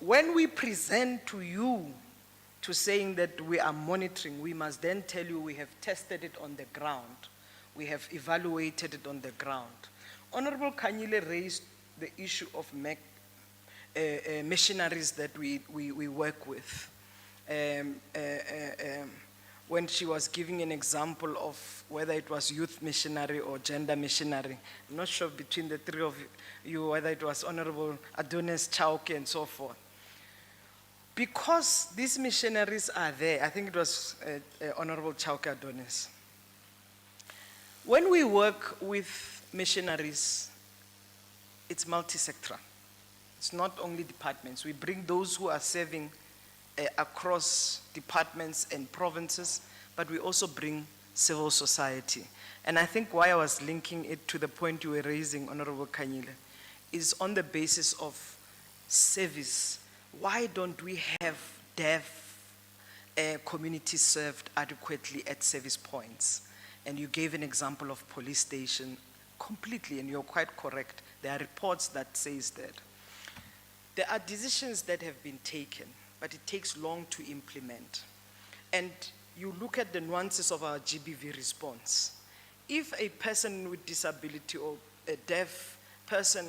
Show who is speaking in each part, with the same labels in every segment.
Speaker 1: when we present to you to saying that we are monitoring, we must then tell you we have tested it on the ground. We have evaluated it on the ground. Honorable Kanyile raised the issue of missionaries that we work with. When she was giving an example of whether it was youth missionary or gender missionary. I'm not sure between the three of you whether it was Honorable Adonis Chauke and so forth. Because these missionaries are there, I think it was Honorable Chauke Adonis. When we work with missionaries, it's multi-sectoral. It's not only departments. We bring those who are serving across departments and provinces, but we also bring civil society. And I think why I was linking it to the point you were raising, Honorable Kanyile, is on the basis of service. Why don't we have deaf communities served adequately at service points? And you gave an example of police station completely, and you're quite correct. There are reports that says that. There are decisions that have been taken, but it takes long to implement. And you look at the nuances of our GBV response. If a person with disability or a deaf person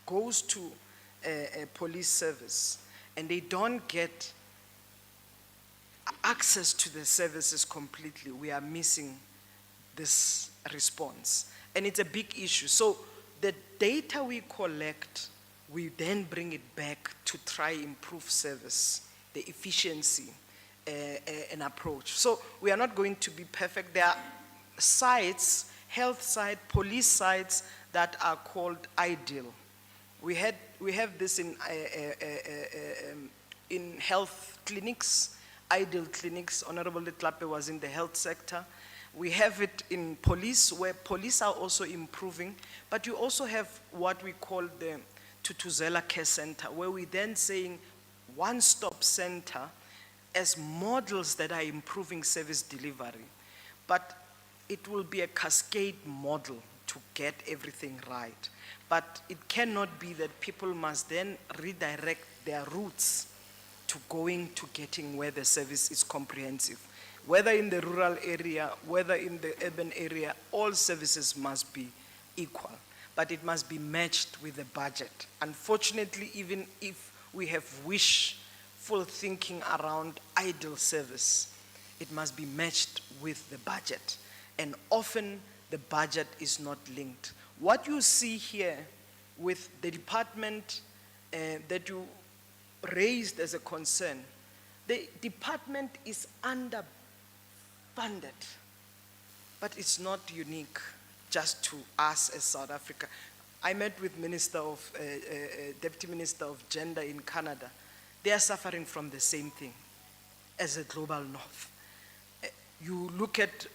Speaker 1: goes to a police service and they don't get access to the services completely, we are missing this response. And it's a big issue. So the data we collect, we then bring it back to try improve service, the efficiency and approach. So we are not going to be perfect. There are sites, health sites, police sites that are called ideal. We have this in health clinics, ideal clinics. Honorable Letlape was in the health sector. We have it in police, where police are also improving, but you also have what we call the Tutuzela Care Center, where we then saying one-stop center as models that are improving service delivery. But it will be a cascade model to get everything right. But it cannot be that people must then redirect their routes to going to getting where the service is comprehensive. Whether in the rural area, whether in the urban area, all services must be equal, but it must be matched with the budget. Unfortunately, even if we have wishful thinking around ideal service, it must be matched with the budget. And often the budget is not linked. What you see here with the department that you raised as a concern, the department is underfunded, but it's not unique just to us as South Africa. I met with Deputy Minister of Gender in Canada. They are suffering from the same thing as a global north. You look at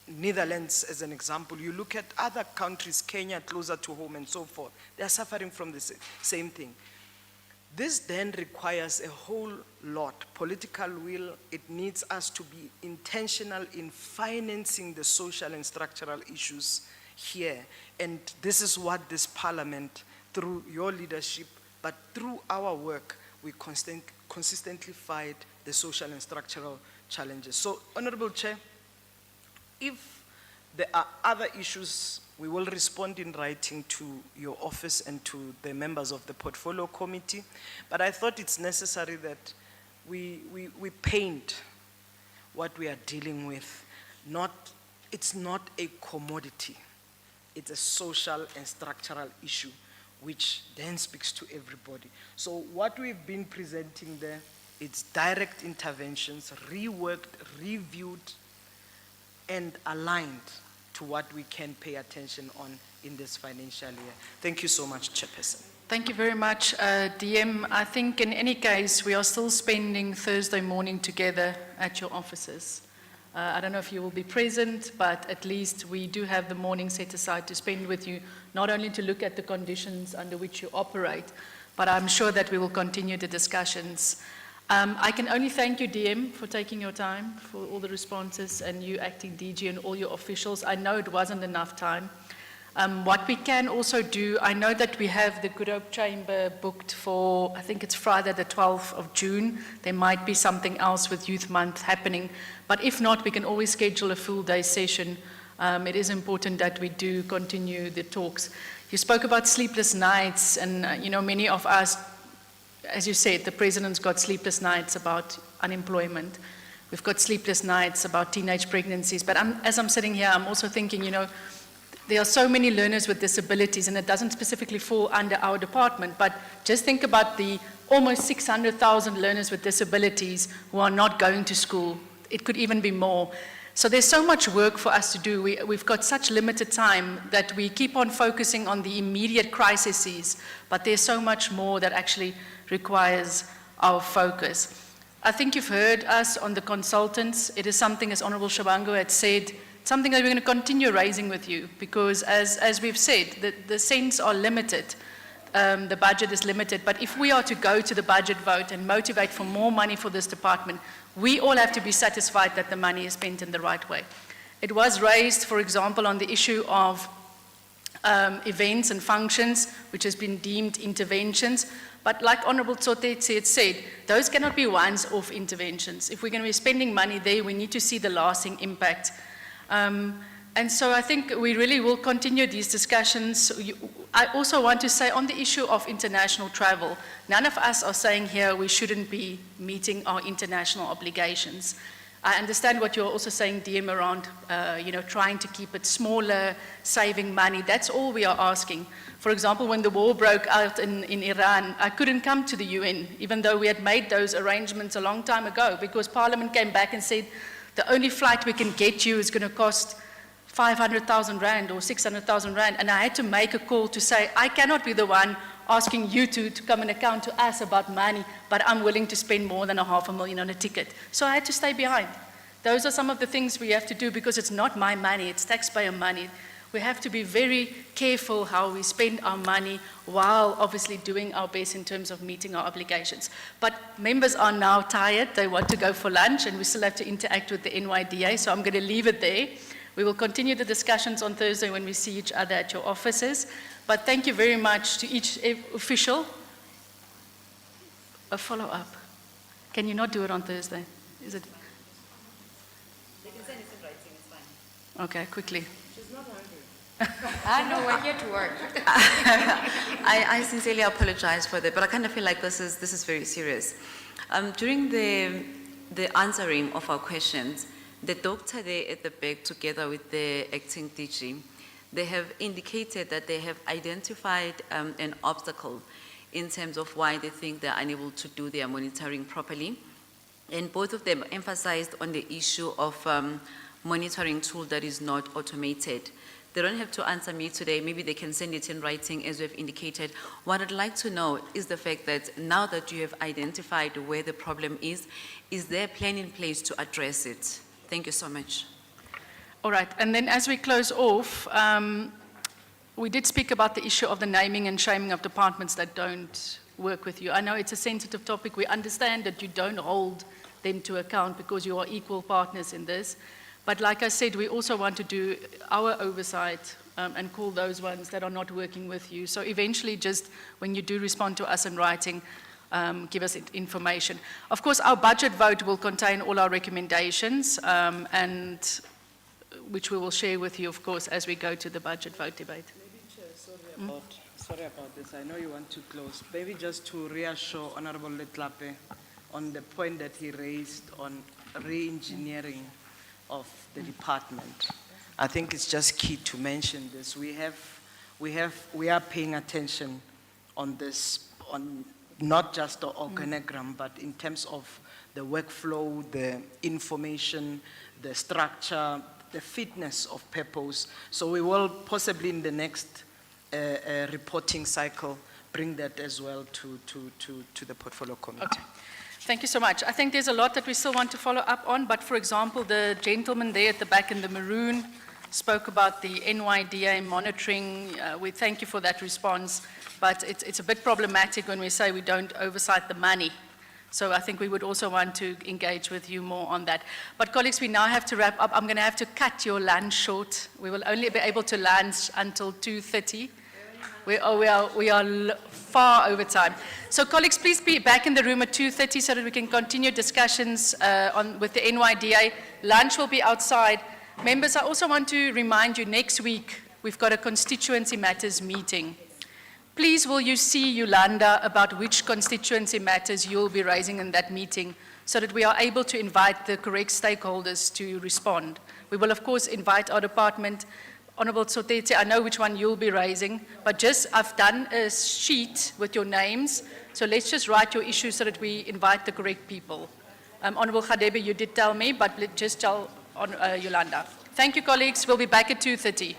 Speaker 1: Netherlands as an example, you look at other countries, Kenya closer to home and so forth, they are suffering from the same thing. This then requires a whole lot, political will. It needs us to be intentional in financing the social and structural issues here. And this is what this parliament, through your leadership, but through our work, we consistently fight the social and structural challenges. So, Honorable Chair, if there are other issues, we will respond in writing to your office and to the members of the portfolio committee. But I thought it's necessary that we paint what we are dealing with. It's not a commodity. It's a social and structural issue, which then speaks to everybody. So what we've been presenting there, it's direct interventions, reworked, reviewed, and aligned to what we can pay attention on in this financial year. Thank you so much, Chairperson.
Speaker 2: Thank you very much, DM. I think in any case, we are still spending Thursday morning together at your offices. I don't know if you will be present, but at least we do have the morning set aside to spend with you, not only to look at the conditions under which you operate, but I'm sure that we will continue the discussions. I can only thank you, DM, for taking your time, for all the responses, and you acting DG and all your officials. I know it wasn't enough time. What we can also do, I know that we have the Good Hope Chamber booked for, I think it's Friday the 12th of June. There might be something else with Youth Month happening. But if not, we can always schedule a full day session. It is important that we do continue the talks. You spoke about sleepless nights, and many of us, as you said, the President's got sleepless nights about unemployment. We've got sleepless nights about teenage pregnancies. But as I'm sitting here, I'm also thinking, there are so many learners with disabilities, and it doesn't specifically fall under our department, but just think about the almost 600,000 learners with disabilities who are not going to school. It could even be more. So there's so much work for us to do. We've got such limited time that we keep on focusing on the immediate crises, but there's so much more that actually requires our focus. I think you've heard us on the consultants. It is something, as Honourable Shabango had said, something that we're going to continue raising with you, because as we've said, the cents are limited. The budget is limited, but if we are to go to the budget vote and motivate for more money for this department, we all have to be satisfied that the money is spent in the right way. It was raised, for example, on the issue of events and functions, which has been deemed interventions, but like Honourable Tsotetsi had said, those cannot be once-off interventions. If we're going to be spending money there, we need to see the lasting impact. And so I think we really will continue these discussions. I also want to say on the issue of international travel, none of us are saying here we shouldn't be meeting our international obligations. I understand what you're also saying, DM, around trying to keep it smaller, saving money. That's all we are asking. For example, when the war broke out in Iran, I couldn't come to the UN, even though we had made those arrangements a long time ago, because Parliament came back and said, the only flight we can get you is going to cost 500,000 Rand or 600,000 Rand. And I had to make a call to say, I cannot be the one asking you to come and account to us about money, but I'm willing to spend more than $500,000 on a ticket. So I had to stay behind. Those are some of the things we have to do, because it's not my money, it's taxpayer money. We have to be very careful how we spend our money while obviously doing our best in terms of meeting our obligations. But members are now tired, they want to go for lunch, and we still have to interact with the NYDA, so I'm going to leave it there. We will continue the discussions on Thursday when we see each other at your offices. But thank you very much to each official. A follow-up. Can you not do it on Thursday? Is it?
Speaker 3: They can send it in writing, it's fine.
Speaker 2: Okay, quickly.
Speaker 1: She's not hungry.
Speaker 3: No, we're here to work.
Speaker 4: I sincerely apologize for that, but I kind of feel like this is very serious. During the answering of our questions, the doctor there at the back, together with the acting DG, they have indicated that they have identified an obstacle in terms of why they think they're unable to do their monitoring properly. And both of them emphasized on the issue of monitoring tool that is not automated. They don't have to answer me today. Maybe they can send it in writing, as we've indicated. What I'd like to know is the fact that now that you have identified where the problem is there a plan in place to address it? Thank you so much.
Speaker 2: All right, and then as we close off, we did speak about the issue of the naming and shaming of departments that don't work with you. I know it's a sensitive topic. We understand that you don't hold them to account because you are equal partners in this. But like I said, we also want to do our oversight and call those ones that are not working with you. So eventually, just when you do respond to us in writing, give us information. Of course, our budget vote will contain all our recommendations, and which we will share with you, of course, as we go to the budget vote debate.
Speaker 1: Maybe, Chair, sorry about this. I know you want to close. Maybe just to reassure Honorable Letlape on the point that he raised on re-engineering of the department. I think it's just key to mention this. We are paying attention on this, on not just the organogram, but in terms of the workflow, the information, the structure, the fitness of purpose. So we will possibly in the next reporting cycle bring that as well to the portfolio committee.
Speaker 2: Okay. Thank you so much. I think there's a lot that we still want to follow up on, but for example, the gentleman there at the back in the maroon spoke about the NYDA monitoring. We thank you for that response, but it's a bit problematic when we say we don't oversight the money. So I think we would also want to engage with you more on that. But colleagues, we now have to wrap up. I'm going to have to cut your lunch short. We will only be able to lunch until 2:30. We are far over time. So colleagues, please be back in the room at 2:30 so that we can continue discussions with the NYDA. Lunch will be outside. Members, I also want to remind you, next week we've got a constituency matters meeting. Please will you see Yolanda about which constituency matters you'll be raising in that meeting so that we are able to invite the correct stakeholders to respond. We will of course invite our department. Honourable Sotete, I know which one you'll be raising, but just I've done a sheet with your names, so let's just write your issues so that we invite the correct people. Honourable Khadebe, you did tell me, but just tell Yolanda. Thank you, colleagues. We'll be back at 2:30.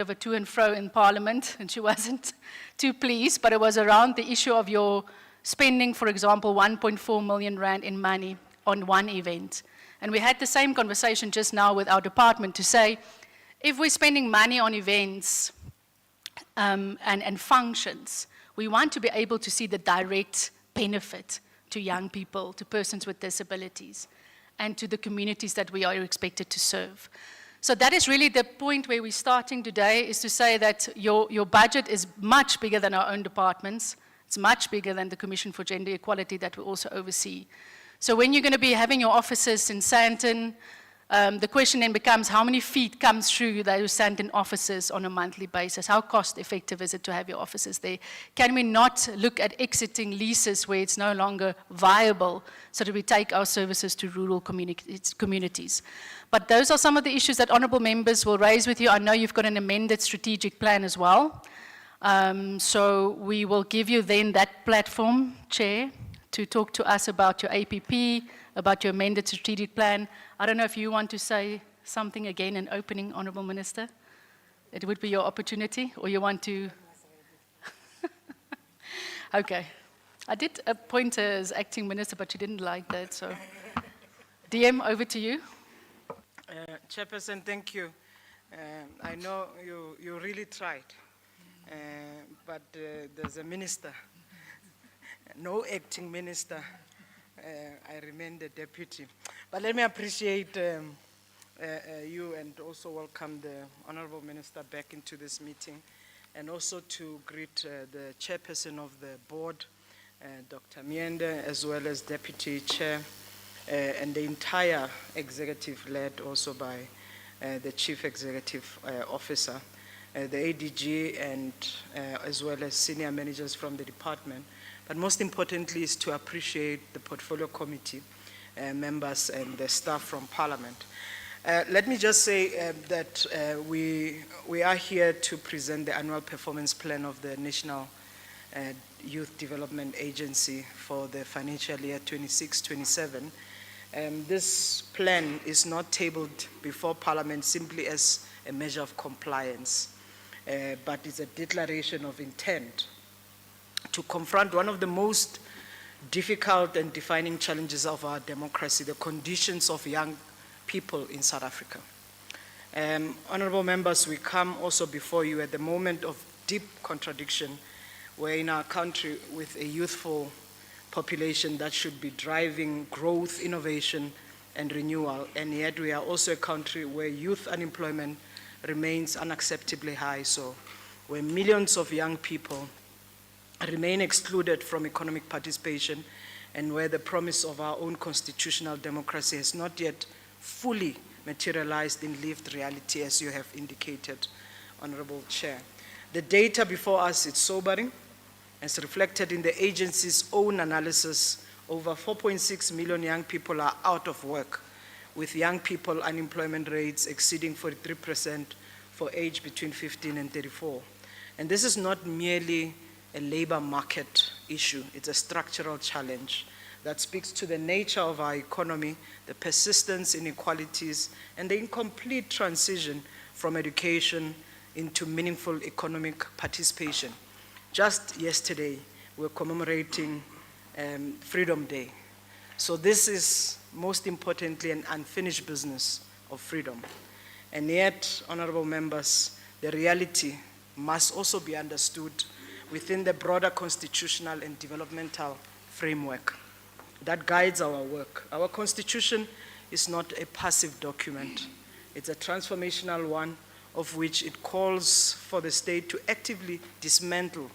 Speaker 2: over to and fro in Parliament, and she wasn't too pleased, but it was around the issue of your spending, for example, 1.4 million rand in money on one event. And we had the same conversation just now with our department to say, if we're spending money on events and functions, we want to be able to see the direct benefit to young people, to persons with disabilities, and to the communities that we are expected to serve. So that is really the point where we're starting today, is to say that your budget is much bigger than our own departments. It's much bigger than the Commission for Gender Equality that we also oversee. So when you're going to be having your offices in Sandton, the question then becomes how many feet comes through those Sandton offices on a monthly basis? How cost effective is it to have your offices there? Can we not look at exiting leases where it's no longer viable so that we take our services to rural communities? But those are some of the issues that honourable members will raise with you. I know you've got an amended strategic plan as well. So we will give you then that platform, Chair, to talk to us about your APP, about your amended strategic plan. I don't know if you want to say something again in opening, Honourable Minister. It would be your opportunity, or you want to? Okay. I did appoint her as acting minister, but she didn't like that, so. DM, over to you.
Speaker 1: Chairperson, thank you. I know you really tried, but there's a minister, no acting minister. I remain the deputy. But let me appreciate you and also welcome the Honourable Minister back into this meeting, and also to greet the chairperson of the board, Dr. Amended, as well as Deputy Chair, and the entire executive led also by the Chief Executive Officer, the ADG, and as well as senior managers from the department. But most importantly is to appreciate the Portfolio Committee members and the staff from Parliament. Let me just say that we are here to present the annual performance plan of the National Youth Development Agency for the financial year 26-27. This plan is not tabled before Parliament simply as a measure of compliance, but it's a declaration of intent to confront one of the most difficult and defining challenges of our democracy, the conditions of young people in South Africa. Honourable members, we come also before you at the moment of deep contradiction. We're in our country with a youthful population that should be driving growth, innovation, and renewal, and yet we are also a country where youth unemployment remains unacceptably high, so where millions of young people remain excluded from economic participation, and where the promise of our own constitutional democracy has not yet fully materialized in lived reality, as you have indicated, Honourable Chair. The data before us is sobering. As reflected in the agency's own analysis, over 4.6 million young people are out of work, with young people unemployment rates exceeding 43% for age between 15 and 34. And this is not merely a labor market issue, it's a structural challenge that speaks to the nature of our economy, the persistence in inequalities, and the incomplete transition from education into meaningful economic participation. Just yesterday, we're commemorating Freedom Day. So this is most importantly an unfinished business of freedom. And yet, honourable members, the reality must also be understood within the broader constitutional and developmental framework that guides our work. Our constitution is not a passive document. It's a transformational one, of which it calls for the state to actively dismantle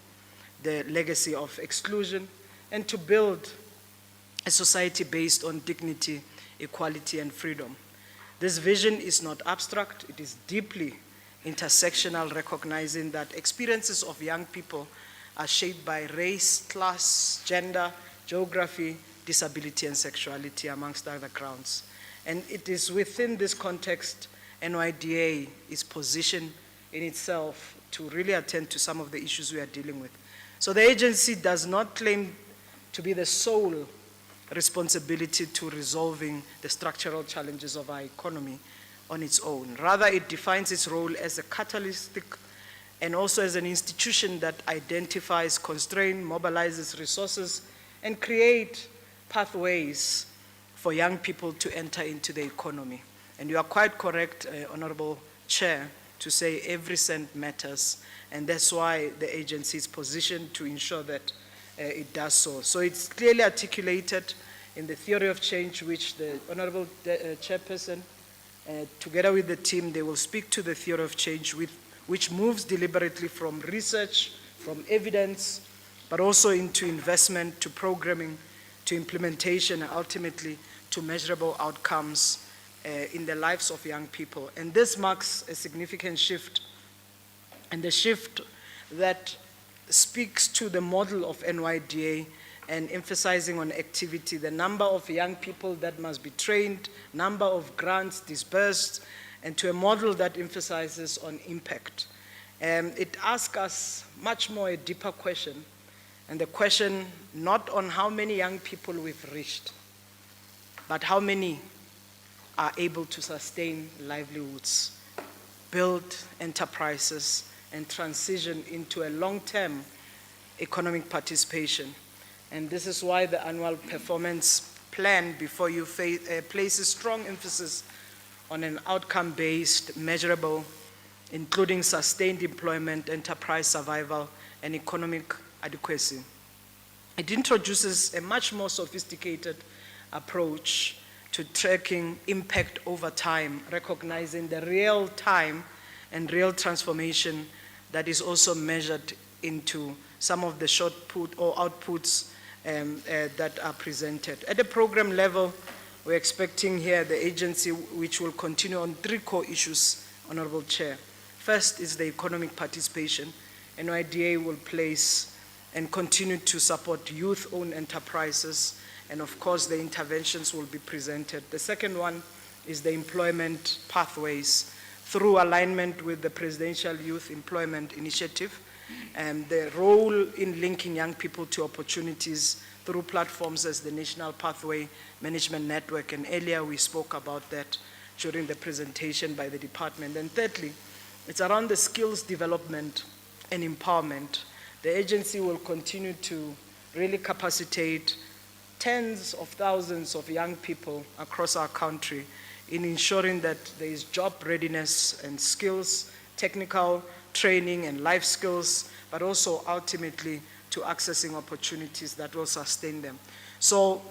Speaker 1: the legacy of exclusion and to build a society based on dignity, equality, and freedom. This vision is not abstract, it is deeply intersectional, recognizing that experiences of young people are shaped by race, class, gender, geography, disability, and sexuality, amongst other grounds. And it is within this context NYDA is positioned in itself to really attend to some of the issues we are dealing with. So the agency does not claim to be the sole responsibility to resolving the structural challenges of our economy, on its own. Rather, it defines its role as a catalytic and also as an institution that identifies, constraints, mobilizes resources, and create pathways for young people to enter into the economy. And you are quite correct, Honorable Chair, to say every cent matters, and that's why the agency is positioned to ensure that it does so. So it's clearly articulated in the theory of change, which the Honorable Chairperson, together with the team, they will speak to the theory of change which moves deliberately from research, from evidence, but also into investment, to programming, to implementation, and ultimately to measurable outcomes in the lives of young people. And this marks a significant shift, and the shift that speaks to the model of NYDA and emphasizing on activity, the number of young people that must be trained, number of grants disbursed, and to a model that emphasizes on impact. It asks us much more a deeper question, and the question not on how many young people we've reached, but how many are able to sustain livelihoods, build enterprises, and transition into a long-term economic participation. And this is why the annual performance plan before you places strong emphasis on an outcome-based, measurable, including sustained employment, enterprise survival, and economic adequacy. It introduces a much more sophisticated approach to tracking impact over time, recognizing the real time and real transformation that is also measured into some of the short put or outputs that are presented. At the program level, we're expecting here the agency which will continue on 3 core issues, Honorable Chair. First is the economic participation. NYDA will place and continue to support youth-owned enterprises, and of course the interventions will be presented. The second one is the employment pathways through alignment with the Presidential Youth Employment Initiative and the role in linking young people to opportunities through platforms as the National Pathway Management Network, and earlier we spoke about that during the presentation by the department. And thirdly, it's around the skills development and empowerment. The agency will continue to really capacitate tens of thousands of young people across our country in ensuring that there is job readiness and skills, technical training and life skills, but also ultimately to accessing opportunities that will sustain them. So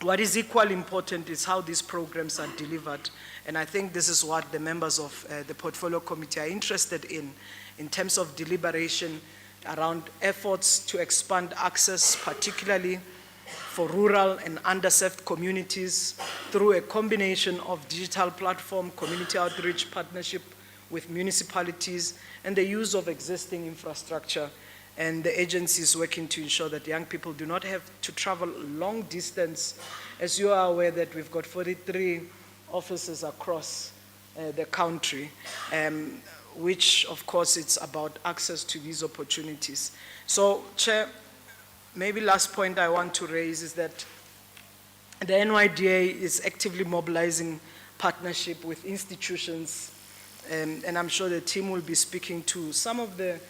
Speaker 1: what is equally important is how these programs are delivered, and I think this is what the members of the Portfolio Committee are interested in terms of deliberation around efforts to expand access, particularly for rural and underserved communities through a combination of digital platform, community outreach partnership with municipalities, and the use of existing infrastructure. And the agency is working to ensure that young people do not have to travel long distance. As you are aware that we've got 43 offices across the country, which of course it's about access to these opportunities. So, Chair, maybe last point I want to raise is that the NYDA is actively mobilizing partnership with institutions, and I'm sure the team will be speaking to some of the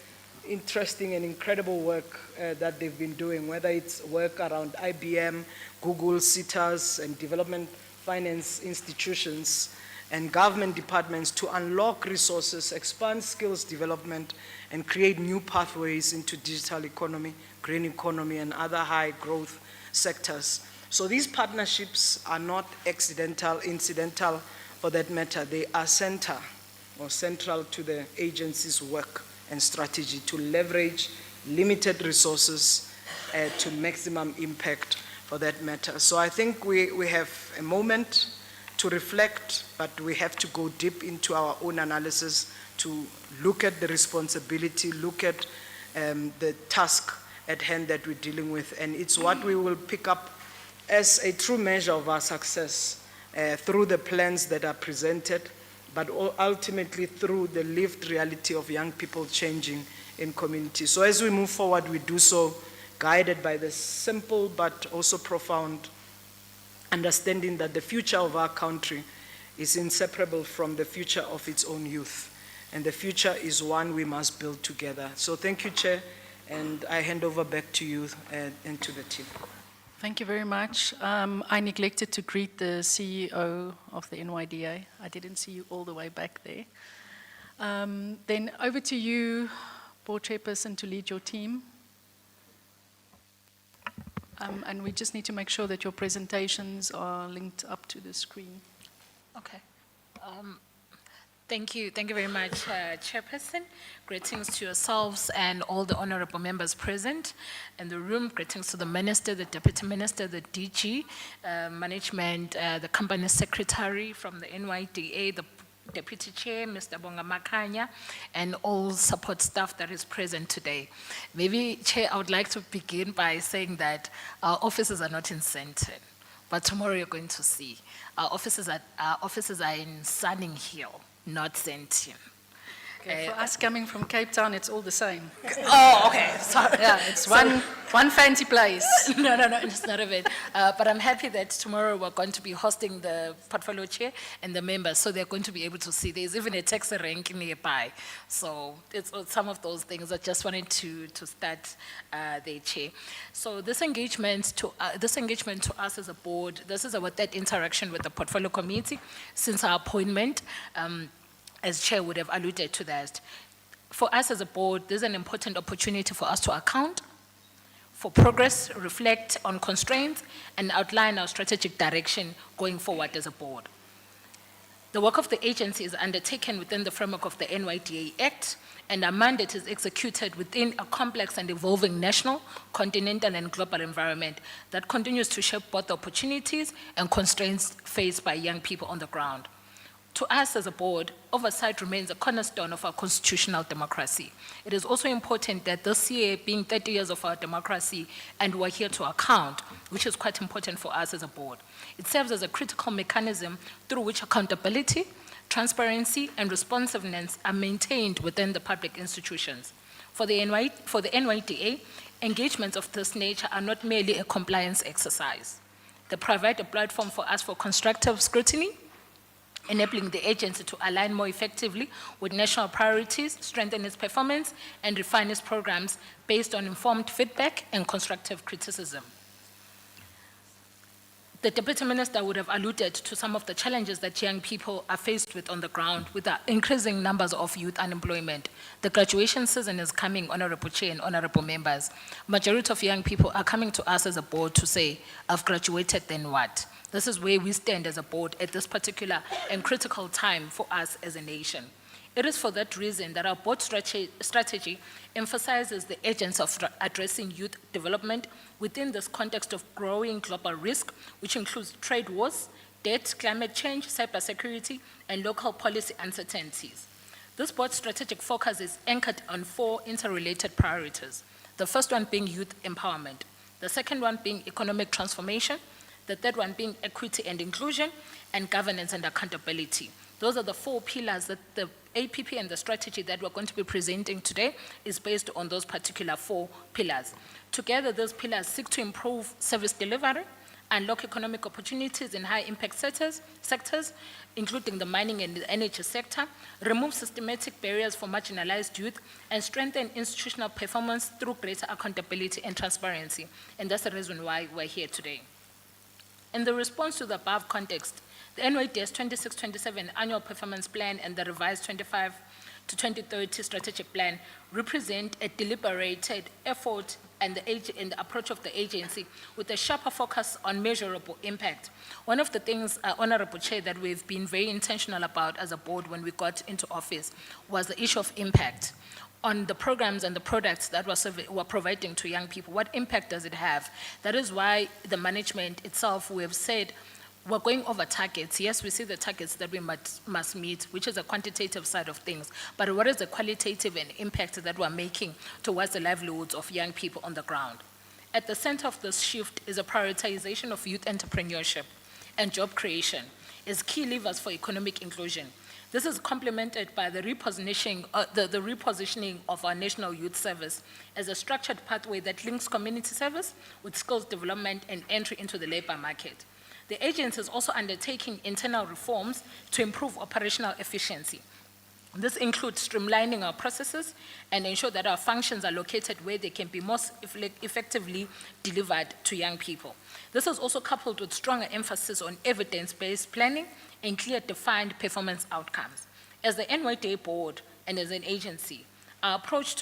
Speaker 1: interesting and incredible work that they've been doing, whether it's work around IBM, Google, CITAS, and development finance institutions and government departments to unlock resources, expand skills development, and create new pathways into digital economy, green economy, and other high growth sectors. So these partnerships are not accidental, incidental for that matter. They are central to the agency's work and strategy to leverage limited resources to maximum impact for that matter. So I think we have a moment to reflect, but we have to go deep into our own analysis to look at the responsibility, look at the task at hand that we're dealing with, and it's what we will pick up as a true measure of our success through the plans that are presented, but ultimately through the lived reality of young people changing in communities. So as we move forward, we do so guided by the simple but also profound understanding that the future of our country is inseparable from the future of its own youth. And the future is one we must build together. So thank you, Chair, and I hand over back to you and to the team.
Speaker 2: Thank you very much. I neglected to greet the CEO of the NYDA. I didn't see you all the way back there. Then over to you, Board Chairperson, to lead your team. And we just need to make sure that your presentations are linked up to the screen.
Speaker 5: Okay. Thank you very much, Chairperson. Greetings to yourselves and all the honorable members present in the room. Greetings to the Minister, the Deputy Minister, the DG, management, the Company Secretary from the NYDA, the Deputy Chair, Mr. Bonga Makanya, and all support staff that is present today. Maybe, Chair, I would like to begin by saying that our offices are not in Sandton, but tomorrow you're going to see. Our offices are in Sunning Hill, not Sandton.
Speaker 2: Okay, for us coming from Cape Town, it's all the same.
Speaker 5: Oh, okay, sorry.
Speaker 2: Yeah, it's one fancy place.
Speaker 5: No, it's not of it. But I'm happy that tomorrow we're going to be hosting the portfolio chair and the members, so they're going to be able to see. There's even a taxi rank nearby. So it's some of those things. I just wanted to start the chair. So this engagement to us as a board, this is our third interaction with the portfolio committee since our appointment. As Chair would have alluded to that. For us as a board, there's an important opportunity for us to account for progress, reflect on constraints, and outline our strategic direction going forward as a board. The work of the agency is undertaken within the framework of the NYDA Act, and our mandate is executed within a complex and evolving national, continental, and global environment that continues to shape both the opportunities and constraints faced by young people on the ground. To us as a board, oversight remains a cornerstone of our constitutional democracy. It is also important that this year, being 30 years of our democracy, and we're here to account, which is quite important for us as a board. It serves as a critical mechanism through which accountability, transparency, and responsiveness are maintained within the public institutions. For the NYDA, engagements of this nature are not merely a compliance exercise. They provide a platform for us for constructive scrutiny, enabling the agency to align more effectively with national priorities, strengthen its performance, and refine its programs based on informed feedback and constructive criticism. The Deputy Minister would have alluded to some of the challenges that young people are faced with on the ground with the increasing numbers of youth unemployment. The graduation season is coming, Honorable Chair and Honorable Members. Majority of young people are coming to us as a board to say, I've graduated, then what? This is where we stand as a board at this particular and critical time for us as a nation. It is for that reason that our board strategy emphasizes the urgency of addressing youth development within this context of growing global risk, which includes trade wars, debt, climate change, cybersecurity, and local policy uncertainties. This board strategic focus is anchored on 4 interrelated priorities. The first one being youth empowerment, the second one being economic transformation, the third one being equity and inclusion, and governance and accountability. Those are the 4 pillars that the APP and the strategy that we're going to be presenting today is based on those particular 4 pillars. Together, those pillars seek to improve service delivery, unlock economic opportunities in high-impact sectors, including the mining and the energy sector, remove systematic barriers for marginalized youth, and strengthen institutional performance through greater accountability and transparency. And that's the reason why we're here today. In the response to the above context, the NYDA's 26-27 Annual Performance Plan and the revised 25 to 2030 Strategic Plan represent a deliberated effort and the approach of the agency with a sharper focus on measurable impact. One of the things, Honorable Chair, that we've been very intentional about as a board when we got into office was the issue of impact on the programs and the products that we're providing to young people. What impact does it have? That is why the management itself, we have said, we're going over targets. Yes, we see the targets that we must meet, which is a quantitative side of things, but what is the qualitative and impact that we're making towards the livelihoods of young people on the ground? At the center of this shift is a prioritization of youth entrepreneurship and job creation as key levers for economic inclusion. This is complemented by the repositioning of our National Youth Service as a structured pathway that links community service with skills development and entry into the labor market. The agency is also undertaking internal reforms to improve operational efficiency. This includes streamlining our processes and ensure that our functions are located where they can be most effectively delivered to young people. This is also coupled with stronger emphasis on evidence-based planning and clear defined performance outcomes. As the NYDA board and as an agency, our approach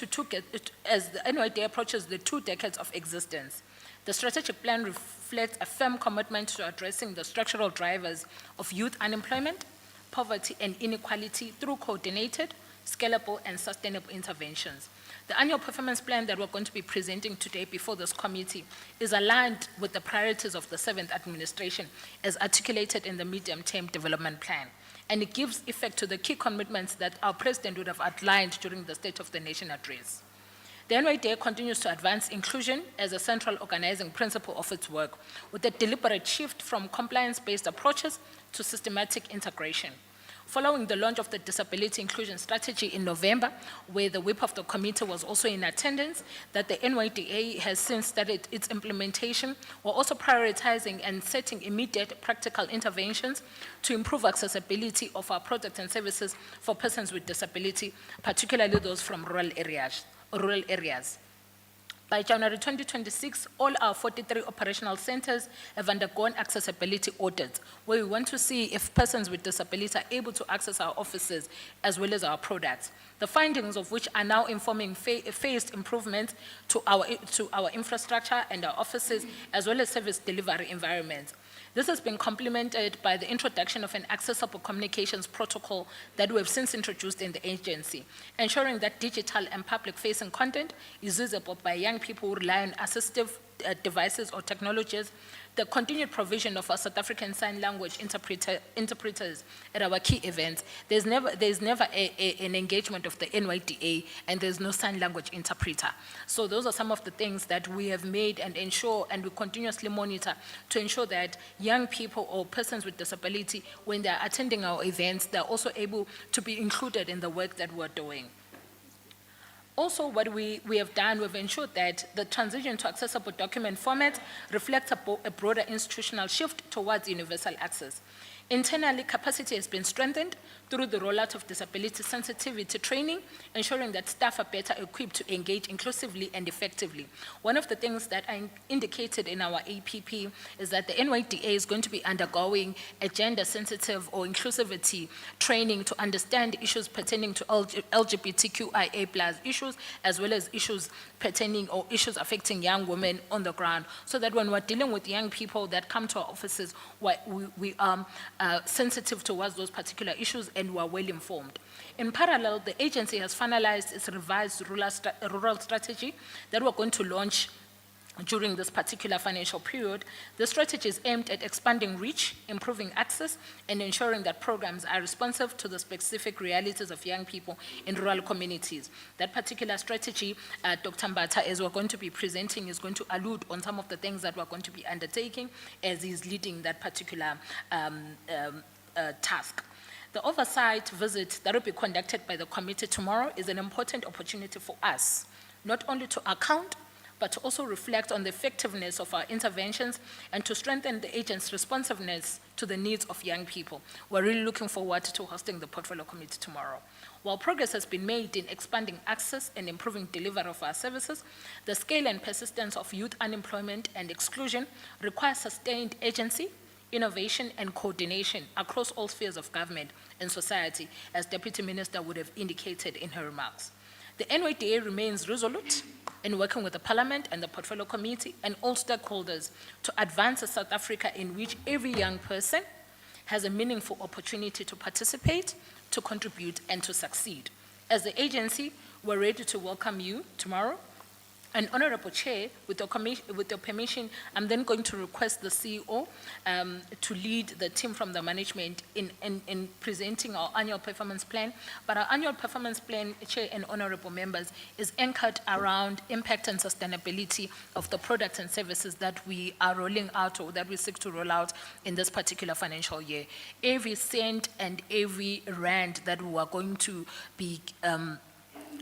Speaker 5: as the NYDA approaches the 2 decades of existence, the strategic plan reflects a firm commitment to addressing the structural drivers of youth unemployment, poverty, and inequality through coordinated, scalable, and sustainable interventions. The annual performance plan that we're going to be presenting today before this committee is aligned with the priorities of the 7th administration as articulated in the medium-term development plan. And it gives effect to the key commitments that our president would have outlined during the State of the Nation address. The NYDA continues to advance inclusion as a central organizing principle of its work, with a deliberate shift from compliance-based approaches to systematic integration. Following the launch of the Disability Inclusion Strategy in November, where the whip of the committee was also in attendance, that the NYDA has since started its implementation, while also prioritizing and setting immediate practical interventions to improve accessibility of our products and services for persons with disability, particularly those from rural areas. By January 2026, all our 43 operational centers have undergone accessibility audits, where we want to see if persons with disability are able to access our offices as well as our products. The findings of which are now informing phased improvements to our infrastructure and our offices, as well as service delivery environments. This has been complemented by the introduction of an accessible communications protocol that we have since introduced in the agency, ensuring that digital and public-facing content is usable by young people who rely on assistive devices or technologies, the continued provision of our South African Sign Language interpreters at our key events. There's never an engagement of the NYDA, and there's no sign language interpreter. So those are some of the things that we have made and ensure, and we continuously monitor to ensure that young people or persons with disability, when they're attending our events, they're also able to be included in the work that we're doing. Also, what we have done, we've ensured that the transition to accessible document format reflects a broader institutional shift towards universal access. Internally, capacity has been strengthened through the rollout of disability sensitivity training, ensuring that staff are better equipped to engage inclusively and effectively. One of the things that I indicated in our APP is that the NYDA is going to be undergoing a gender-sensitive or inclusivity training to understand issues pertaining to LGBTQIA+ issues, as well as issues pertaining or issues affecting young women on the ground, so that when we're dealing with young people that come to our offices, we are sensitive towards those particular issues and we're well informed. In parallel, the agency has finalized its revised rural strategy that we're going to launch during this particular financial period. The strategy is aimed at expanding reach, improving access, and ensuring that programs are responsive to the specific realities of young people in rural communities. That particular strategy, Dr. Mbata, as we're going to be presenting, is going to allude on some of the things that we're going to be undertaking as he's leading that particular task. The oversight visit that will be conducted by the committee tomorrow is an important opportunity for us, not only to account, but to also reflect on the effectiveness of our interventions and to strengthen the agent's responsiveness to the needs of young people. We're really looking forward to hosting the portfolio committee tomorrow. While progress has been made in expanding access and improving delivery of our services, the scale and persistence of youth unemployment and exclusion requires sustained agency, innovation, and coordination across all spheres of government and society, as Deputy Minister would have indicated in her remarks. The NYDA remains resolute in working with the Parliament and the Portfolio Committee and all stakeholders to advance a South Africa in which every young person has a meaningful opportunity to participate, to contribute, and to succeed. As the agency, we're ready to welcome you tomorrow. And Honorable Chair, with your permission, I'm then going to request the CEO to lead the team from the management in presenting our annual performance plan. But our annual performance plan, Chair and honorable members, is anchored around impact and sustainability of the products and services that we are rolling out or that we seek to roll out in this particular financial year. Every cent and every rand that we are going to be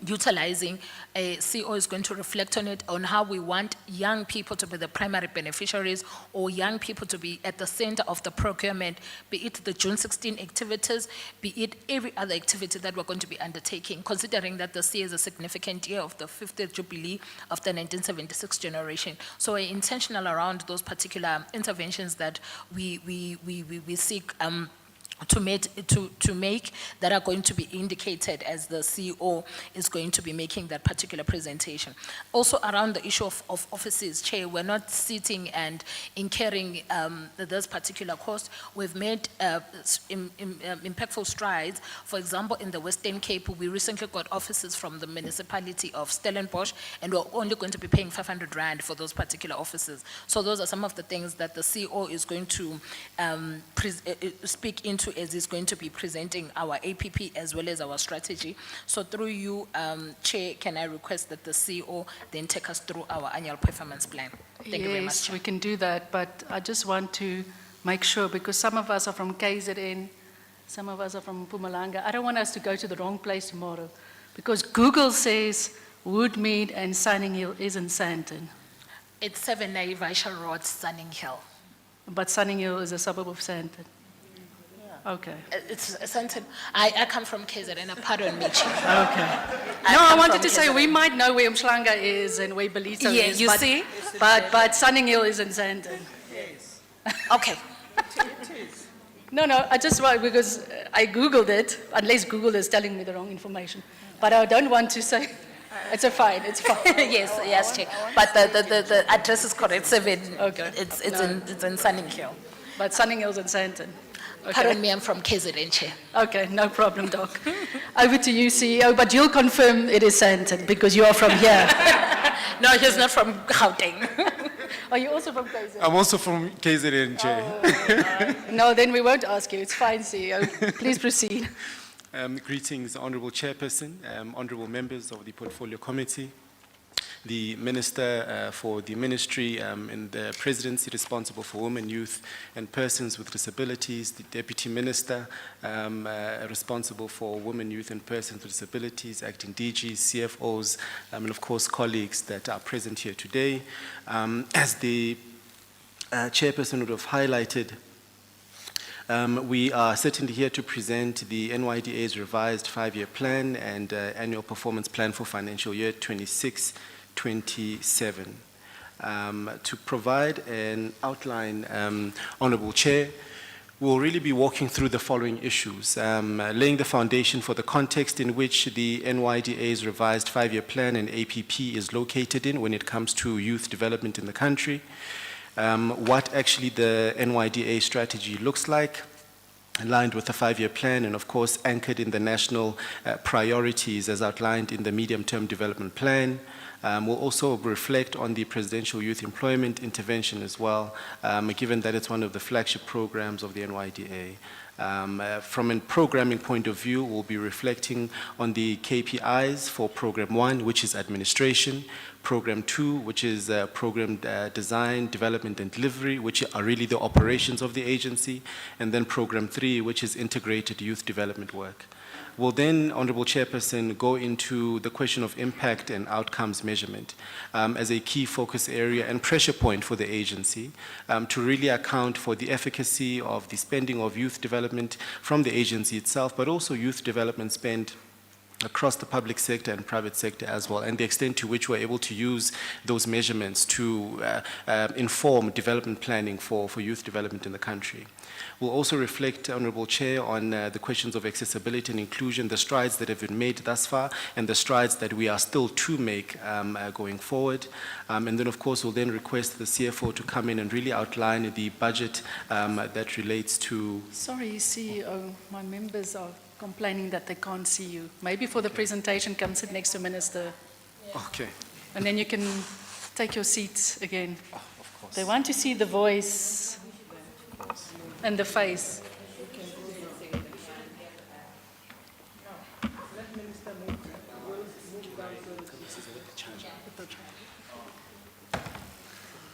Speaker 5: utilizing, CO is going to reflect on it, on how we want young people to be the primary beneficiaries or young people to be at the center of the procurement, be it the June 16 activities, be it every other activity that we're going to be undertaking, considering that this year is a significant year of the 50th Jubilee of the 1976 generation. So we're intentional around those particular interventions that we seek to make that are going to be indicated as the CEO is going to be making that particular presentation. Also around the issue of offices, Chair, we're not sitting and incurring this particular cost. We've made impactful strides. For example, in the Western Cape, we recently got offices from the municipality of Stellenbosch, and we're only going to be paying 500 Rand for those particular offices. So those are some of the things that the CEO is going to speak into as he's going to be presenting our APP as well as our strategy. So through you, Chair, can I request that the CEO then take us through our annual performance plan? Thank you very much,
Speaker 2: Yes,
Speaker 5: Chair.
Speaker 2: we can do that, but I just want to make sure, because some of us are from KZN, some of us are from Mpumalanga. I don't want us to go to the wrong place tomorrow, because Google says Woodmead and Sunning Hill is in Sandton,
Speaker 5: It's 7A Vaishal Road, Sunning Hill.
Speaker 2: but Sunning Hill is a suburb of Sandton. Okay,
Speaker 5: It's Sandton. I come from KZN, pardon me, Chair.
Speaker 2: okay.
Speaker 5: I
Speaker 2: No, I
Speaker 5: come
Speaker 2: wanted
Speaker 5: from
Speaker 2: to say,
Speaker 5: KZN.
Speaker 2: we might know where Umhlanga is and where Belito
Speaker 5: Yeah,
Speaker 2: is.
Speaker 5: you
Speaker 2: but-
Speaker 5: see?
Speaker 2: But Sunning Hill is in Sandton.
Speaker 5: Okay.
Speaker 2: No, I just want, because I Googled it, unless Google is telling me the wrong information. But I don't want to say, it's fine.
Speaker 5: Yes, Chair. But the address is correct, 7.
Speaker 2: Okay.
Speaker 5: It's in Sunning Hill.
Speaker 2: But Sunning Hill's in Sandton. Okay.
Speaker 5: Pardon me, I'm from KZN, Chair.
Speaker 2: Okay, no problem, Doc. Over to you, CEO, but you'll confirm it is Sandton because you are from here.
Speaker 5: No, he's not from Gauteng.
Speaker 2: Are you also from KZN?
Speaker 6: I'm also from KZN, Chair.
Speaker 2: No, then we won't ask you. It's fine, CEO. Please proceed.
Speaker 6: Greetings, Honourable Chairperson, Honourable members of the Portfolio Committee, the Minister for the Ministry and the Presidency responsible for women, youth and persons with disabilities, the Deputy Minister responsible for women, youth and persons with disabilities, acting DGs, CFOs, and of course colleagues that are present here today. As the Chairperson would have highlighted, we are certainly here to present the NYDA's revised 5-year plan and annual performance plan for financial year 26-27. To provide an outline, Honourable Chair, we'll really be walking through the following issues, laying the foundation for the context in which the NYDA's revised 5-year plan and APP is located in when it comes to youth development in the country, what actually the NYDA strategy looks like, aligned with the 5-year plan and of course anchored in the national priorities as outlined in the medium-term development plan. We'll also reflect on the Presidential Youth Employment Intervention as well, given that it's one of the flagship programs of the NYDA. From a programming point of view, we'll be reflecting on the KPIs for Program 1, which is administration, Program 2, which is program design, development and delivery, which are really the operations of the agency, and then Program 3, which is integrated youth development work. We'll then, Honourable Chairperson, go into the question of impact and outcomes measurement as a key focus area and pressure point for the agency to really account for the efficacy of the spending of youth development from the agency itself, but also youth development spend across the public sector and private sector as well, and the extent to which we're able to use those measurements to inform development planning for youth development in the country. We'll also reflect, Honourable Chair, on the questions of accessibility and inclusion, the strides that have been made thus far, and the strides that we are still to make going forward. And then, of course, we'll then request the CFO to come in and really outline the budget that relates to...
Speaker 2: Sorry, CEO, my members are complaining that they can't see you. Maybe for the presentation, come sit next to Minister.
Speaker 6: Okay.
Speaker 2: And then you can take your seats again.
Speaker 6: Oh, of course.
Speaker 2: They want to see the voice and the face.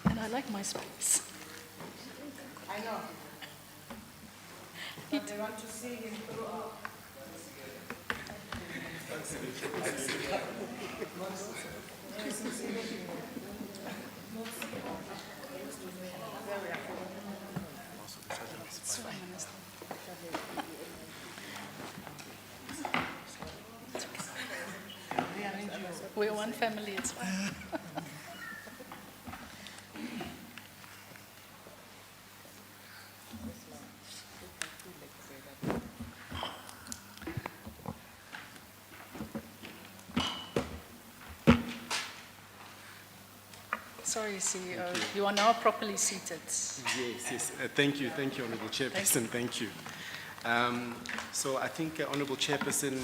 Speaker 2: And I like my space.
Speaker 1: I know. But they want to see him throughout.
Speaker 2: We're one family, it's fine. Sorry, CEO. You are now properly seated.
Speaker 6: Yes. Thank you, Honorable Chairperson. Thank you. So I think, Honorable Chairperson,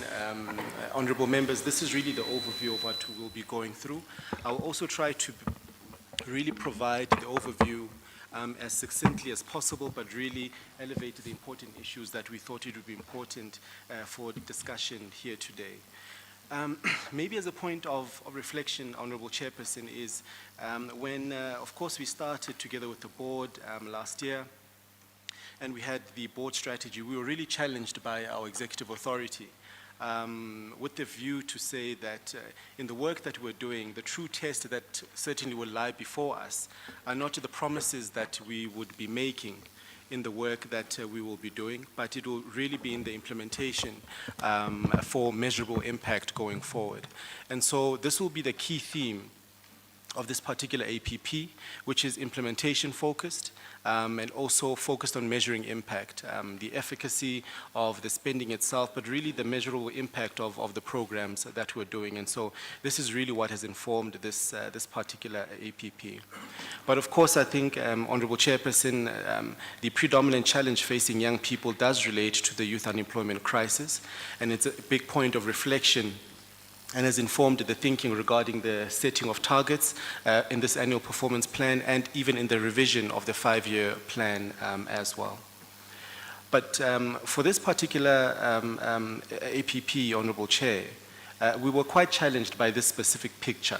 Speaker 6: honorable members, this is really the overview of what we'll be going through. I'll also try to really provide the overview as succinctly as possible, but really elevate the important issues that we thought it would be important for discussion here today. Maybe as a point of reflection, Honorable Chairperson, is when, of course, we started together with the board last year, and we had the board strategy, we were really challenged by our executive authority with the view to say that in the work that we're doing, the true test that certainly will lie before us are not the promises that we would be making in the work that we will be doing, but it will really be in the implementation for measurable impact going forward. And so this will be the key theme of this particular APP, which is implementation focused and also focused on measuring impact, the efficacy of the spending itself, but really the measurable impact of the programs that we're doing. And so this is really what has informed this, this particular APP. But of course, I think, Honorable Chairperson, the predominant challenge facing young people does relate to the youth unemployment crisis, and it's a big point of reflection and has informed the thinking regarding the setting of targets in this annual performance plan and even in the revision of the 5-year plan as well. But for this particular APP, Honorable Chair, we were quite challenged by this specific picture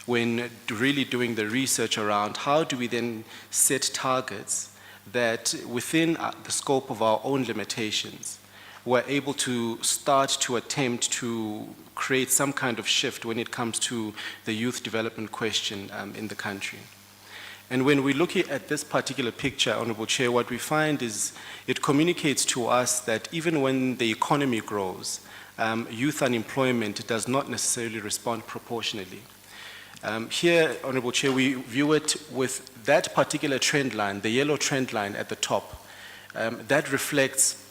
Speaker 6: when really doing the research around how do we then set targets that within the scope of our own limitations we're able to start to attempt to create some kind of shift when it comes to the youth development question in the country. And when we look at this particular picture, Honorable Chair, what we find is it communicates to us that even when the economy grows, youth unemployment does not necessarily respond proportionally. Here, Honorable Chair, we view it with that particular trend line, the yellow trend line at the top, that reflects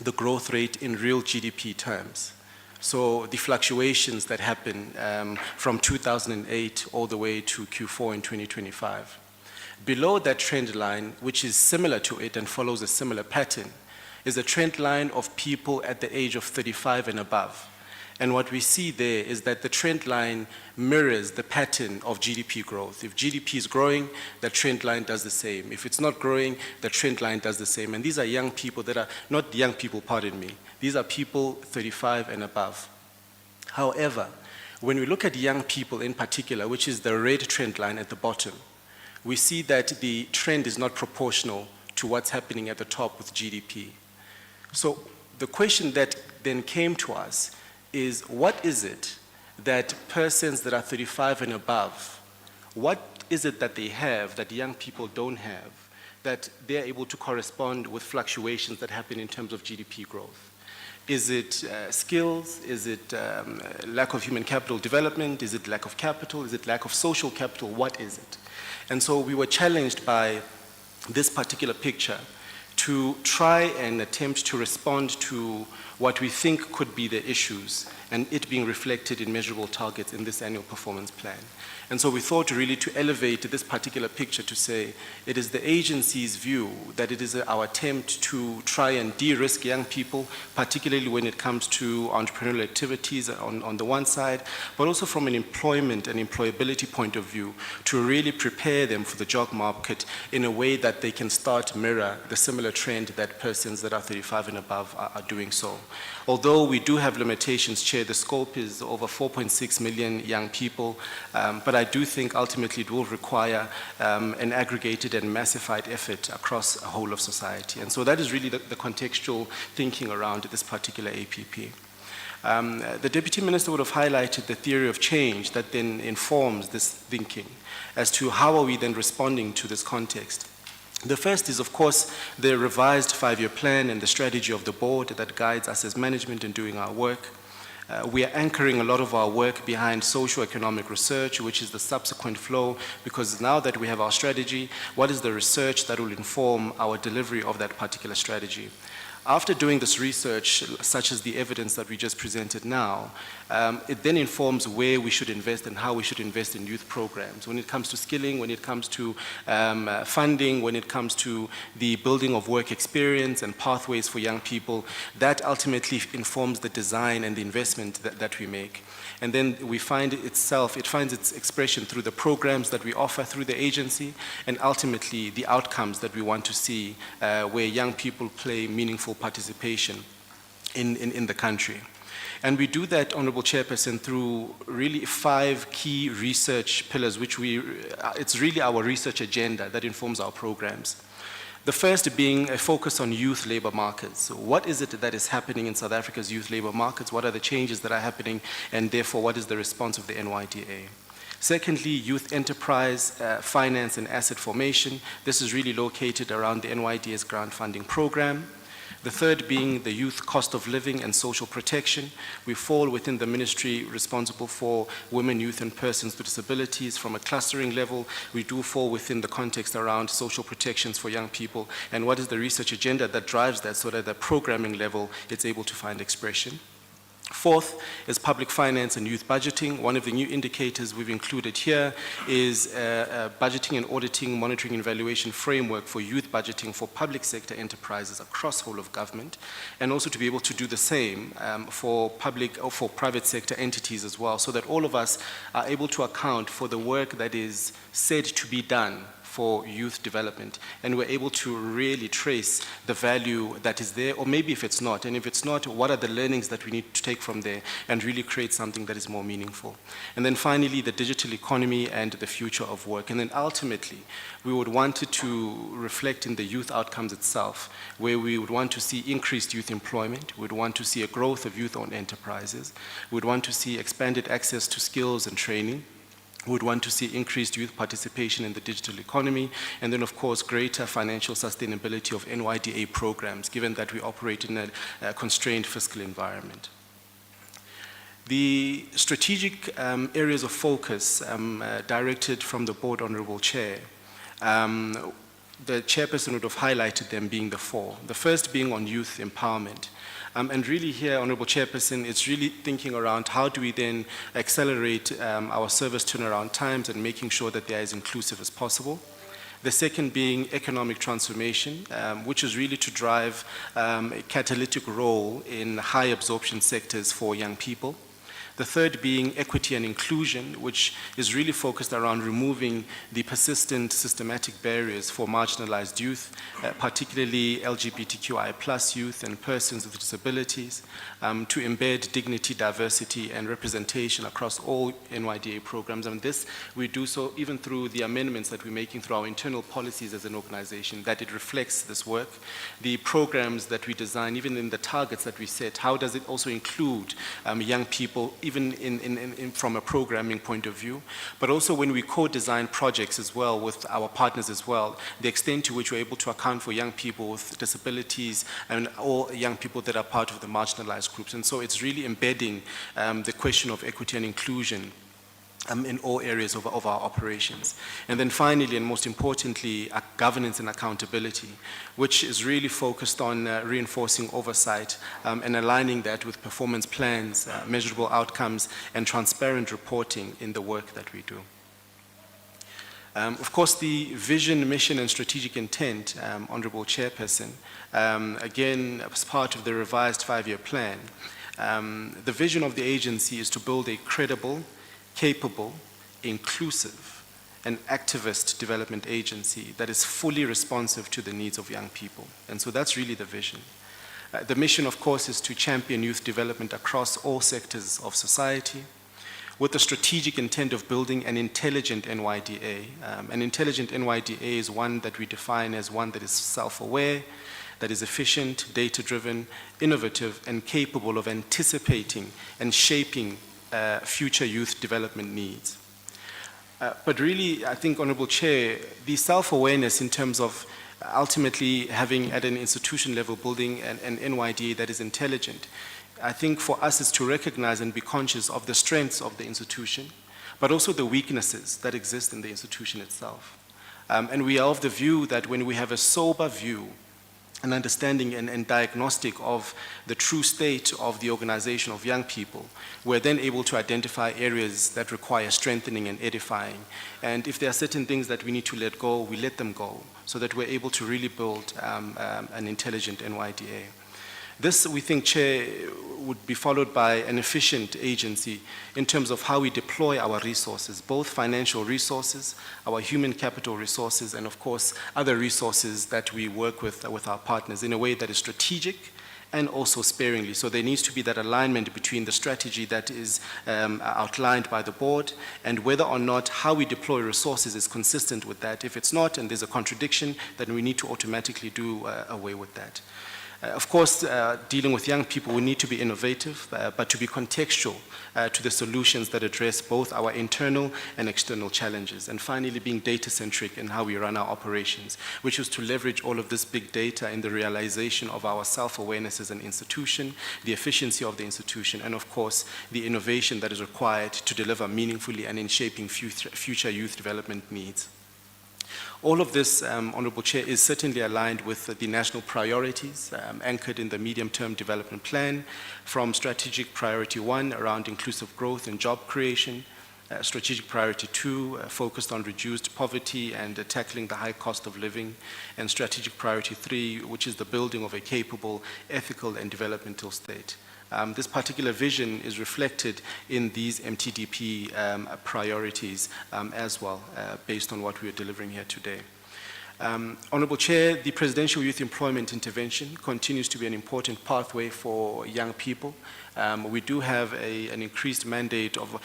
Speaker 6: the growth rate in real GDP terms. So the fluctuations that happen from 2008 all the way to Q4 in 2025. Below that trend line, which is similar to it and follows a similar pattern, is a trend line of people at the age of 35 and above. And what we see there is that the trend line mirrors the pattern of GDP growth. If GDP is growing, the trend line does the same. If it's not growing, the trend line does the same. And these are young people that are, not young people, pardon me, these are people 35 and above. However, when we look at young people in particular, which is the red trend line at the bottom, we see that the trend is not proportional to what's happening at the top with GDP. So the question that then came to us is what is it that persons that are 35 and above, what is it that they have that young people don't have that they're able to correspond with fluctuations that happen in terms of GDP growth? Is it skills? Is it lack of human capital development? Is it lack of capital? Is it lack of social capital? What is it? And so we were challenged by this particular picture to try and attempt to respond to what we think could be the issues and it being reflected in measurable targets in this annual performance plan. And so we thought really to elevate this particular picture to say it is the agency's view that it is our attempt to try and de-risk young people, particularly when it comes to entrepreneurial activities on the one side, but also from an employment and employability point of view to really prepare them for the job market in a way that they can start to mirror the similar trend that persons that are 35 and above are doing so. Although we do have limitations, Chair, the scope is over 4.6 million young people, but I do think ultimately it will require an aggregated and massified effort across a whole of society. And so that is really the contextual thinking around this particular APP. The Deputy Minister would have highlighted the theory of change that then informs this thinking as to how are we then responding to this context. The first is, of course, the revised 5-year plan and the strategy of the board that guides us as management in doing our work. We are anchoring a lot of our work behind socio-economic research, which is the subsequent flow, because now that we have our strategy, what is the research that will inform our delivery of that particular strategy? After doing this research, such as the evidence that we just presented now, it then informs where we should invest and how we should invest in youth programs. When it comes to skilling, when it comes to funding, when it comes to the building of work experience and pathways for young people, that ultimately informs the design and the investment that we make. And then we find it finds its expression through the programs that we offer through the agency, and ultimately the outcomes that we want to see where young people play meaningful participation in the country. And we do that, Honorable Chairperson, through really 5 key research pillars, which it's really our research agenda that informs our programs. The first being a focus on youth labor markets. So what is it that is happening in South Africa's youth labor markets? What are the changes that are happening? And therefore, what is the response of the NYDA? Secondly, youth enterprise, finance and asset formation. This is really located around the NYDA's grant funding program. The third being the youth cost of living and social protection. We fall within the ministry responsible for women, youth, and persons with disabilities. From a clustering level, we do fall within the context around social protections for young people, and what is the research agenda that drives that so that at the programming level, it's able to find expression. Fourth is public finance and youth budgeting. One of the new indicators we've included here is a budgeting and auditing, monitoring and evaluation framework for youth budgeting for public sector enterprises across whole of government, and also to be able to do the same for public or for private sector entities as well, so that all of us are able to account for the work that is said to be done for youth development, and we're able to really trace the value that is there, or maybe if it's not, and if it's not, what are the learnings that we need to take from there and really create something that is more meaningful. And then finally, the digital economy and the future of work. And then ultimately, we would want it to reflect in the youth outcomes itself, where we would want to see increased youth employment, we would want to see a growth of youth-owned enterprises, we would want to see expanded access to skills and training, we would want to see increased youth participation in the digital economy, and then of course greater financial sustainability of NYDA programs, given that we operate in a constrained fiscal environment. The strategic areas of focus directed from the board, Honorable Chair, the chairperson would have highlighted them being the 4. The first being on youth empowerment. And really here, Honorable Chairperson, it's really thinking around how do we then accelerate our service turnaround times and making sure that they are as inclusive as possible. The second being economic transformation, which is really to drive a catalytic role in high absorption sectors for young people. The third being equity and inclusion, which is really focused around removing the persistent systematic barriers for marginalized youth, particularly LGBTQI+ youth and persons with disabilities, to embed dignity, diversity, and representation across all NYDA programs. And this, we do so even through the amendments that we're making through our internal policies as an organization, that it reflects this work. The programs that we design, even in the targets that we set, how does it also include young people, even from a programming point of view, but also when we co-design projects as well with our partners as well, the extent to which we're able to account for young people with disabilities and all young people that are part of the marginalized groups. And so it's really embedding the question of equity and inclusion in all areas of our operations. And then finally, and most importantly, governance and accountability, which is really focused on reinforcing oversight and aligning that with performance plans, measurable outcomes, and transparent reporting in the work that we do. Of course, the vision, mission, and strategic intent, Honorable Chairperson, again, as part of the revised 5-year plan, the vision of the agency is to build a credible, capable, inclusive, and activist development agency that is fully responsive to the needs of young people. And so that's really the vision. The mission, of course, is to champion youth development across all sectors of society with the strategic intent of building an intelligent NYDA. An intelligent NYDA is one that we define as one that is self-aware, that is efficient, data-driven, innovative, and capable of anticipating and shaping future youth development needs. But really, I think, Honorable Chair, the self-awareness in terms of ultimately having at an institution level building an NYDA that is intelligent, I think for us is to recognize and be conscious of the strengths of the institution, but also the weaknesses that exist in the institution itself. And we are of the view that when we have a sober view, an understanding and diagnostic of the true state of the organization of young people, we're then able to identify areas that require strengthening and edifying. And if there are certain things that we need to let go, we let them go, so that we're able to really build an intelligent NYDA. This, we think, Chair, would be followed by an efficient agency in terms of how we deploy our resources, both financial resources, our human capital resources, and of course, other resources that we work with our partners in a way that is strategic and also sparingly. So there needs to be that alignment between the strategy that is outlined by the board and whether or not how we deploy resources is consistent with that. If it's not and there's a contradiction, then we need to automatically do away with that. Of course, dealing with young people, we need to be innovative, but to be contextual to the solutions that address both our internal and external challenges. And finally, being data-centric in how we run our operations, which is to leverage all of this big data in the realization of our self-awareness as an institution, the efficiency of the institution, and of course, the innovation that is required to deliver meaningfully and in shaping future youth development needs. All of this, Honorable Chair, is certainly aligned with the national priorities anchored in the medium-term development plan, from strategic priority 1 around inclusive growth and job creation, strategic priority 2 focused on reduced poverty and tackling the high cost of living, and strategic priority 3, which is the building of a capable, ethical, and developmental state. This particular vision is reflected in these MTDP priorities as well, based on what we are delivering here today. Honorable Chair, the Presidential Youth Employment Intervention continues to be an important pathway for young people. We do have an increased mandate of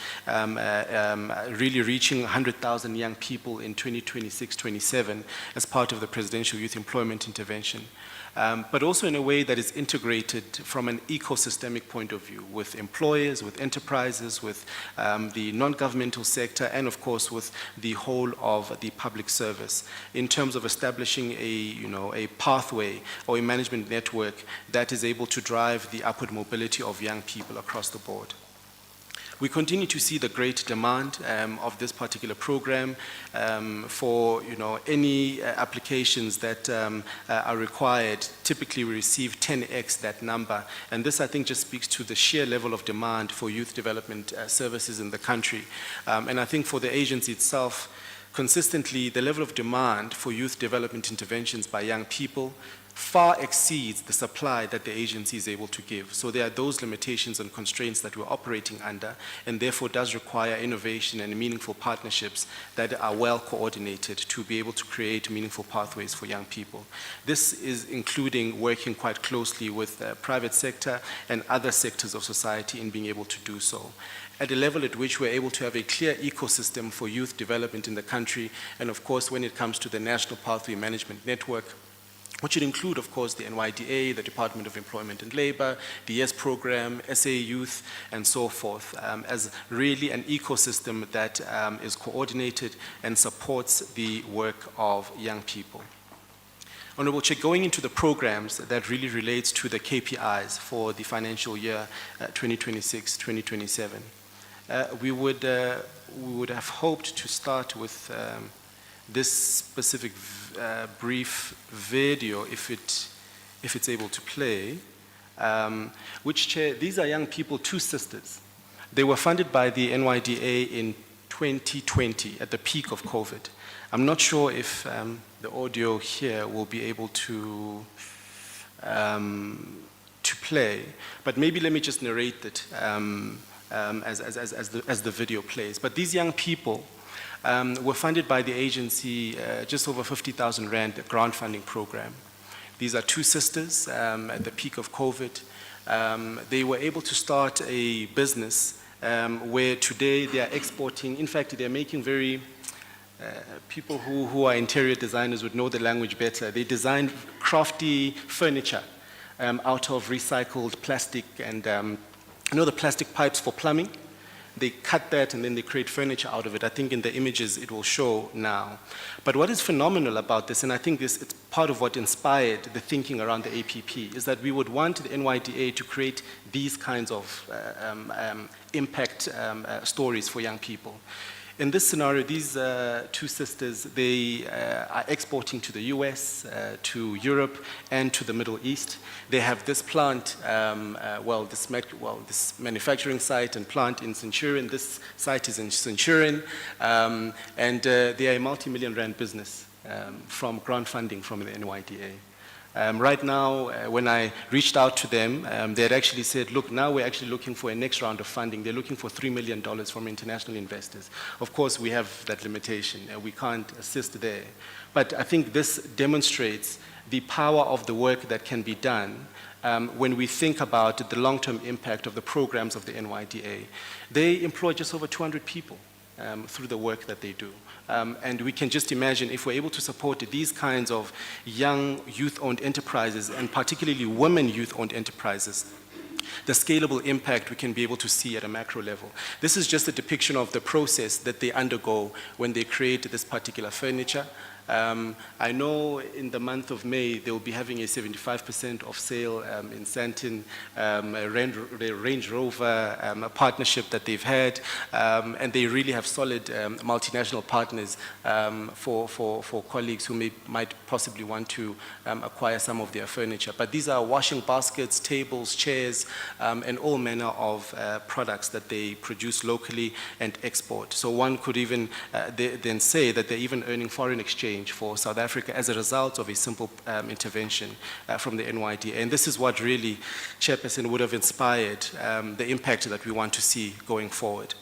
Speaker 6: really reaching 100,000 young people in 2026-27 as part of the Presidential Youth Employment Intervention. But also in a way that is integrated from an ecosystemic point of view with employers, with enterprises, with the non-governmental sector, and of course with the whole of the public service in terms of establishing a pathway or a management network that is able to drive the upward mobility of young people across the board. We continue to see the great demand of this particular program for any applications that are required. Typically, we receive 10x that number, and this I think just speaks to the sheer level of demand for youth development services in the country. And I think for the agency itself, consistently, the level of demand for youth development interventions by young people far exceeds the supply that the agency is able to give. So there are those limitations and constraints that we're operating under, and therefore does require innovation and meaningful partnerships that are well coordinated to be able to create meaningful pathways for young people. This is including working quite closely with the private sector and other sectors of society in being able to do so, at a level at which we're able to have a clear ecosystem for youth development in the country. And of course, when it comes to the National Pathway Management Network, which would include, of course, the NYDA, the Department of Employment and Labor, the YES program, SA Youth, and so forth, as really an ecosystem that is coordinated and supports the work of young people. Honorable Chair, going into the programs that really relates to the KPIs for the financial year 2026-2027, we would have hoped to start with this specific brief video, if it's able to play, which, Chair, these are young people, two sisters. They were funded by the NYDA in 2020 at the peak of COVID. I'm not sure if the audio here will be able to play, but maybe let me just narrate it as the video plays. But these young people were funded by the agency just over 50,000 Rand grant funding program. These are two sisters at the peak of COVID. They were able to start a business where today they are exporting. In fact, they're making very, people who are interior designers would know the language better. They design crafty furniture out of recycled plastic and, you know the plastic pipes for plumbing? They cut that and then they create furniture out of it. I think in the images it will show now. But what is phenomenal about this, and I think it's part of what inspired the thinking around the APP, is that we would want the NYDA to create these kinds of impact stories for young people. In this scenario, these two sisters, they are exporting to the US, to Europe, and to the Middle East. They have this plant, this manufacturing site and plant in Centurion. This site is in Centurion, and they are a multi-million rand business from grant funding from the NYDA. Right now, when I reached out to them, they had actually said, look, now we're actually looking for a next round of funding. They're looking for $3 million from international investors. Of course, we have that limitation. We can't assist there. But I think this demonstrates the power of the work that can be done when we think about the long-term impact of the programs of the NYDA. They employ just over 200 people through the work that they do. And we can just imagine if we're able to support these kinds of young youth-owned enterprises, and particularly women youth-owned enterprises, the scalable impact we can be able to see at a macro level. This is just a depiction of the process that they undergo when they create this particular furniture. I know in the month of May, they will be having a 75% of sale in Sandton, the Range Rover a partnership that they've had, and they really have solid multinational partners for colleagues who might possibly want to acquire some of their furniture. But these are washing baskets, tables, chairs, and all manner of products that they produce locally and export. So one could even then say that they're even earning foreign exchange for South Africa as a result of a simple intervention from the NYDA. And this is what really, Chairperson, would have inspired the impact that we want to see going forward.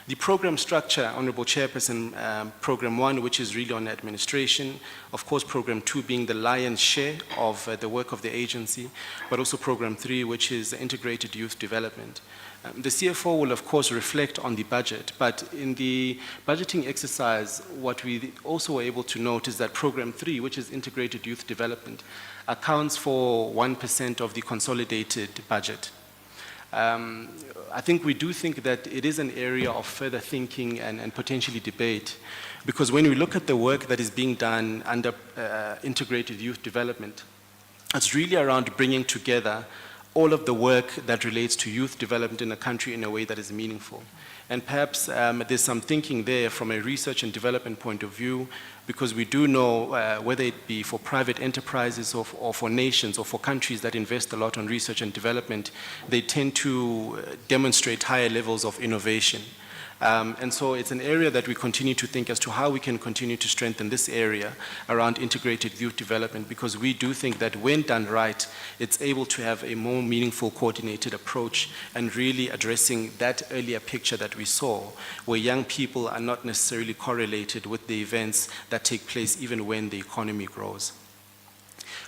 Speaker 6: The program structure, Honorable Chairperson, Program 1, which is really on administration, of course Program 2 being the lion's share of the work of the agency, but also Program 3, which is integrated youth development. The CFO will of course reflect on the budget, but in the budgeting exercise, what we also were able to note is that Program 3, which is integrated youth development, accounts for 1% of the consolidated budget. I think we do think that it is an area of further thinking and potentially debate, because when we look at the work that is being done under integrated youth development, it's really around bringing together all of the work that relates to youth development in a country in a way that is meaningful. And perhaps there's some thinking there from a research and development point of view, because we do know whether it be for private enterprises or for nations or for countries that invest a lot on research and development, they tend to demonstrate higher levels of innovation. And so it's an area that we continue to think as to how we can continue to strengthen this area around integrated youth development, because we do think that when done right, it's able to have a more meaningful, coordinated approach and really addressing that earlier picture that we saw, where young people are not necessarily correlated with the events that take place even when the economy grows.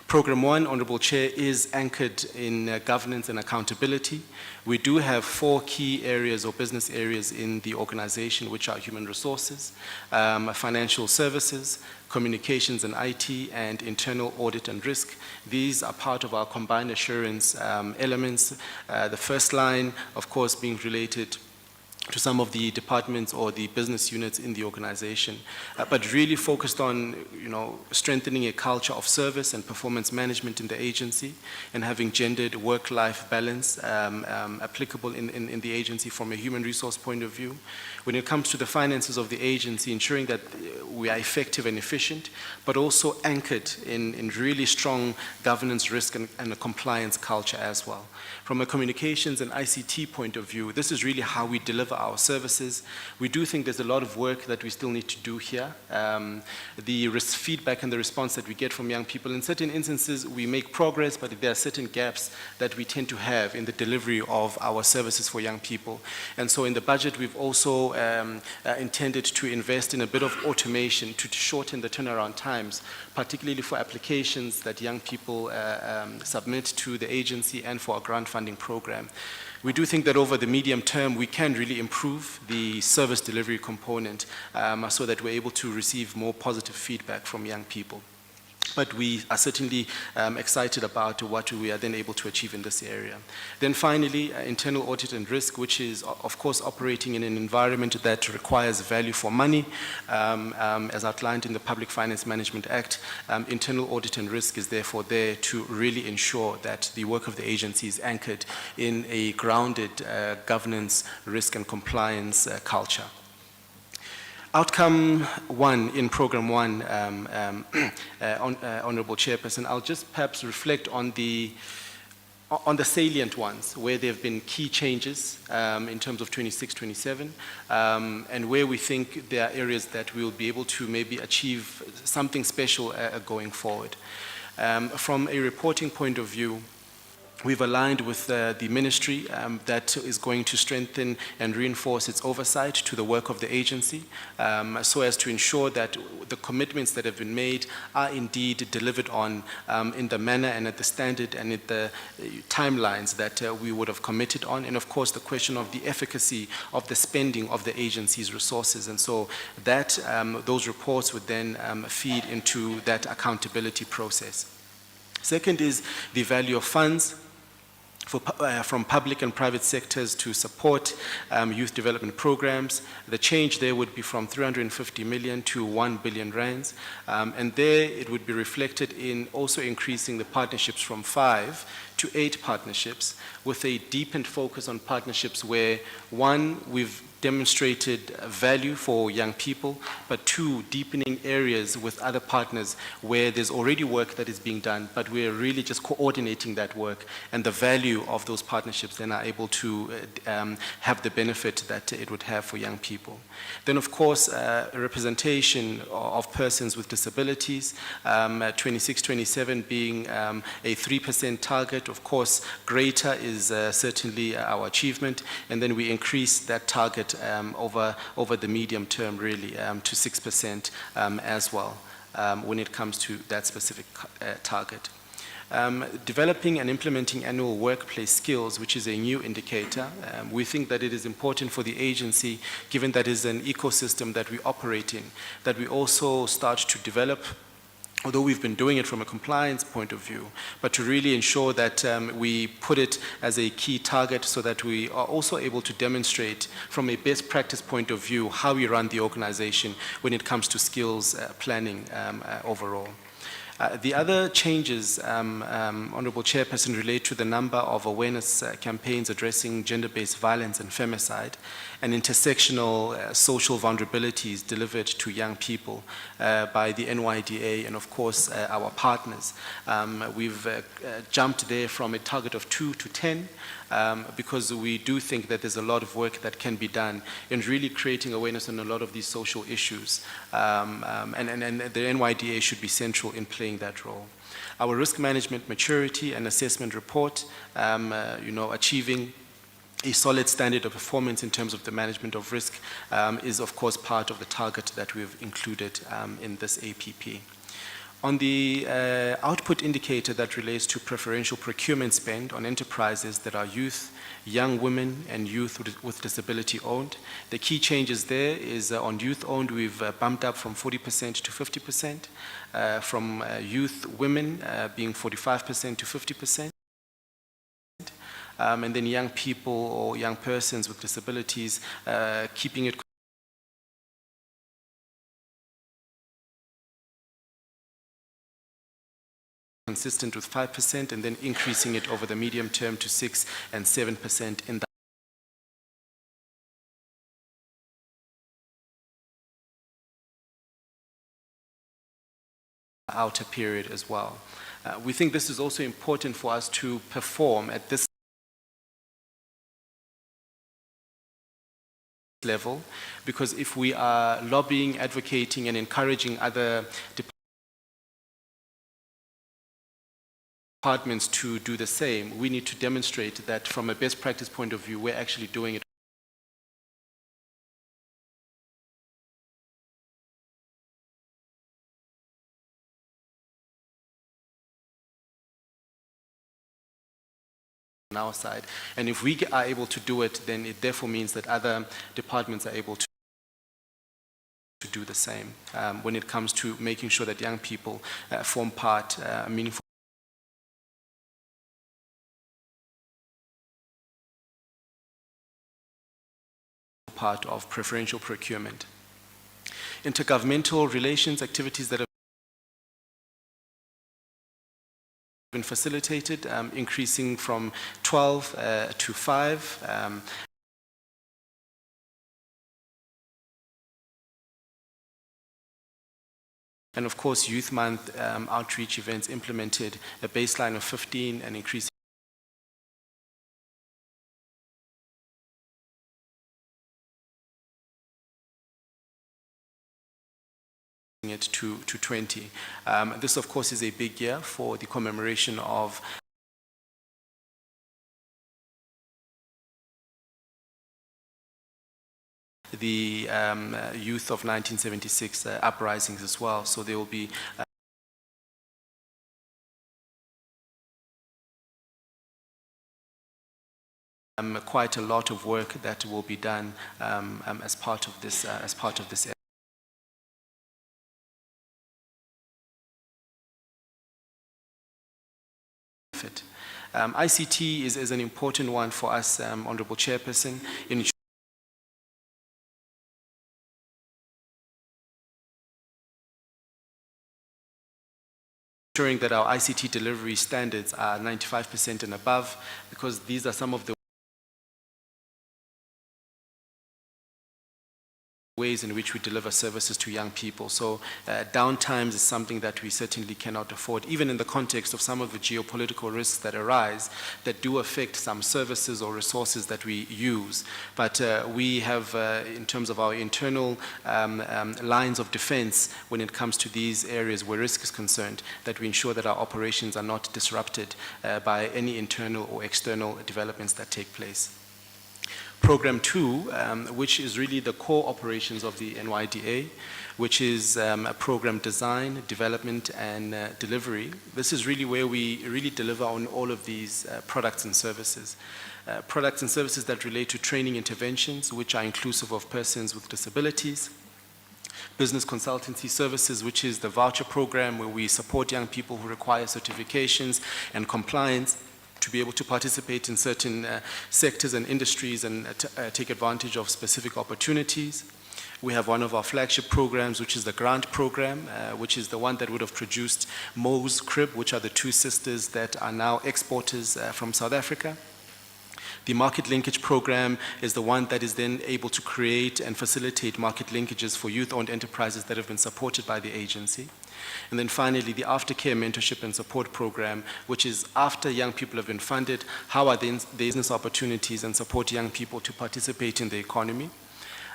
Speaker 6: Program 1, Honorable Chair, is anchored in governance and accountability. We do have 4 key areas or business areas in the organization, which are human resources, financial services, communications and IT, and internal audit and risk. These are part of our combined assurance elements. The first line, of course, being related to some of the departments or the business units in the organization, but really focused on, strengthening a culture of service and performance management in the agency, and having gendered work-life balance applicable in the agency from a human resource point of view. When it comes to the finances of the agency, ensuring that we are effective and efficient, but also anchored in really strong governance, risk, and a compliance culture as well. From a communications and ICT point of view, this is really how we deliver our services. We do think there's a lot of work that we still need to do here. The feedback and the response that we get from young people, in certain instances we make progress, but there are certain gaps that we tend to have in the delivery of our services for young people. And so in the budget we've also intended to invest in a bit of automation to shorten the turnaround times, particularly for applications that young people submit to the agency and for our grant funding program. We do think that over the medium term, we can really improve the service delivery component so that we're able to receive more positive feedback from young people. But we are certainly excited about what we are then able to achieve in this area. Then finally, internal audit and risk, which is, of course, operating in an environment that requires value for money, as outlined in the Public Finance Management Act. Internal audit and risk is therefore there to really ensure that the work of the agency is anchored in a grounded governance, risk, and compliance culture. Outcome 1 in Program 1, Honorable Chairperson, I'll just perhaps reflect on the salient ones, where there have been key changes in terms of 26-27, and where we think there are areas that we'll be able to maybe achieve something special going forward. From a reporting point of view, we've aligned with the ministry that is going to strengthen and reinforce its oversight to the work of the agency, so as to ensure that the commitments that have been made are indeed delivered on in the manner and at the standard and at the timelines that we would have committed on. And of course, the question of the efficacy of the spending of the agency's resources. And so that those reports would then feed into that accountability process. Second is the value of funds from public and private sectors to support youth development programs. The change there would be from 350 million to 1 billion rands. And there it would be reflected in also increasing the partnerships from 5 to 8 partnerships, with a deepened focus on partnerships where, 1, we've demonstrated value for young people, but 2, deepening areas with other partners where there's already work that is being done, but we're really just coordinating that work, and the value of those partnerships then are able to have the benefit that it would have for young people. Then, of course, representation of persons with disabilities, 26-27 being a 3% target. Of course, greater is certainly our achievement, and then we increase that target over the medium term, really, to 6% as well, when it comes to that specific target. Developing and implementing annual workplace skills, which is a new indicator. We think that it is important for the agency, given that it is an ecosystem that we operate in, that we also start to develop, although we've been doing it from a compliance point of view, but to really ensure that we put it as a key target so that we are also able to demonstrate from a best practice point of view how we run the organization when it comes to skills planning overall. The other changes, Honorable Chairperson, relate to the number of awareness campaigns addressing gender-based violence and femicide and intersectional social vulnerabilities delivered to young people by the NYDA and, of course, our partners. We've jumped there from a target of 2 to 10 because we do think that there's a lot of work that can be done in really creating awareness on a lot of these social issues. And the NYDA should be central in playing that role. Our risk management maturity and assessment report, achieving a solid standard of performance in terms of the management of risk is, of course, part of the target that we've included in this APP. On the output indicator that relates to preferential procurement spend on enterprises that are youth, young women, and youth with disability owned, the key changes there is on youth owned, we've bumped up from 40% to 50%, from youth women being 45% to 50%. And then young people or young persons with disabilities, keeping it consistent with 5%, and then increasing it over the medium term to 6% and 7% in the outer period as well. We think this is also important for us to perform at this level, because if we are lobbying, advocating, and encouraging other departments to do the same, we need to demonstrate that from a best practice point of view, we're actually doing it on our side. And if we are able to do it, then it therefore means that other departments are able to to do the same when it comes to making sure that young people form part, a meaningful part of preferential procurement. Intergovernmental relations activities that have been facilitated, increasing from 12 to 5. And of course, Youth Month outreach events implemented a baseline of 15 and increasing it to 20. This, of course, is a big year for the commemoration of the youth of 1976 uprisings as well. So there will be quite a lot of work that will be done as part of this effort. ICT is an important one for us, Honorable Chairperson, in ensuring that our ICT delivery standards are 95% and above, because these are some of the ways in which we deliver services to young people. So downtimes is something that we certainly cannot afford, even in the context of some of the geopolitical risks that arise that do affect some services or resources that we use. But we have, in terms of our internal lines of defense when it comes to these areas where risk is concerned, that we ensure that our operations are not disrupted by any internal or external developments that take place. Program 2, which is really the core operations of the NYDA, which is a program design, development, and delivery. This is really where we really deliver on all of these products and services. Products and services that relate to training interventions, which are inclusive of persons with disabilities. Business consultancy services, which is the voucher program where we support young people who require certifications and compliance to be able to participate in certain sectors and industries and take advantage of specific opportunities. We have one of our flagship programs, which is the grant program, which is the one that would have produced Mo's Crib, which are the two sisters that are now exporters from South Africa. The market linkage program is the one that is then able to create and facilitate market linkages for youth-owned enterprises that have been supported by the agency. And then finally, the aftercare mentorship and support program, which is after young people have been funded, how are the business opportunities and support young people to participate in the economy.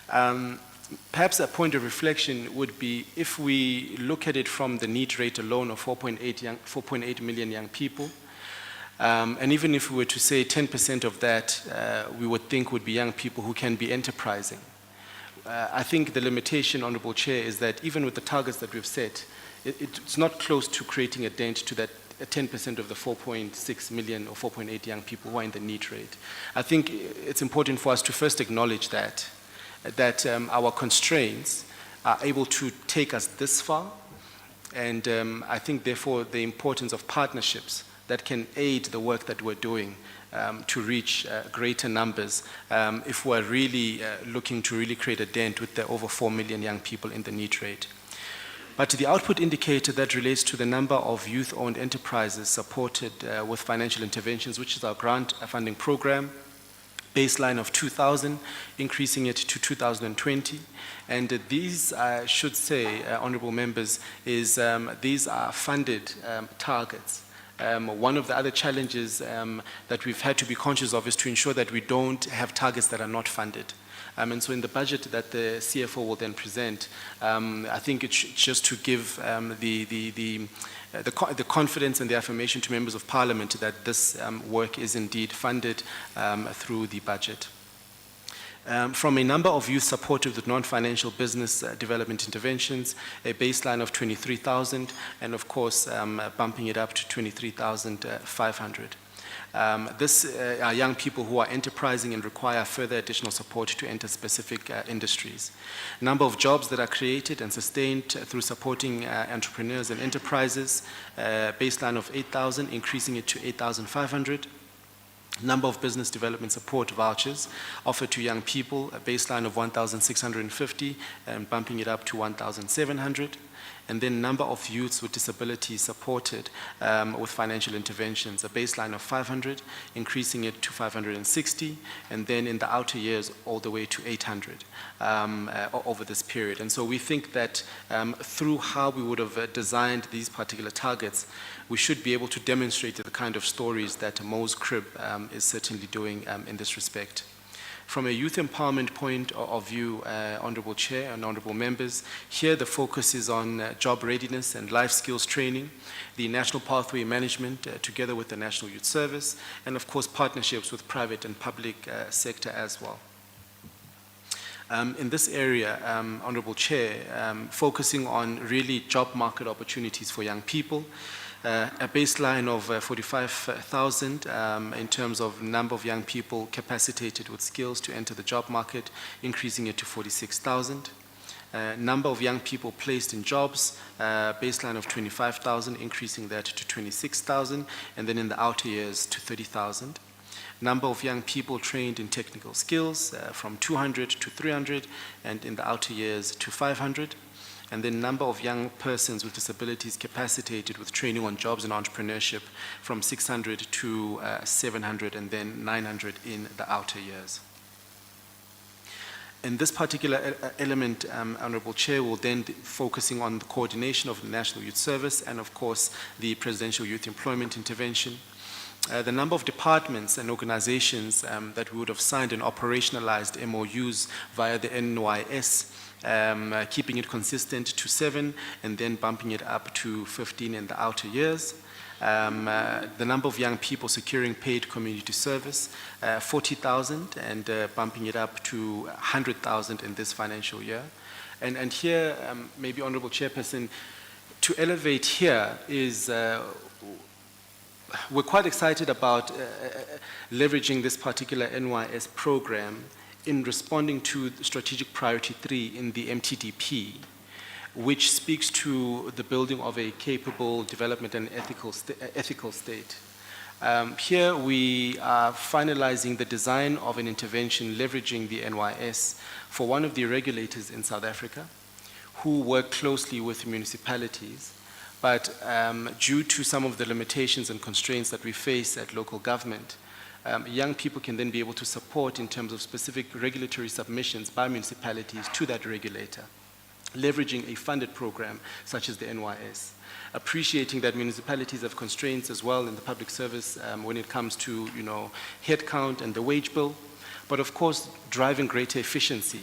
Speaker 6: Perhaps a point of reflection would be if we look at it from the need rate alone of 4.8 million young people, and even if we were to say 10% of that, we would think would be young people who can be enterprising. I think the limitation, Honorable Chair, is that even with the targets that we've set, it's not close to creating a dent to that 10% of the 4.6 million or 4.8 young people who are in the need rate. I think it's important for us to first acknowledge that our constraints are able to take us this far, and I think therefore the importance of partnerships that can aid the work that we're doing to reach greater numbers if we're really looking to really create a dent with the over 4 million young people in the need rate. But the output indicator that relates to the number of youth-owned enterprises supported with financial interventions, which is our grant funding program, baseline of 2,000, increasing it to 2020. And these, I should say, honorable members, is these are funded targets. One of the other challenges that we've had to be conscious of is to ensure that we don't have targets that are not funded. And so in the budget that the CFO will then present, I think it's just to give the confidence and the affirmation to members of parliament that this work is indeed funded through the budget. From a number of youth supported with non-financial business development interventions, a baseline of 23,000, and of course bumping it up to 23,500. This are young people who are enterprising and require further additional support to enter specific industries. Number of jobs that are created and sustained through supporting entrepreneurs and enterprises, baseline of 8,000, increasing it to 8,500. Number of business development support vouchers offered to young people, a baseline of 1,650 and bumping it up to 1,700. And then number of youths with disabilities supported with financial interventions, a baseline of 500, increasing it to 560, and then in the outer years all the way to 800 over this period. And so we think that through how we would have designed these particular targets, we should be able to demonstrate the kind of stories that Mo's Crib is certainly doing in this respect. From a youth empowerment point of view, Honorable Chair and Honorable Members, here the focus is on job readiness and life skills training, the national pathway management together with the National Youth Service, and of course partnerships with private and public sector as well. In this area, Honorable Chair, focusing on really job market opportunities for young people, a baseline of 45,000 in terms of number of young people capacitated with skills to enter the job market, increasing it to 46,000. Number of young people placed in jobs, baseline of 25,000, increasing that to 26,000, and then in the outer years to 30,000. Number of young people trained in technical skills from 200 to 300, and in the outer years to 500. And then number of young persons with disabilities capacitated with training on jobs and entrepreneurship from 600 to 700, and then 900 in the outer years. In this particular element, Honorable Chair, will then be focusing on the coordination of the National Youth Service and of course the Presidential Youth Employment Intervention. The number of departments and organizations that we would have signed and operationalized MOUs via the NYS, keeping it consistent to 7 and then bumping it up to 15 in the outer years. The number of young people securing paid community service, 40,000 and bumping it up to 100,000 in this financial year. And here, maybe Honorable Chairperson, to elevate here is we're quite excited about leveraging this particular NYS program in responding to Strategic Priority 3 in the MTDP, which speaks to the building of a capable development and ethical state. Here we are finalizing the design of an intervention leveraging the NYS for one of the regulators in South Africa who work closely with municipalities. But due to some of the limitations and constraints that we face at local government, young people can then be able to support in terms of specific regulatory submissions by municipalities to that regulator, leveraging a funded program such as the NYS. Appreciating that municipalities have constraints as well in the public service when it comes to headcount and the wage bill, but of course driving greater efficiency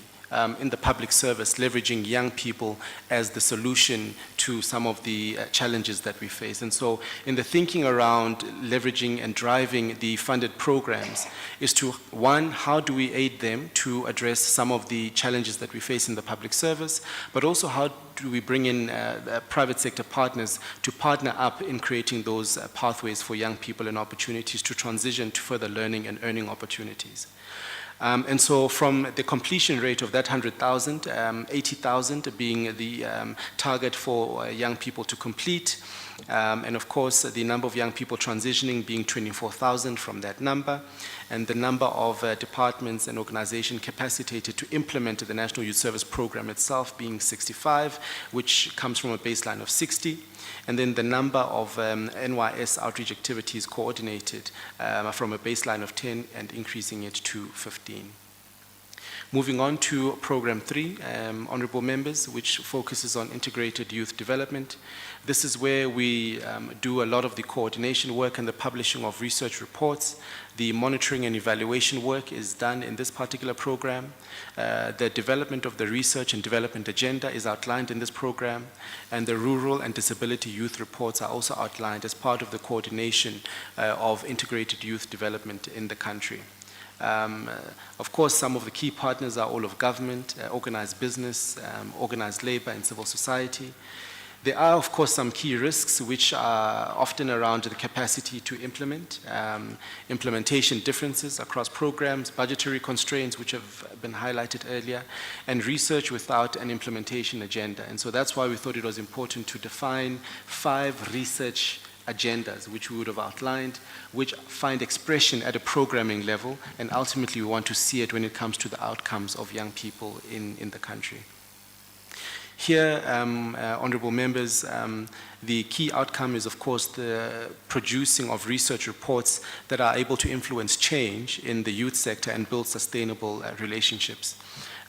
Speaker 6: in the public service, leveraging young people as the solution to some of the challenges that we face. And so in the thinking around leveraging and driving the funded programs is to, one, how do we aid them to address some of the challenges that we face in the public service, but also how do we bring in private sector partners to partner up in creating those pathways for young people and opportunities to transition to further learning and earning opportunities. And so from the completion rate of that 100,000, 80,000 being the target for young people to complete, and of course the number of young people transitioning being 24,000 from that number, and the number of departments and organizations capacitated to implement the National Youth Service Program itself being 65, which comes from a baseline of 60. And then the number of NYS outreach activities coordinated from a baseline of 10 and increasing it to 15. Moving on to Program 3, Honorable Members, which focuses on integrated youth development. This is where we do a lot of the coordination work and the publishing of research reports. The monitoring and evaluation work is done in this particular program. The development of the research and development agenda is outlined in this program, and the rural and disability youth reports are also outlined as part of the coordination of integrated youth development in the country. Of course, some of the key partners are all of government, organized business, organized labor, and civil society. There are, of course, some key risks which are often around the capacity to implement, implementation differences across programs, budgetary constraints, which have been highlighted earlier, and research without an implementation agenda. And so that's why we thought it was important to define 5 research agendas, which we would have outlined, which find expression at a programming level, and ultimately we want to see it when it comes to the outcomes of young people in the country. Here, honorable members, the key outcome is, of course, the producing of research reports that are able to influence change in the youth sector and build sustainable relationships.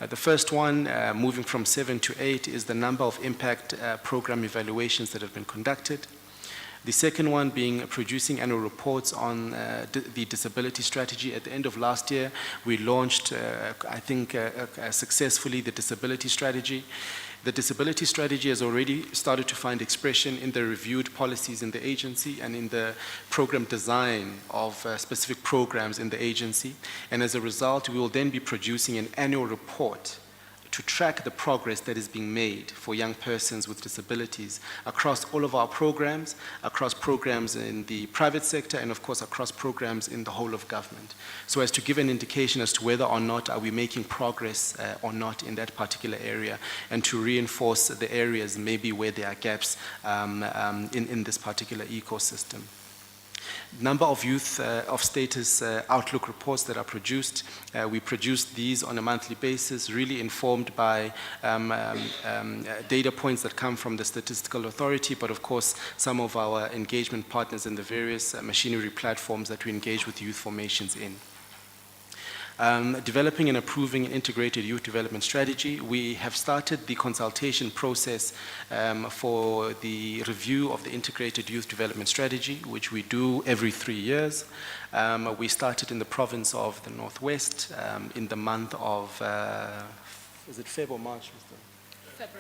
Speaker 6: The first one, moving from 7 to 8, is the number of impact program evaluations that have been conducted. The second one being producing annual reports on the disability strategy. At the end of last year, we launched, I think, successfully the disability strategy. The disability strategy has already started to find expression in the reviewed policies in the agency and in the program design of specific programs in the agency. And as a result, we will then be producing an annual report to track the progress that is being made for young persons with disabilities across all of our programs, across programs in the private sector, and of course across programs in the whole of government. So as to give an indication as to whether or not are we making progress or not in that particular area, and to reinforce the areas maybe where there are gaps in this particular ecosystem. Number of youth of status outlook reports that are produced. We produce these on a monthly basis, really informed by data points that come from the Statistical Authority, but of course some of our engagement partners in the various machinery platforms that we engage with youth formations in. Developing and approving an integrated youth development strategy. We have started the consultation process for the review of the integrated youth development strategy, which we do every 3 years. We started in the province of the Northwest in the month of, is it February or March?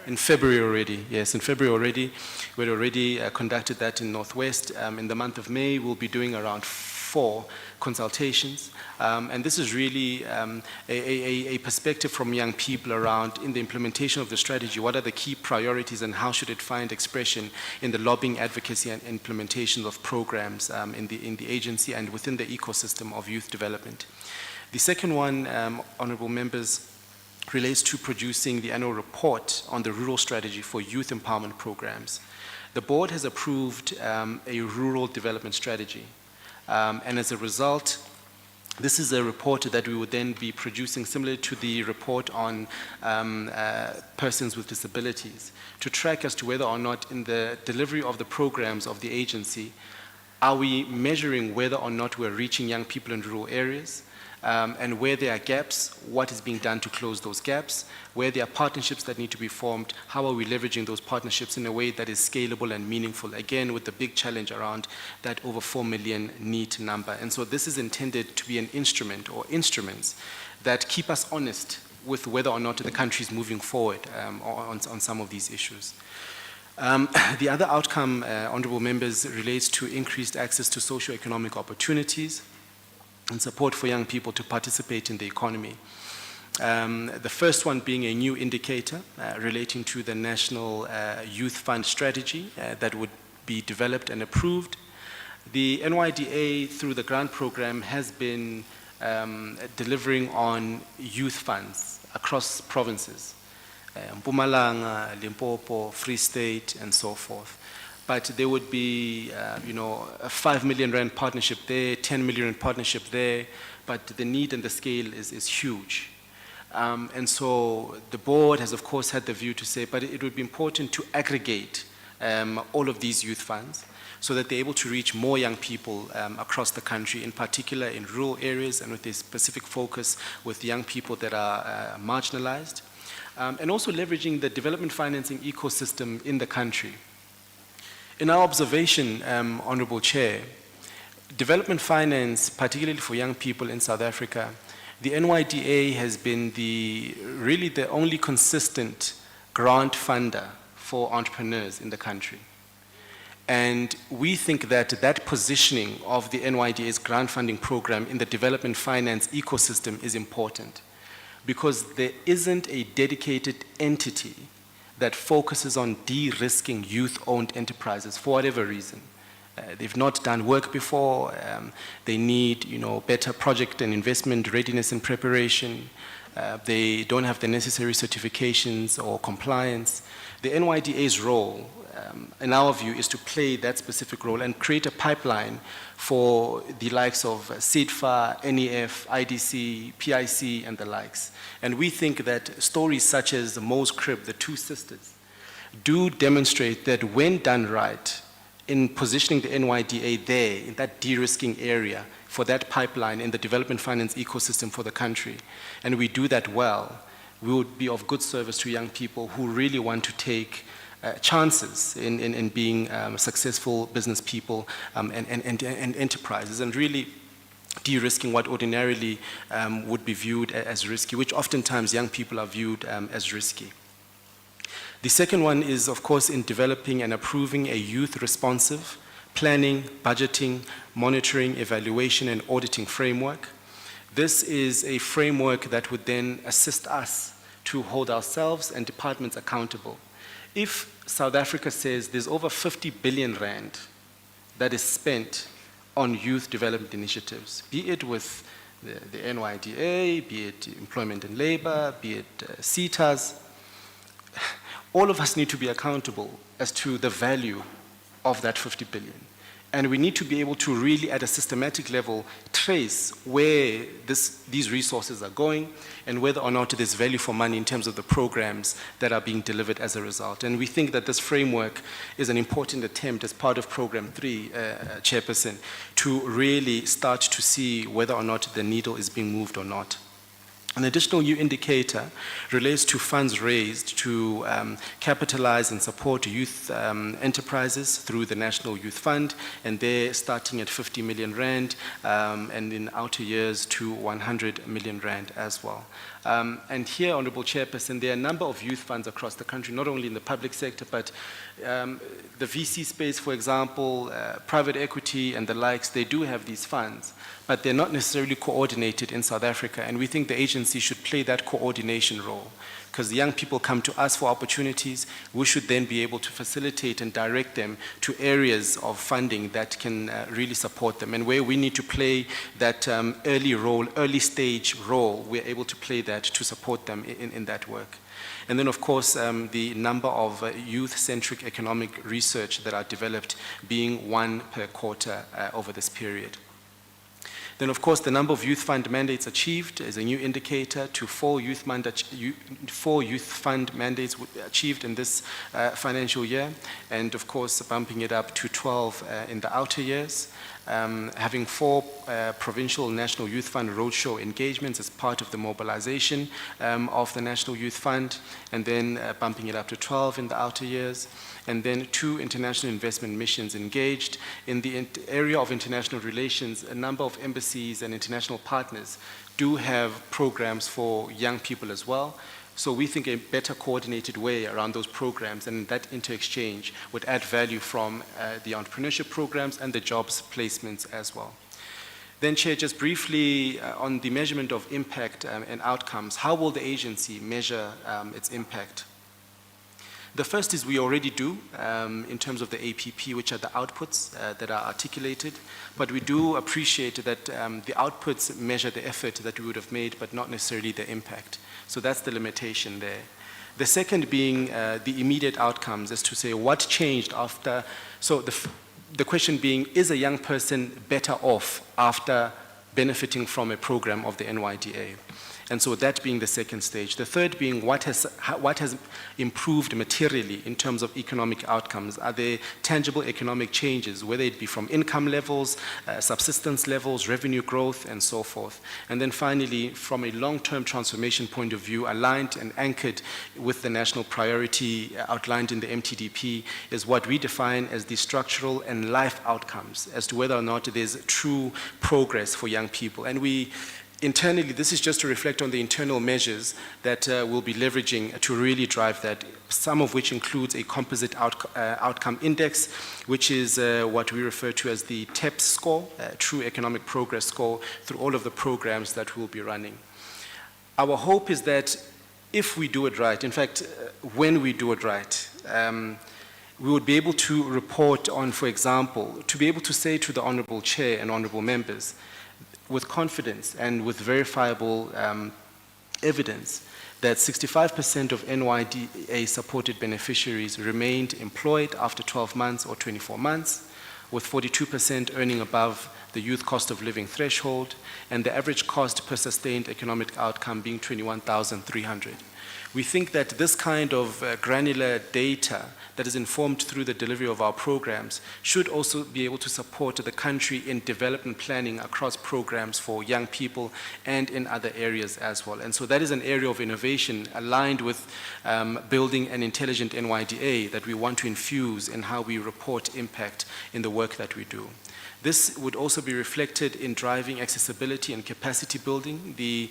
Speaker 6: In February already, yes, in February already. We had already conducted that in Northwest. In the month of May, we'll be doing around 4 consultations. And this is really a perspective from young people around, in the implementation of the strategy, what are the key priorities and how should it find expression in the lobbying, advocacy, and implementation of programs in the agency and within the ecosystem of youth development. The second one, honorable members, relates to producing the annual report on the rural strategy for youth empowerment programs. The board has approved a rural development strategy. And as a result, this is a report that we would then be producing similar to the report on persons with disabilities, to track as to whether or not in the delivery of the programs of the agency, are we measuring whether or not we're reaching young people in rural areas, and where there are gaps, what is being done to close those gaps, where there are partnerships that need to be formed, how are we leveraging those partnerships in a way that is scalable and meaningful, again with the big challenge around that over 4 million NEET number. And so this is intended to be an instrument or instruments that keep us honest with whether or not the country is moving forward on some of these issues. The other outcome, honorable members, relates to increased access to socio-economic opportunities and support for young people to participate in the economy. The first one being a new indicator relating to the National Youth Fund strategy that would be developed and approved. The NYDA, through the grant program, has been delivering on youth funds across provinces, Mpumalanga, Limpopo, Free State, and so forth. But there would be, a 5 million rand partnership there, 10 million rand partnership there, but the need and the scale is huge. And so the board has, of course, had the view to say, but it would be important to aggregate all of these youth funds so that they're able to reach more young people across the country, in particular in rural areas and with a specific focus with young people that are marginalized, and also leveraging the development financing ecosystem in the country. In our observation, Honorable Chair, development finance, particularly for young people in South Africa, the NYDA has been really the only consistent grant funder for entrepreneurs in the country. And we think that that positioning of the NYDA's grant funding program in the development finance ecosystem is important, because there isn't a dedicated entity that focuses on de-risking youth-owned enterprises for whatever reason. They've not done work before, they need, better project and investment readiness and preparation, they don't have the necessary certifications or compliance. The NYDA's role, in our view, is to play that specific role and create a pipeline for the likes of SIDFA, NEF, IDC, PIC, and the likes. And we think that stories such as Mo's Crib, the two sisters, do demonstrate that when done right, in positioning the NYDA there, in that de-risking area, for that pipeline in the development finance ecosystem for the country, and we do that well, we would be of good service to young people who really want to take chances in being successful business people and enterprises, and really de-risking what ordinarily would be viewed as risky, which oftentimes young people are viewed as risky. The second one is, of course, in developing and approving a youth-responsive planning, budgeting, monitoring, evaluation, and auditing framework. This is a framework that would then assist us to hold ourselves and departments accountable. If South Africa says there's over 50 billion rand that is spent on youth development initiatives, be it with the NYDA, be it employment and labor, be it CETAs, all of us need to be accountable as to the value of that 50 billion. And we need to be able to really, at a systematic level, trace where these resources are going and whether or not there's value for money in terms of the programs that are being delivered as a result. And we think that this framework is an important attempt as part of Program 3, Chairperson, to really start to see whether or not the needle is being moved or not. An additional new indicator relates to funds raised to capitalize and support youth enterprises through the National Youth Fund, and they're starting at 50 million rand, and in outer years to 100 million rand as well. And here, Honorable Chairperson, there are a number of youth funds across the country, not only in the public sector, but the VC space, for example, private equity and the likes, they do have these funds, but they're not necessarily coordinated in South Africa, and we think the agency should play that coordination role. Because the young people come to us for opportunities, we should then be able to facilitate and direct them to areas of funding that can really support them. And where we need to play that early stage role, we're able to play that to support them in that work. And then, of course, the number of youth-centric economic research that are developed being one per quarter over this period. Then, of course, the number of youth fund mandates achieved is a new indicator to 4 youth fund mandates achieved in this financial year, and, of course, bumping it up to 12 in the outer years. Having 4 provincial National Youth Fund roadshow engagements as part of the mobilization of the National Youth Fund, and then bumping it up to 12 in the outer years. And then 2 international investment missions engaged. In the area of international relations, a number of embassies and international partners do have programs for young people as well. So we think a better coordinated way around those programs and that inter-exchange would add value from the entrepreneurship programs and the jobs placements as well. Then, Chair, just briefly on the measurement of impact and outcomes, how will the agency measure its impact? The first is we already do in terms of the APP, which are the outputs that are articulated, but we do appreciate that the outputs measure the effort that we would have made, but not necessarily the impact. So that's the limitation there. The second being the immediate outcomes, as to say what changed after, so the question being, is a young person better off after benefiting from a program of the NYDA? And so that being the second stage. The third being what has improved materially in terms of economic outcomes. Are there tangible economic changes, whether it be from income levels, subsistence levels, revenue growth, and so forth. And then finally, from a long-term transformation point of view, aligned and anchored with the national priority outlined in the MTDP, is what we define as the structural and life outcomes, as to whether or not there's true progress for young people. And we internally, this is just to reflect on the internal measures that we'll be leveraging to really drive that, some of which includes a composite outcome index, which is what we refer to as the TEPS score, True Economic Progress Score, through all of the programs that we'll be running. Our hope is that if we do it right, in fact, when we do it right, we would be able to report on, for example, to be able to say to the Honorable Chair and Honorable Members with confidence and with verifiable evidence that 65% of NYDA-supported beneficiaries remained employed after 12 months or 24 months, with 42% earning above the youth cost of living threshold, and the average cost per sustained economic outcome being 21,300. We think that this kind of granular data that is informed through the delivery of our programs should also be able to support the country in development planning across programs for young people and in other areas as well. And so that is an area of innovation aligned with building an intelligent NYDA that we want to infuse in how we report impact in the work that we do. This would also be reflected in driving accessibility and capacity building. The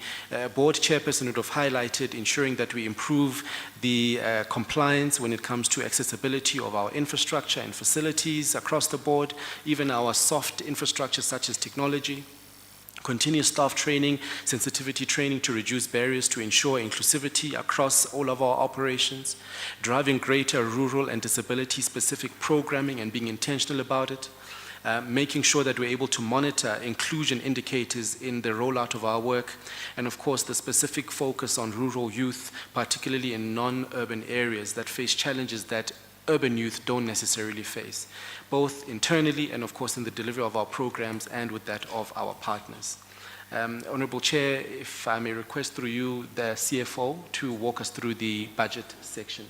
Speaker 6: board chairperson would have highlighted ensuring that we improve the compliance when it comes to accessibility of our infrastructure and facilities across the board, even our soft infrastructure such as technology. Continuous staff training, sensitivity training to reduce barriers to ensure inclusivity across all of our operations, driving greater rural and disability-specific programming and being intentional about it. Making sure that we're able to monitor inclusion indicators in the rollout of our work, and of course the specific focus on rural youth, particularly in non-urban areas that face challenges that urban youth don't necessarily face, both internally and of course in the delivery of our programs and with that of our partners. Honorable Chair, if I may request through you the CFO to walk us through the budget section.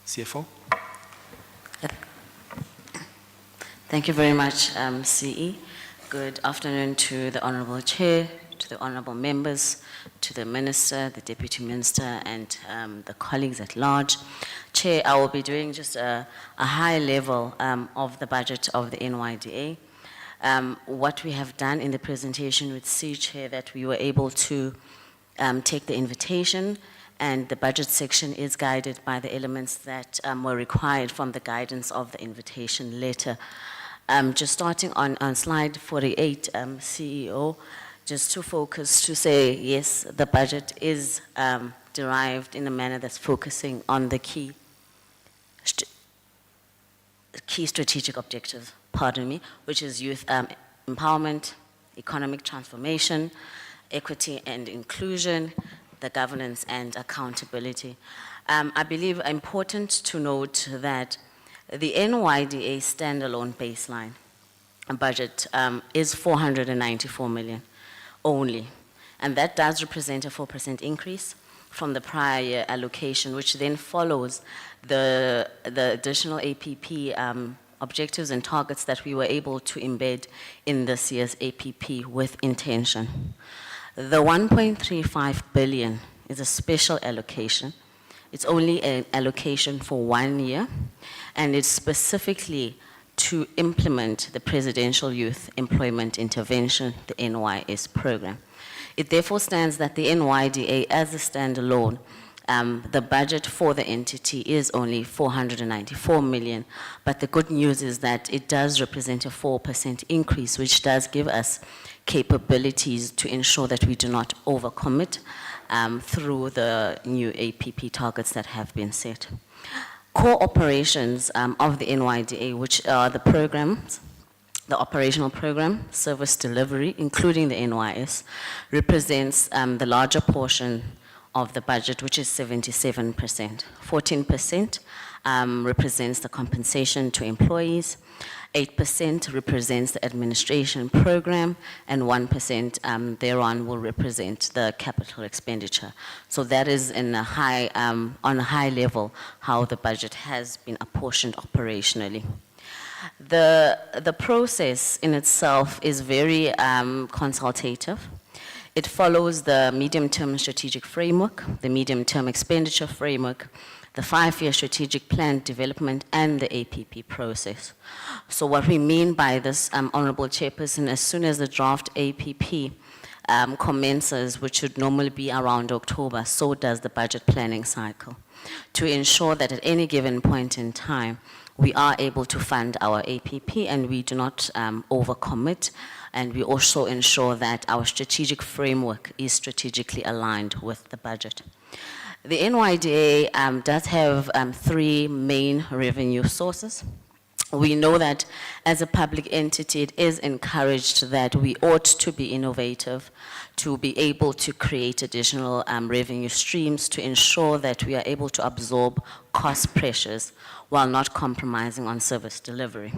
Speaker 6: CFO?
Speaker 7: Thank you very much, CE. Good afternoon to the Honorable Chair, to the Honorable Members, to the Minister, the Deputy Minister, and the colleagues at large. Chair, I will be doing just a high level of the budget of the NYDA. What we have done in the presentation with C, Chair, that we were able to take the invitation, and the budget section is guided by the elements that were required from the guidance of the invitation letter. Just starting on slide 48, CEO, just to focus to say, yes, the budget is derived in a manner that's focusing on the key strategic objective, which is youth empowerment, economic transformation, equity and inclusion, the governance and accountability. I believe important to note that the NYDA standalone baseline budget is 494 million only, and that does represent a 4% increase from the prior year allocation, which then follows the additional APP objectives and targets that we were able to embed in this year's APP with intention. The 1.35 billion is a special allocation. It's only an allocation for 1 year, and it's specifically to implement the Presidential Youth Employment Intervention, the NYS program. It therefore stands that the NYDA as a standalone, the budget for the entity is only 494 million, but the good news is that it does represent a 4% increase, which does give us capabilities to ensure that we do not overcommit through the new APP targets that have been set. Core operations of the NYDA, which are the programs, the operational program, service delivery, including the NYS, represents the larger portion of the budget, which is 77%. 14% represents the compensation to employees, 8% represents the administration program, and 1% thereon will represent the capital expenditure. So that is in a high, on a high level how the budget has been apportioned operationally. The process in itself is very consultative. It follows the medium-term strategic framework, the medium-term expenditure framework, the 5-year strategic plan development, and the APP process. So what we mean by this, Honorable Chairperson, as soon as the draft APP commences, which should normally be around October, so does the budget planning cycle, to ensure that at any given point in time, we are able to fund our APP and we do not overcommit, and we also ensure that our strategic framework is strategically aligned with the budget. The NYDA does have three main revenue sources. We know that as a public entity, it is encouraged that we ought to be innovative, to be able to create additional revenue streams to ensure that we are able to absorb cost pressures while not compromising on service delivery.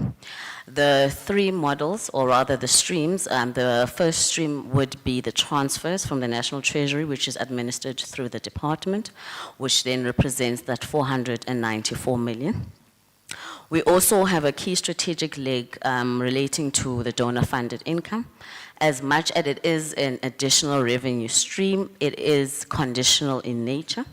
Speaker 7: The three models, or rather the streams, the first stream would be the transfers from the National Treasury, which is administered through the department, which then represents that 494 million. We also have a key strategic leg relating to the donor-funded income. As much as it is an additional revenue stream, it is conditional in nature.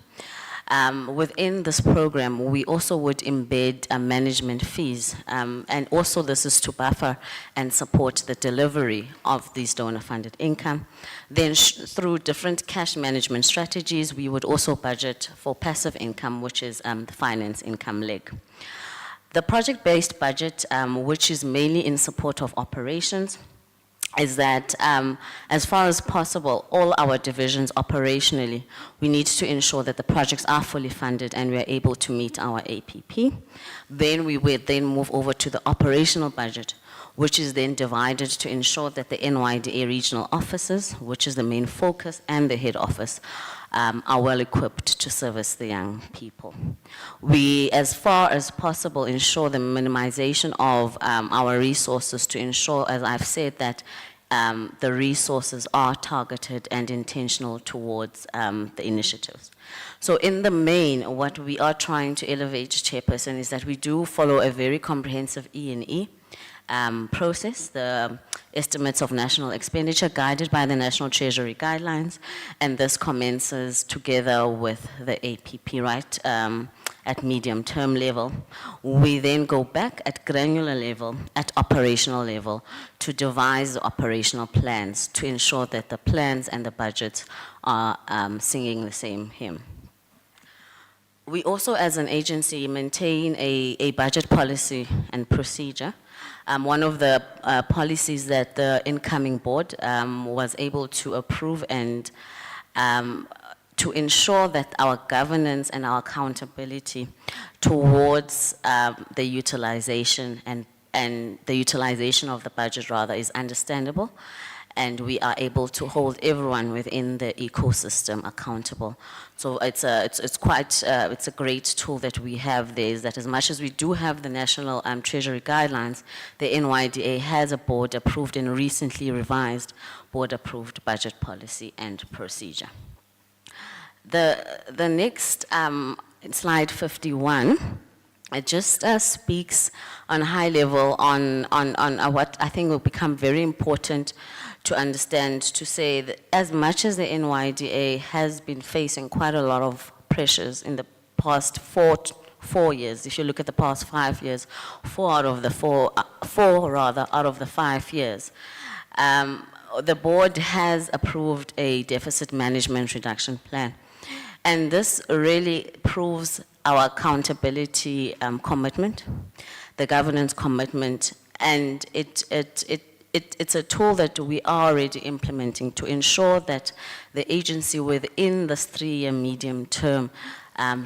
Speaker 7: Within this program, we also would embed management fees, and also this is to buffer and support the delivery of these donor-funded income. Then through different cash management strategies, we would also budget for passive income, which is the finance income leg. The project-based budget, which is mainly in support of operations, is that as far as possible, all our divisions operationally, we need to ensure that the projects are fully funded and we are able to meet our APP. Then we would then move over to the operational budget, which is then divided to ensure that the NYDA regional offices, which is the main focus, and the head office are well equipped to service the young people. We, as far as possible, ensure the minimization of our resources to ensure, as I've said, that the resources are targeted and intentional towards the initiatives. So in the main, what we are trying to elevate, Chairperson, is that we do follow a very comprehensive E&E process, the estimates of national expenditure guided by the National Treasury guidelines, and this commences together with the APP, right, at medium-term level. We then go back at granular level, at operational level, to devise operational plans to ensure that the plans and the budgets are singing the same hymn. We also, as an agency, maintain a budget policy and procedure. One of the policies that the incoming board was able to approve and to ensure that our governance and our accountability towards the utilization and the utilization of the budget rather is understandable, and we are able to hold everyone within the ecosystem accountable. So it's a great tool that we have there, is that as much as we do have the National Treasury guidelines, the NYDA has a board-approved and recently revised board-approved budget policy and procedure. The next, slide 51, it just speaks on a high level on what I think will become very important to understand, to say that as much as the NYDA has been facing quite a lot of pressures in the past four years, if you look at the past 5 years, four out of the 5 years, the board has approved a deficit management reduction plan. And this really proves our accountability commitment, the governance commitment, and it's a tool that we are already implementing to ensure that the agency within this 3-year medium term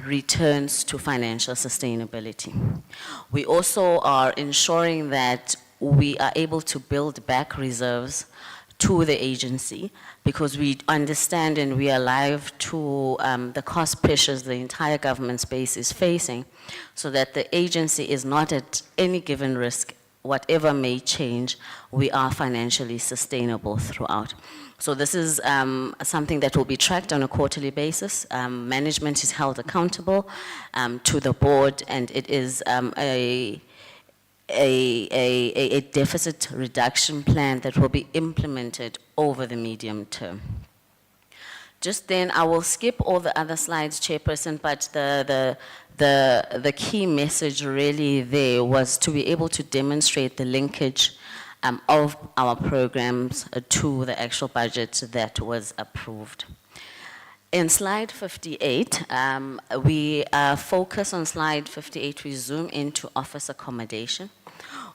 Speaker 7: returns to financial sustainability. We also are ensuring that we are able to build back reserves to the agency, because we understand and we are alive to the cost pressures the entire government space is facing, so that the agency is not at any given risk. Whatever may change, we are financially sustainable throughout. So this is something that will be tracked on a quarterly basis. Management is held accountable to the board, and it is a deficit reduction plan that will be implemented over the medium term. Just then, I will skip all the other slides, Chairperson, but the key message really there was to be able to demonstrate the linkage of our programs to the actual budget that was approved. In slide 58, we focus on slide 58, we zoom into office accommodation,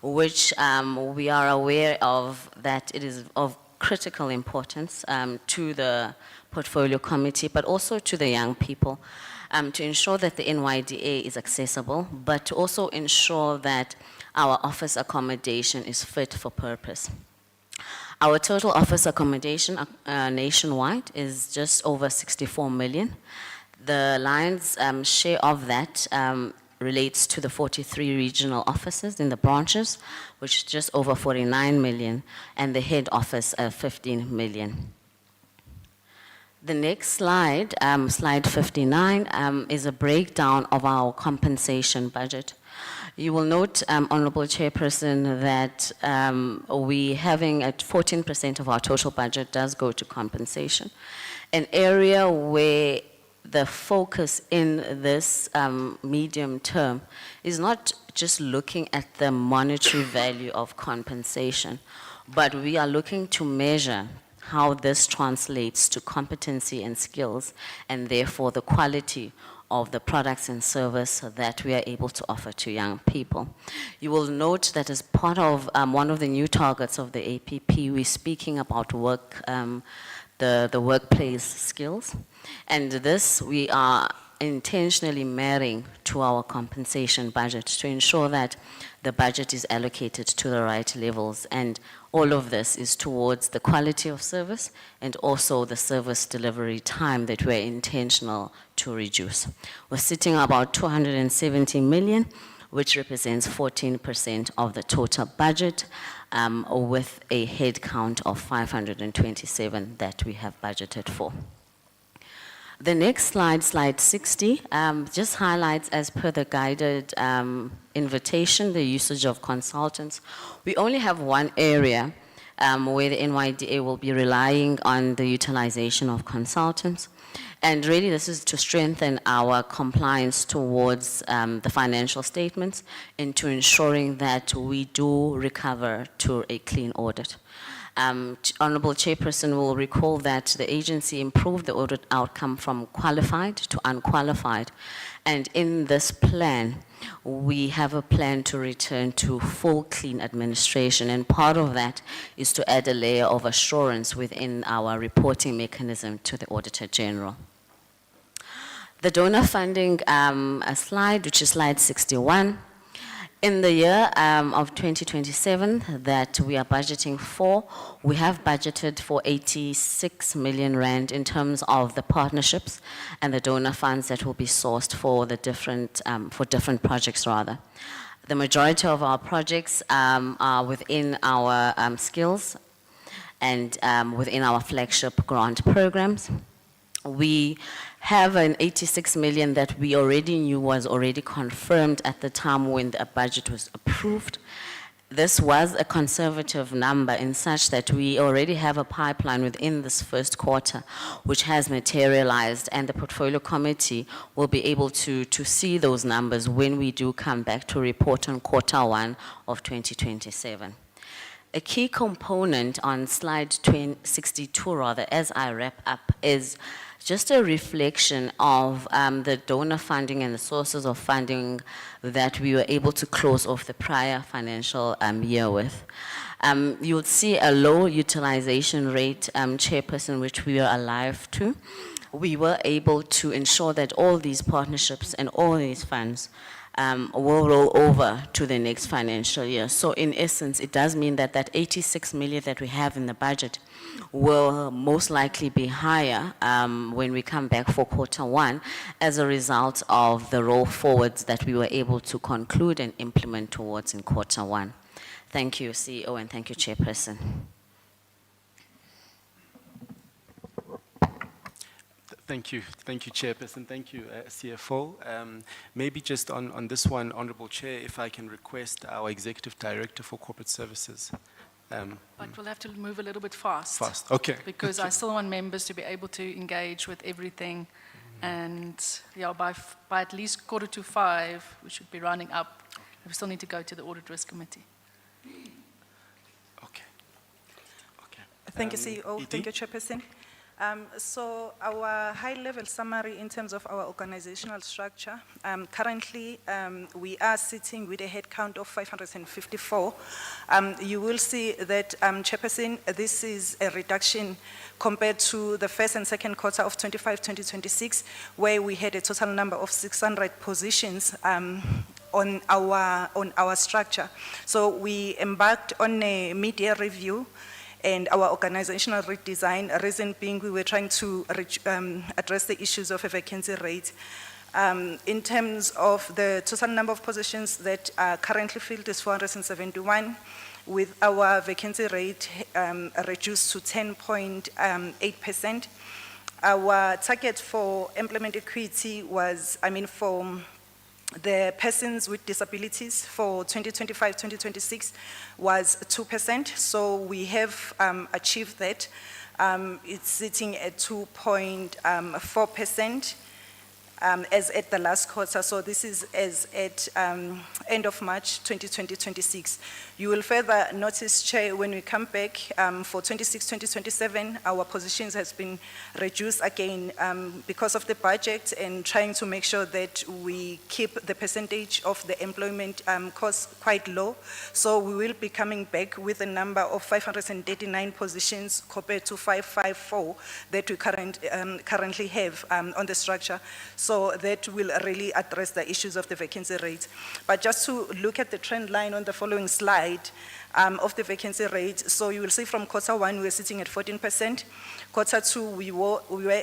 Speaker 7: which we are aware of that it is of critical importance to the portfolio committee, but also to the young people, to ensure that the NYDA is accessible, but to also ensure that our office accommodation is fit for purpose. Our total office accommodation nationwide is just over 64 million. The Lions share of that relates to the 43 regional offices in the branches, which is just over 49 million, and the head office 15 million. The next slide, slide 59, is a breakdown of our compensation budget. You will note, Honorable Chairperson, that we having at 14% of our total budget does go to compensation, an area where the focus in this medium term is not just looking at the monetary value of compensation, but we are looking to measure how this translates to competency and skills, and therefore the quality of the products and service that we are able to offer to young people. You will note that as part of one of the new targets of the APP, we're speaking about work, the workplace skills, and this we are intentionally marrying to our compensation budget to ensure that the budget is allocated to the right levels, and all of this is towards the quality of service and also the service delivery time that we're intentional to reduce. We're sitting about 270 million, which represents 14% of the total budget, with a head count of 527 that we have budgeted for. The next slide, slide 60, just highlights, as per the guided invitation, the usage of consultants. We only have one area where the NYDA will be relying on the utilization of consultants. And really, this is to strengthen our compliance towards the financial statements and to ensuring that we do recover to a clean audit. Honorable Chairperson will recall that the agency improved the audit outcome from qualified to unqualified. And in this plan, we have a plan to return to full clean administration. And part of that is to add a layer of assurance within our reporting mechanism to the Auditor General. The donor funding slide, which is slide 61. In the year of 2027 that we are budgeting for, we have budgeted for 86 million rand in terms of the partnerships and the donor funds that will be sourced for the different projects rather. The majority of our projects are within our skills and within our flagship grant programs. We have an 86 million that we already knew was already confirmed at the time when the budget was approved. This was a conservative number in such that we already have a pipeline within this first quarter which has materialized, and the portfolio committee will be able to see those numbers when we do come back to report on quarter one of 2027. A key component on slide 62 rather, as I wrap up, is just a reflection of the donor funding and the sources of funding that we were able to close off the prior financial year with. You would see a low utilization rate, Chairperson, which we are alive to. We were able to ensure that all these partnerships and all these funds will roll over to the next financial year. So in essence, it does mean that that 86 million that we have in the budget will most likely be higher when we come back for quarter one as a result of the roll forwards that we were able to conclude and implement towards in quarter one. Thank you, CEO, and thank you, Chairperson.
Speaker 6: Thank you, Chairperson. Thank you, CFO. Maybe just on this one, Honourable Chair, if I can request our Executive Director for Corporate Services.
Speaker 2: But we'll have to move a little bit fast.
Speaker 6: Okay.
Speaker 2: Because I still want members to be able to engage with everything. And yeah, by at least 4:45, we should be running up. We still need to go to the Audit Risk Committee.
Speaker 6: Okay.
Speaker 3: Thank you, CEO.
Speaker 6: ED?
Speaker 3: Thank you, Chairperson.
Speaker 8: So our high-level summary in terms of our organizational structure, currently we are sitting with a head count of 554. You will see that, Chairperson, this is a reduction compared to the first and second quarter of 2026, where we had a total number of 600 positions on our structure. So we embarked on a mid-year review and our organizational redesign, reason being we were trying to address the issues of a vacancy rate. In terms of the total number of positions that are currently filled is 471, with our vacancy rate reduced to 10.8%. Our target for employment equity was, for the persons with disabilities for 2025-2026 was 2%, so we have achieved that. It's sitting at 2.4% as at the last quarter, so this is as at end of March 2026. You will further notice, Chair, when we come back for 26-2027, our positions has been reduced again because of the budget and trying to make sure that we keep the percentage of the employment cost quite low. So we will be coming back with a number of 539 positions compared to 554 that we currently have on the structure. So that will really address the issues of the vacancy rate. But just to look at the trend line on the following slide of the vacancy rate, so you will see from quarter one, we were sitting at 14%. Quarter two, we were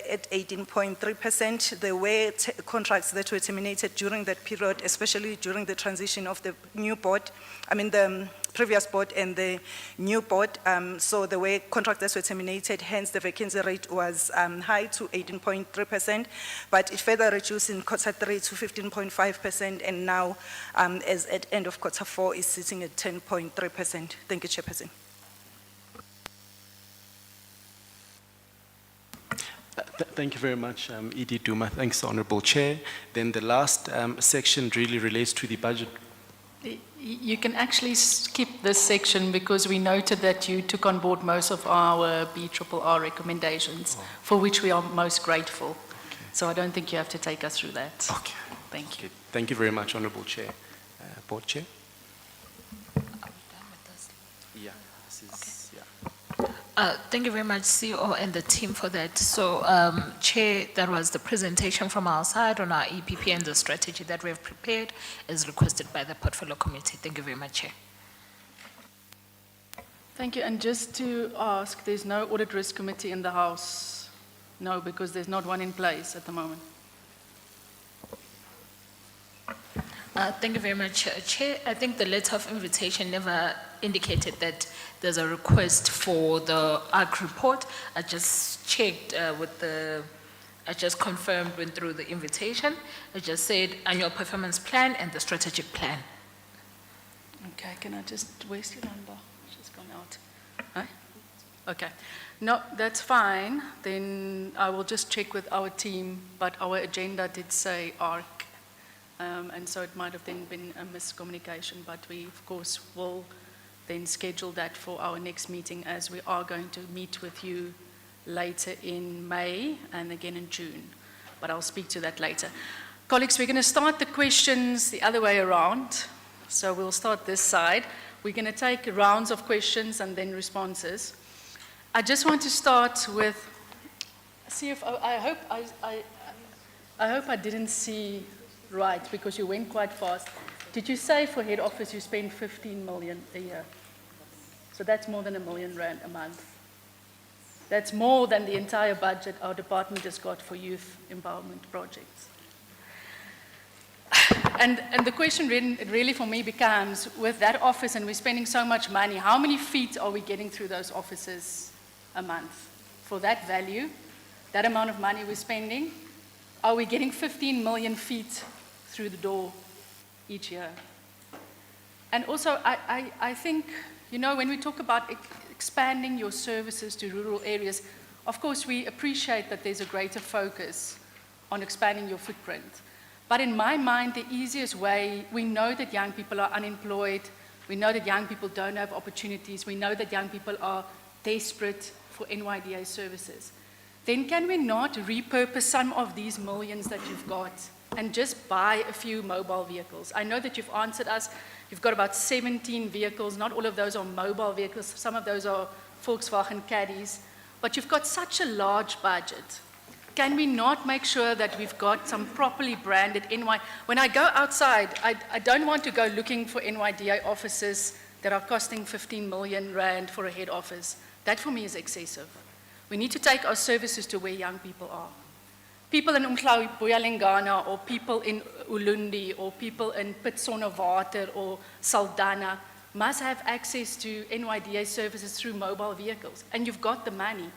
Speaker 8: at 18.3%. There were contracts that were terminated during that period, especially during the transition of the new board, the previous board and the new board. So there were contracts that were terminated, hence the vacancy rate was high to 18.3%, but it further reduced in quarter three to 15.5%, and now, as at end of quarter four, is sitting at 10.3%. Thank you, Chairperson.
Speaker 6: Thank you very much, Edie Duma. Thanks, Honourable Chair. Then the last section really relates to the budget.
Speaker 2: You can actually skip this section because we noted that you took on board most of our BRRR recommendations, for which we are most grateful.
Speaker 6: Okay.
Speaker 2: So I don't think you have to take us through that.
Speaker 6: Okay.
Speaker 2: Thank you.
Speaker 6: Okay. Thank you very much, Honourable Chair. Board Chair?
Speaker 5: Are we done with this?
Speaker 6: Yeah, this is, yeah.
Speaker 5: Thank you very much, CEO and the team for that. So, Chair, that was the presentation from our side on our EPP and the strategy that we have prepared as requested by the Portfolio Committee. Thank you very much, Chair.
Speaker 2: Thank you. And just to ask, there's no Audit Risk Committee in the House? No, because there's not one in place at the moment.
Speaker 5: Thank you very much, Chair. I think the letter of invitation never indicated that there's a request for the ARC report. I just checked I just confirmed, went through the invitation. I just said annual performance plan and the strategic plan.
Speaker 2: Okay, can I just, where's your number? She's gone out. Huh? Okay. No, that's fine. Then I will just check with our team, but our agenda did say ARC. And so it might have then been a miscommunication, but we, of course, will then schedule that for our next meeting, as we are going to meet with you later in May and again in June. But I'll speak to that later. Colleagues, we're going to start the questions the other way around. So we'll start this side. We're going to take rounds of questions and then responses. I just want to start with CFO. I hope I didn't see right, because you went quite fast. Did you say for head office you spend 15 million a year? So that's more than R1 million a month. That's more than the entire budget our department has got for youth empowerment projects. And the question really for me becomes, with that office and we're spending so much money, how many feet are we getting through those offices a month? For that value, that amount of money we're spending, are we getting 15 million feet through the door each year? And also, I think, when we talk about expanding your services to rural areas, of course, we appreciate that there's a greater focus on expanding your footprint. But in my mind, the easiest way, we know that young people are unemployed, we know that young people don't have opportunities, we know that young people are desperate for NYDA services. then can we not repurpose some of these millions that you've got and just buy a few mobile vehicles? I know that you've answered us. You've got about 17 vehicles. Not all of those are mobile vehicles. Some of those are Volkswagen Caddies. But you've got such a large budget. Can we not make sure that we've got some properly branded When I go outside, I don't want to go looking for NYDA offices that are costing 15 million rand for a head office. That for me is excessive. We need to take our services to where young people are. People in Umhlanga or people in Ulundi or people in Pitsonnewater or Saldanha must have access to NYDA services through mobile vehicles. And you've got the money.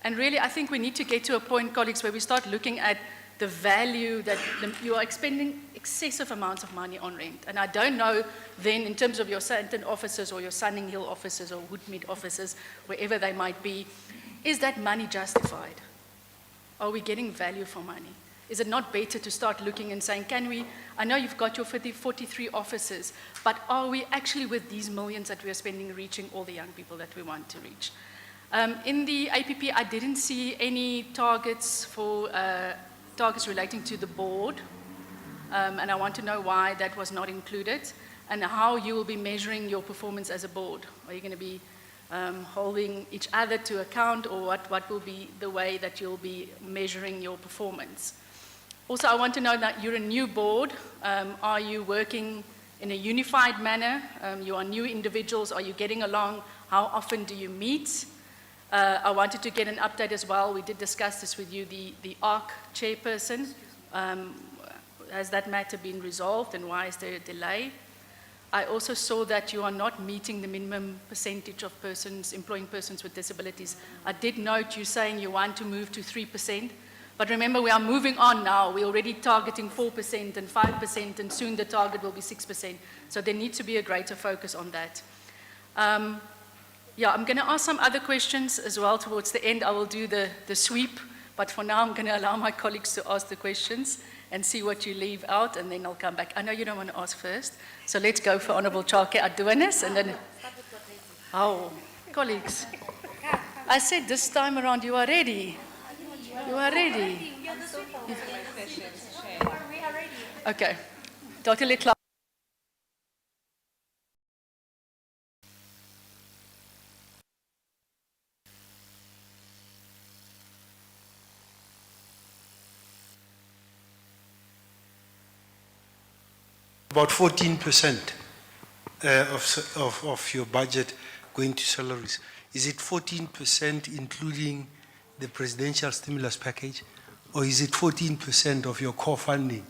Speaker 2: And really, I think we need to get to a point, colleagues, where we start looking at the value that you are expending excessive amounts of money on rent. And I don't know then, in terms of your Sandton offices or your Sunning Hill offices or Woodmead offices, wherever they might be, is that money justified? Are we getting value for money? Is it not better to start looking and saying, can we, I know you've got your 43 offices, but are we actually with these millions that we are spending reaching all the young people that we want to reach? In the APP, I didn't see any targets for targets relating to the board, and I want to know why that was not included, and how you will be measuring your performance as a board. Are you going to be holding each other to account, or what will be the way that you'll be measuring your performance? Also, I want to know that you're a new board. Are you working in a unified manner? You are new individuals. Are you getting along? How often do you meet? I wanted to get an update as well. We did discuss this with you, the ARC chairperson. Has that matter been resolved, and why is there a delay? I also saw that you are not meeting the minimum percentage of persons, employing persons with disabilities. I did note you saying you want to move to 3%, but remember we are moving on now. We're already targeting 4% and 5%, and soon the target will be 6%. So there needs to be a greater focus on that. Yeah, I'm going to ask some other questions as well towards the end. I will do the sweep, but for now I'm going to allow my colleagues to ask the questions and see what you leave out, and then I'll come back. I know you don't want to ask first, so let's go for Honourable Chake Adonis, and then... Oh, colleagues, I said this time around you are ready. You are ready. Okay. Dr. Leclerc.
Speaker 9: About 14% of your budget going to salaries. Is it 14% including the presidential stimulus package, or is it 14% of your core funding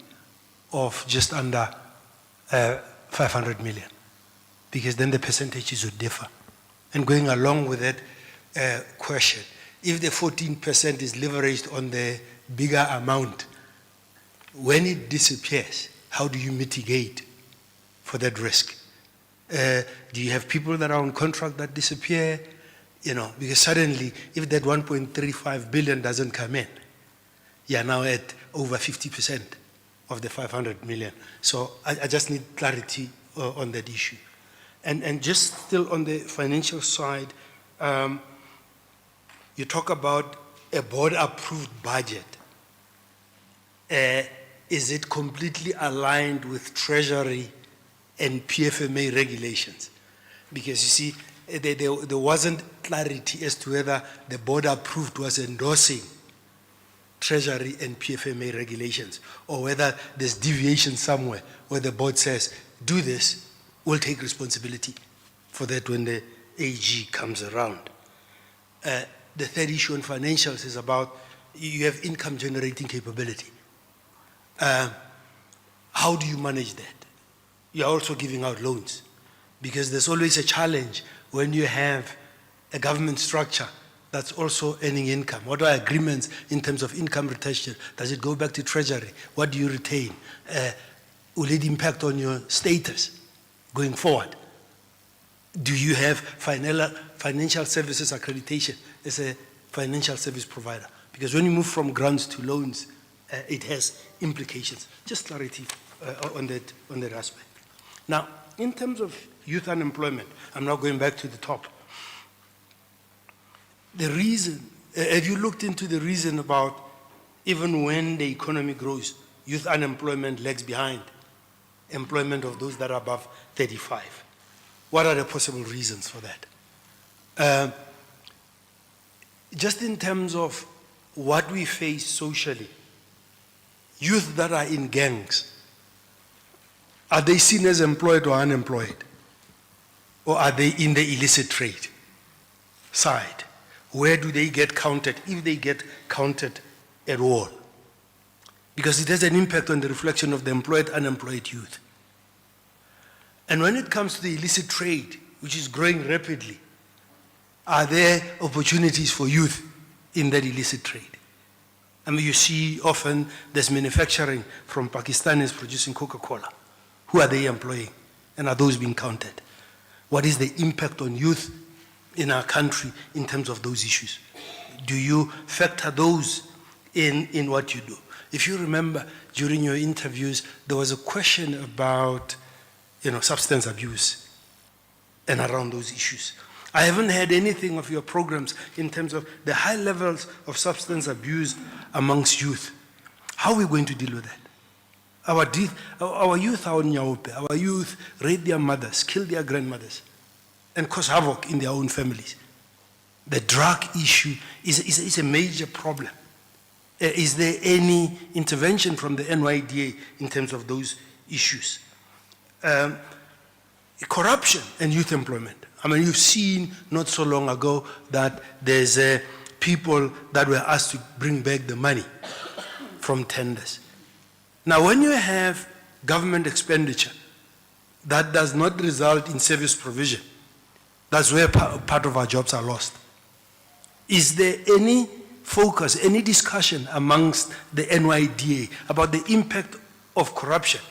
Speaker 9: of just under 500 million? Because then the percentages would differ. And going along with that question, if the 14% is leveraged on the bigger amount, when it disappears, how do you mitigate for that risk? Do you have people that are on contract that disappear? You know, because suddenly, if that 1.35 billion doesn't come in, you're now at over 50% of the 500 million. So I just need clarity on that issue. And just still on the financial side, you talk about a board-approved budget. Is it completely aligned with Treasury and PFMA regulations? Because you see, there wasn't clarity as to whether the board approved was endorsing Treasury and PFMA regulations, or whether there's deviation somewhere where the board says, do this, we'll take responsibility for that when the AG comes around. The third issue on financials is about, you have income generating capability. How do you manage that? You're also giving out loans, because there's always a challenge when you have a government structure that's also earning income. What are agreements in terms of income retention? Does it go back to Treasury? What do you retain? Will it impact on your status going forward? Do you have financial services accreditation as a financial service provider? Because when you move from grants to loans, it has implications. Just clarity on that aspect. Now, in terms of youth unemployment, I'm now going back to the top. The reason Have you looked into the reason about even when the economy grows, youth unemployment lags behind employment of those that are above 35? What are the possible reasons for that? Just in terms of what we face socially, youth that are in gangs, are they seen as employed or unemployed? Or are they in the illicit trade side? Where do they get counted, if they get counted at all? Because it has an impact on the reflection of the employed, unemployed youth. And when it comes to the illicit trade, which is growing rapidly, are there opportunities for youth in that illicit trade? I mean, you see often there's manufacturing from Pakistanis producing Coca-Cola. Who are they employing? And are those being counted? What is the impact on youth in our country in terms of those issues? Do you factor those in what you do? If you remember, during your interviews, there was a question about, substance abuse and around those issues. I haven't heard anything of your programs in terms of the high levels of substance abuse amongst youth. How are we going to deal with that? Our youth are on Nyaope. Our youth rape their mothers, kill their grandmothers, and cause havoc in their own families. The drug issue is a major problem. Is there any intervention from the NYDA in terms of those issues? Corruption and youth employment. I mean, you've seen not so long ago that there's people that were asked to bring back the money from tenders. Now, when you have government expenditure that does not result in service provision, that's where part of our jobs are lost. Is there any focus, any discussion amongst the NYDA about the impact of corruption?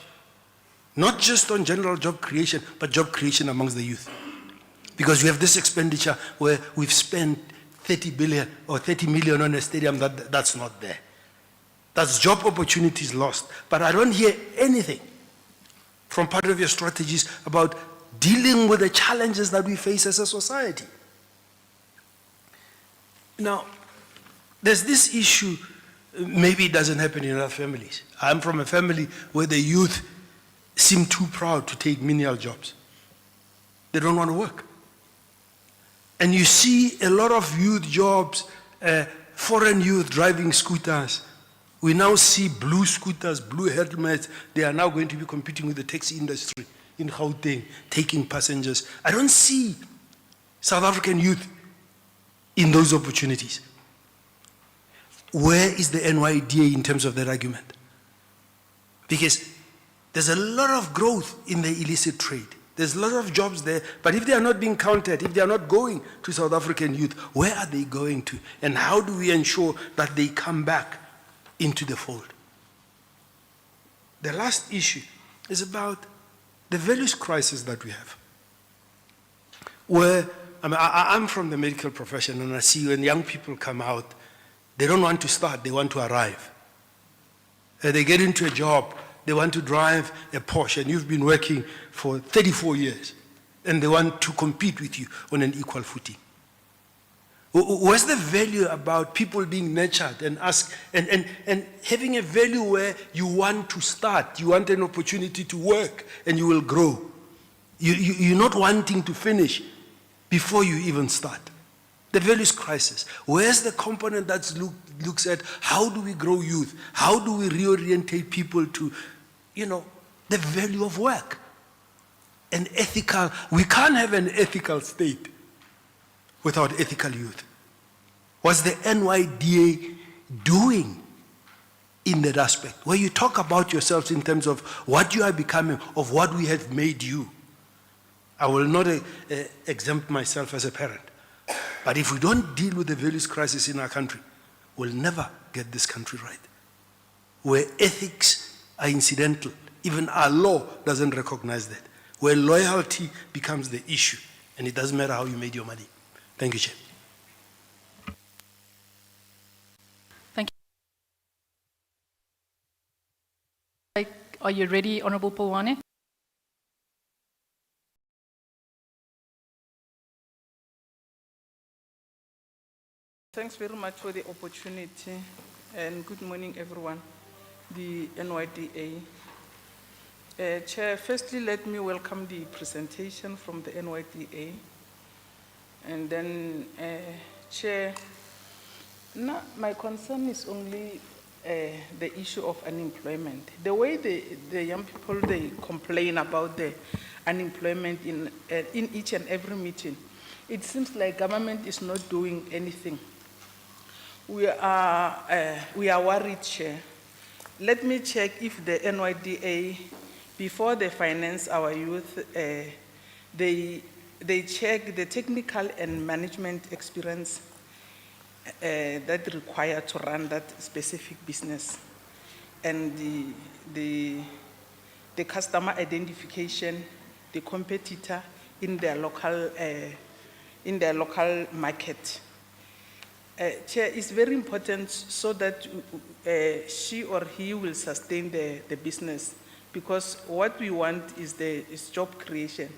Speaker 9: Not just on general job creation, but job creation amongst the youth. Because we have this expenditure where we've spent 30 billion or 30 million on a stadium that's not there. That's job opportunities lost. But I don't hear anything from part of your strategies about dealing with the challenges that we face as a society. Now, there's this issue, maybe it doesn't happen in other families. I'm from a family where the youth seem too proud to take menial jobs. They don't want to work. And you see a lot of youth jobs, foreign youth driving scooters. We now see blue scooters, blue helmets. They are now going to be competing with the taxi industry in Gauteng, taking passengers. I don't see South African youth in those opportunities. Where is the NYDA in terms of that argument? Because there's a lot of growth in the illicit trade. There's a lot of jobs there, but if they are not being counted, if they are not going to South African youth, where are they going to? And how do we ensure that they come back into the fold? The last issue is about the values crisis that we have. Where, I'm from the medical profession, and I see when young people come out, they don't want to start, they want to arrive. They get into a job, they want to drive a Porsche, and you've been working for 34 years, and they want to compete with you on an equal footing. What's the value about people being nurtured and having a value where you want to start, you want an opportunity to work, and you will grow? You're not wanting to finish before you even start. The values crisis. Where's the component that looks at how do we grow youth? How do we reorientate people to, the value of work? An ethical, we can't have an ethical state without ethical youth. What's the NYDA doing in that aspect? Where you talk about yourselves in terms of what you are becoming, of what we have made you. I will not exempt myself as a parent. But if we don't deal with the values crisis in our country, we'll never get this country right. Where ethics are incidental, even our law doesn't recognize that. Where loyalty becomes the issue, and it doesn't matter how you made your money. Thank you, Chair.
Speaker 2: Thank you. Are you ready, Honourable Polwane?
Speaker 10: Thanks very much for the opportunity and good morning everyone. The NYDA. Chair, firstly let me welcome the presentation from the NYDA. And then Chair, my concern is only the issue of unemployment. The way the young people, they complain about the unemployment in each and every meeting, it seems like government is not doing anything. We are worried, Chair. Let me check if the NYDA, before they finance our youth, they check the technical and management experience that required to run that specific business, and the customer identification, the competitor in their local market. Chair, it's very important so that she or he will sustain the business, because what we want is job creation.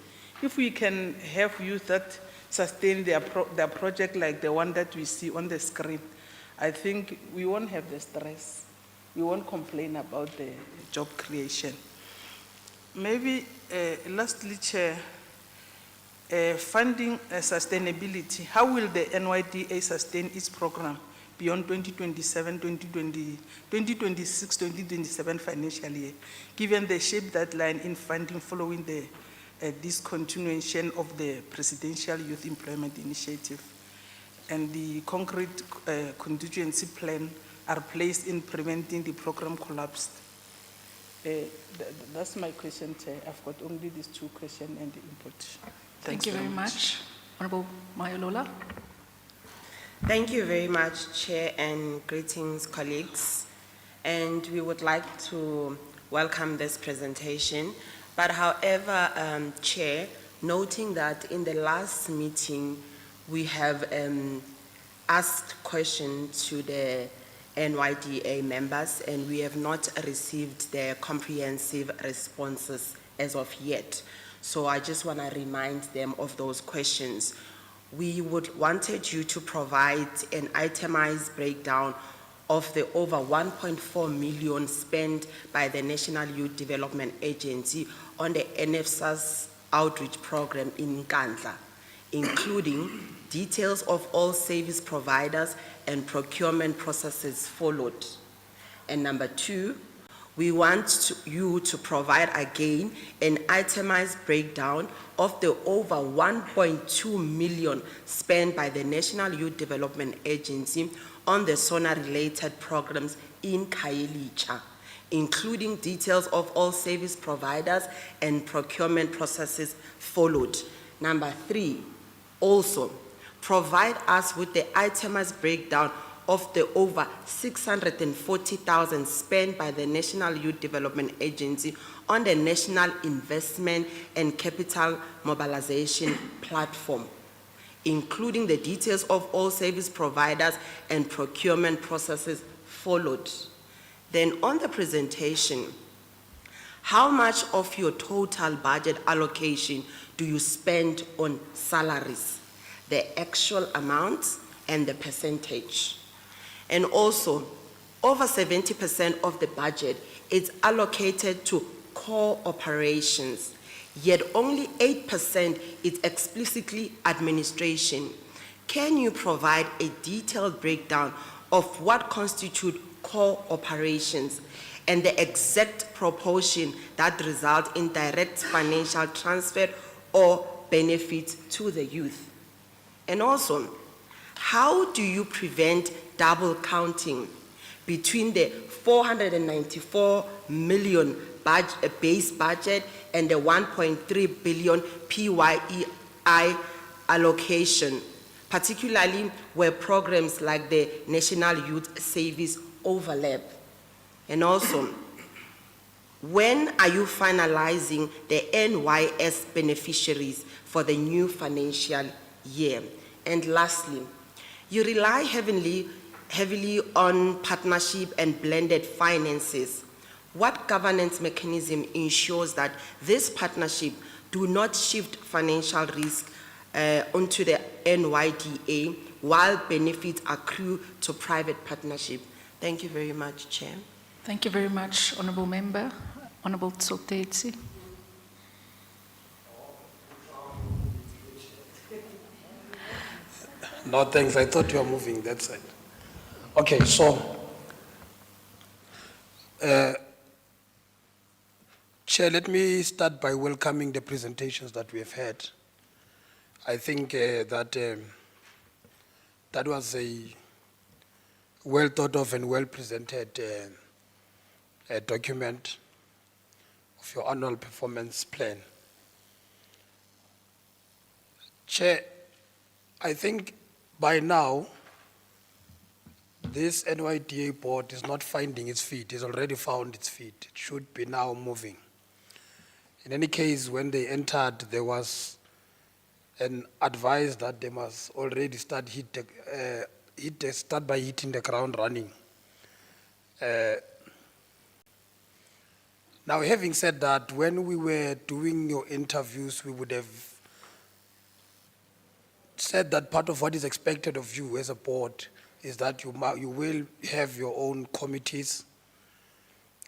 Speaker 10: If we can have youth that sustain their project like the one that we see on the screen, I think we won't have the stress. We won't complain about the job creation. Maybe lastly, Chair, funding sustainability. How will the NYDA sustain its program beyond 2026-2027 financial year, given the shape deadline in funding following the discontinuation of the Presidential Youth Employment Initiative, and the concrete contingency plan are placed in preventing the program collapse? That's my question, Chair. I've got only these two questions and the input.
Speaker 2: Thank you very much. Honorable Mayolola.
Speaker 11: Thank you very much, Chair, and greetings, colleagues. And we would like to welcome this presentation. But however, Chair, noting that in the last meeting, we have asked questions to the NYDA members, and we have not received their comprehensive responses as of yet. So I just want to remind them of those questions. We wanted you to provide an itemized breakdown of the over 1.4 million spent by the National Youth Development Agency on the NFSA's outreach program in Nkandla, including details of all service providers and procurement processes followed. And number two, we want you to provide again an itemized breakdown of the over 1.2 million spent by the National Youth Development Agency on the SONA-related programs in Khayelitsha, including details of all service providers and procurement processes followed. Number three, also provide us with the itemized breakdown of the over 640,000 spent by the National Youth Development Agency on the National Investment and Capital Mobilization Platform, including the details of all service providers and procurement processes followed. Then on the presentation, how much of your total budget allocation do you spend on salaries, the actual amount and the percentage? And also, over 70% of the budget is allocated to core operations, yet only 8% is explicitly administration. Can you provide a detailed breakdown of what constitute core operations and the exact proportion that result in direct financial transfer or benefit to the youth? And also, how do you prevent double counting between the 494 million base budget and the 1.3 billion PYEI allocation, particularly where programs like the National Youth Service overlap? And also, when are you finalizing the NYS beneficiaries for the new financial year? And lastly, you rely heavily on partnership and blended finances. What governance mechanism ensures that this partnership do not shift financial risk onto the NYDA while benefits accrue to private partnership. Thank you very much, Chair.
Speaker 2: Thank you very much, Honourable Member. Honourable Tsotetsi.
Speaker 12: No, thanks. I thought you were moving that side. Okay, so, Chair, let me start by welcoming the presentations that we have had. I think that was a well thought of and well presented document of your annual performance plan. Chair, I think by now, this NYDA board is not finding its feet. It's already found its feet. It should be now moving. In any case, when they entered, there was an advice that they must already start by hitting the ground running. Now, having said that, when we were doing your interviews, we would have said that part of what is expected of you as a board is that you will have your own committees,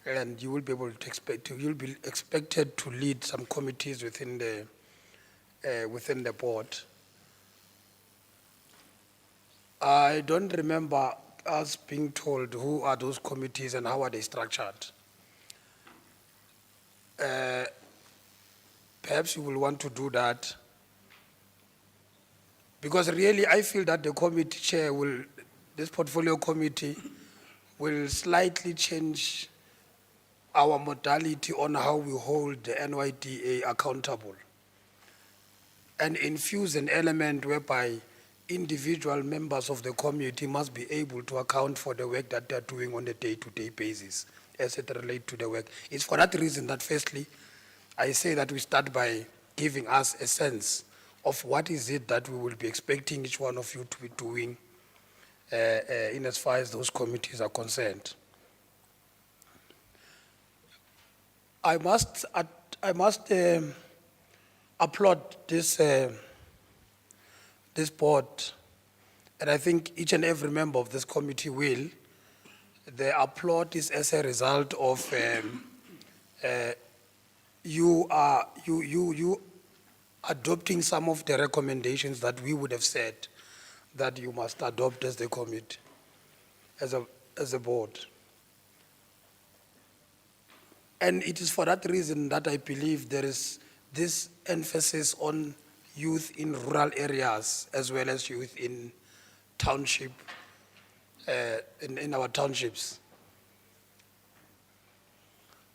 Speaker 12: and you will be able to you'll be expected to lead some committees within the board. I don't remember us being told who are those committees and how are they structured. Perhaps you will want to do that, because really I feel that the committee chair this portfolio committee will slightly change our modality on how we hold the NYDA accountable and infuse an element whereby individual members of the committee must be able to account for the work that they're doing on a day-to-day basis as it relates to the work. It's for that reason that firstly, I say that we start by giving us a sense of what is it that we will be expecting each one of you to be doing in as far as those committees are concerned. I must applaud this board, and I think each and every member of this committee will. The applaud is as a result of you adopting some of the recommendations that we would have said that you must adopt as the committee, as a board. And it is for that reason that I believe there is this emphasis on youth in rural areas as well as youth in township, in our townships.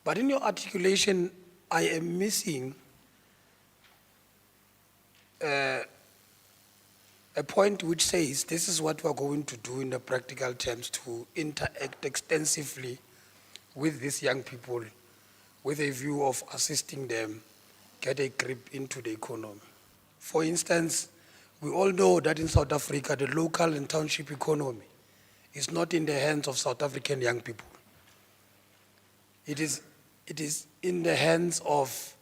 Speaker 12: But in your articulation, I am missing a point which says this is what we're going to do in the practical terms to interact extensively with these young people with a view of assisting them get a grip into the economy. For instance, we all know that in South Africa, the local and township economy is not in the hands of South African young people. It is in the hands of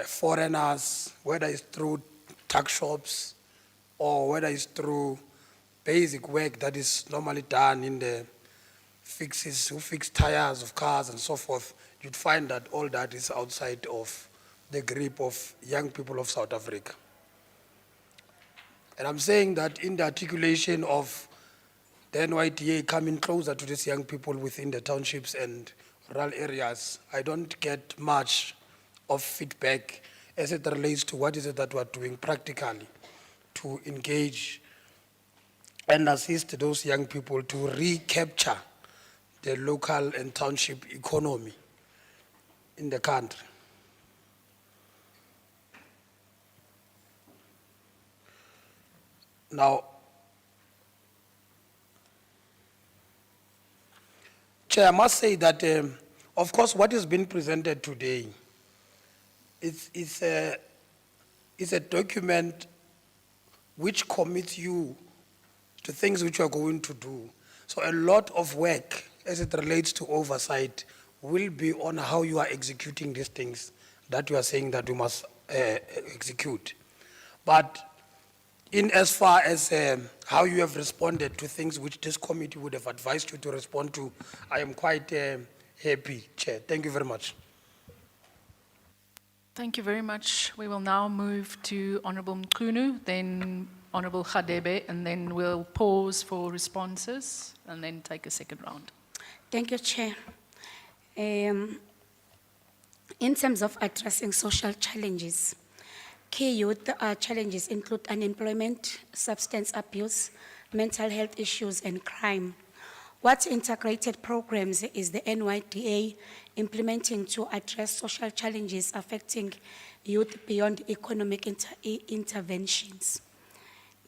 Speaker 12: foreigners, whether it's through tuck shops or whether it's through basic work that is normally done in the who fix tires of cars and so forth. You'd find that all that is outside of the grip of young people of South Africa. And I'm saying that in the articulation of the NYDA coming closer to these young people within the townships and rural areas, I don't get much of feedback as it relates to what is it that we're doing practically to engage and assist those young people to recapture the local and township economy in the country. Now, Chair, I must say that, of course, what has been presented today is a document which commits you to things which you are going to do. So a lot of work as it relates to oversight will be on how you are executing these things that you are saying that you must execute. But in as far as how you have responded to things which this committee would have advised you to respond to, I am quite happy, Chair. Thank you very much.
Speaker 2: Thank you very much. We will now move to Honourable Mqunu, then Honourable Khadebe, and then we'll pause for responses and then take a second round.
Speaker 13: Thank you, Chair. In terms of addressing social challenges, key youth challenges include unemployment, substance abuse, mental health issues, and crime. What integrated programs is the NYDA implementing to address social challenges affecting youth beyond economic interventions?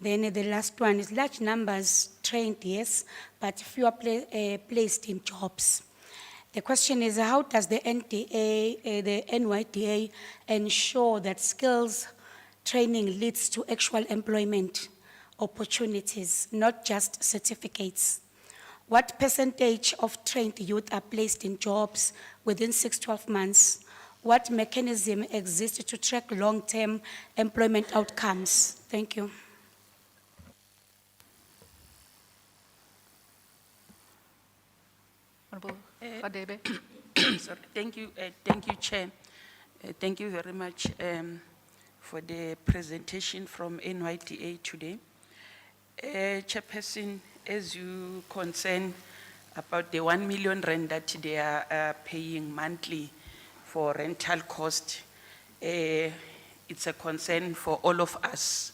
Speaker 13: Then the last one is large numbers trained, yes, but fewer placed in jobs. The question is, how does the NYDA ensure that skills training leads to actual employment opportunities, not just certificates? What percentage of trained youth are placed in jobs within 6 to 12 months? What mechanism exists to track long-term employment outcomes? Thank you.
Speaker 2: Honourable Khadebe.
Speaker 14: Sorry. Thank you, Chair. Thank you very much for the presentation from NYDA today. Chairperson, as you concern about the 1 million rand that they are paying monthly for rental cost, it's a concern for all of us.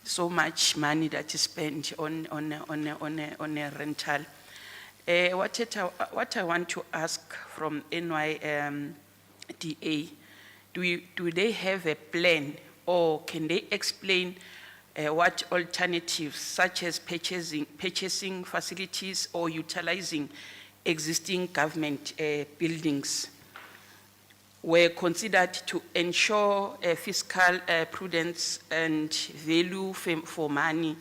Speaker 14: So much money that is spent on a rental. What I want to ask from NYDA, do they have a plan, or can they explain what alternatives, such as purchasing facilities or utilizing existing government buildings, were considered to ensure fiscal prudence and value for money?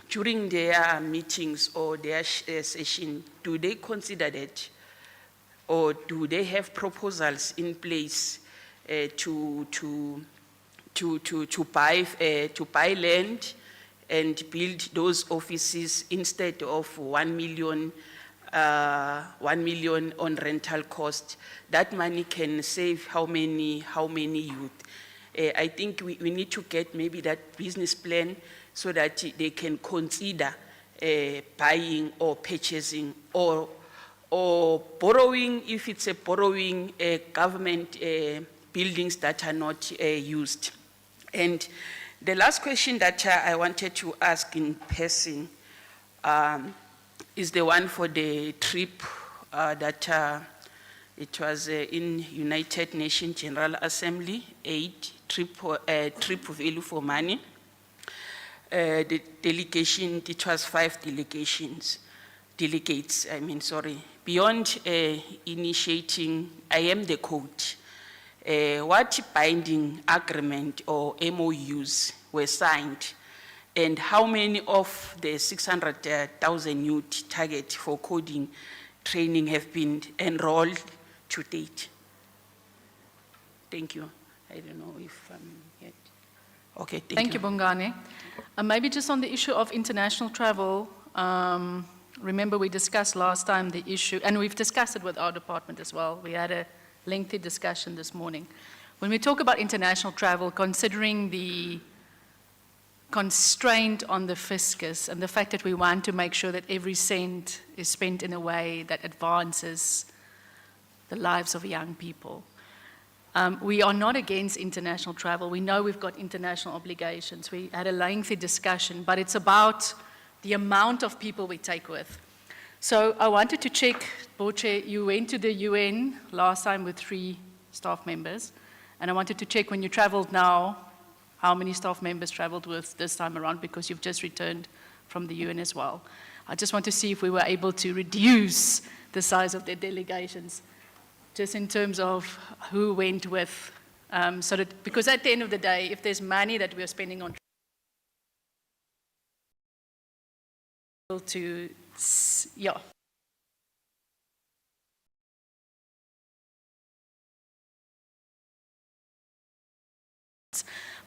Speaker 14: During their meetings or their session, do they consider that, or do they have proposals in place to buy land and build those offices instead of 1 million on rental cost? That money can save how many youth? I think we need to get maybe that business plan so that they can consider buying or purchasing or borrowing, if it's a borrowing, government buildings that are not used. And the last question that I wanted to ask in person is the one for the trip that it was in United Nations General Assembly, 8 trip value for money. The delegation, it was 5 delegates, Beyond initiating, I am the coach. What binding agreement or MOUs were signed, and how many of the 600,000 youth target for coding training have been enrolled to date? Thank you. I don't know if I'm yet. Okay,
Speaker 2: Thank you, Bongani. Maybe just on the issue of international travel, remember we discussed last time the issue, and we've discussed it with our department as well. We had a lengthy discussion this morning. When we talk about international travel, considering the constraint on the fiscus and the fact that we want to make sure that every cent is spent in a way that advances the lives of young people. We are not against international travel. We know we've got international obligations. We had a lengthy discussion, but it's about the amount of people we take with. So I wanted to check, Boche, you went to the UN last time with 3 staff members, and I wanted to check when you traveled now, how many staff members traveled with this time around, because you've just returned from the UN as well. I just want to see if we were able to reduce the size of the delegations, just in terms of who went with, so that, because at the end of the day, if there's money that we are spending on to, yeah.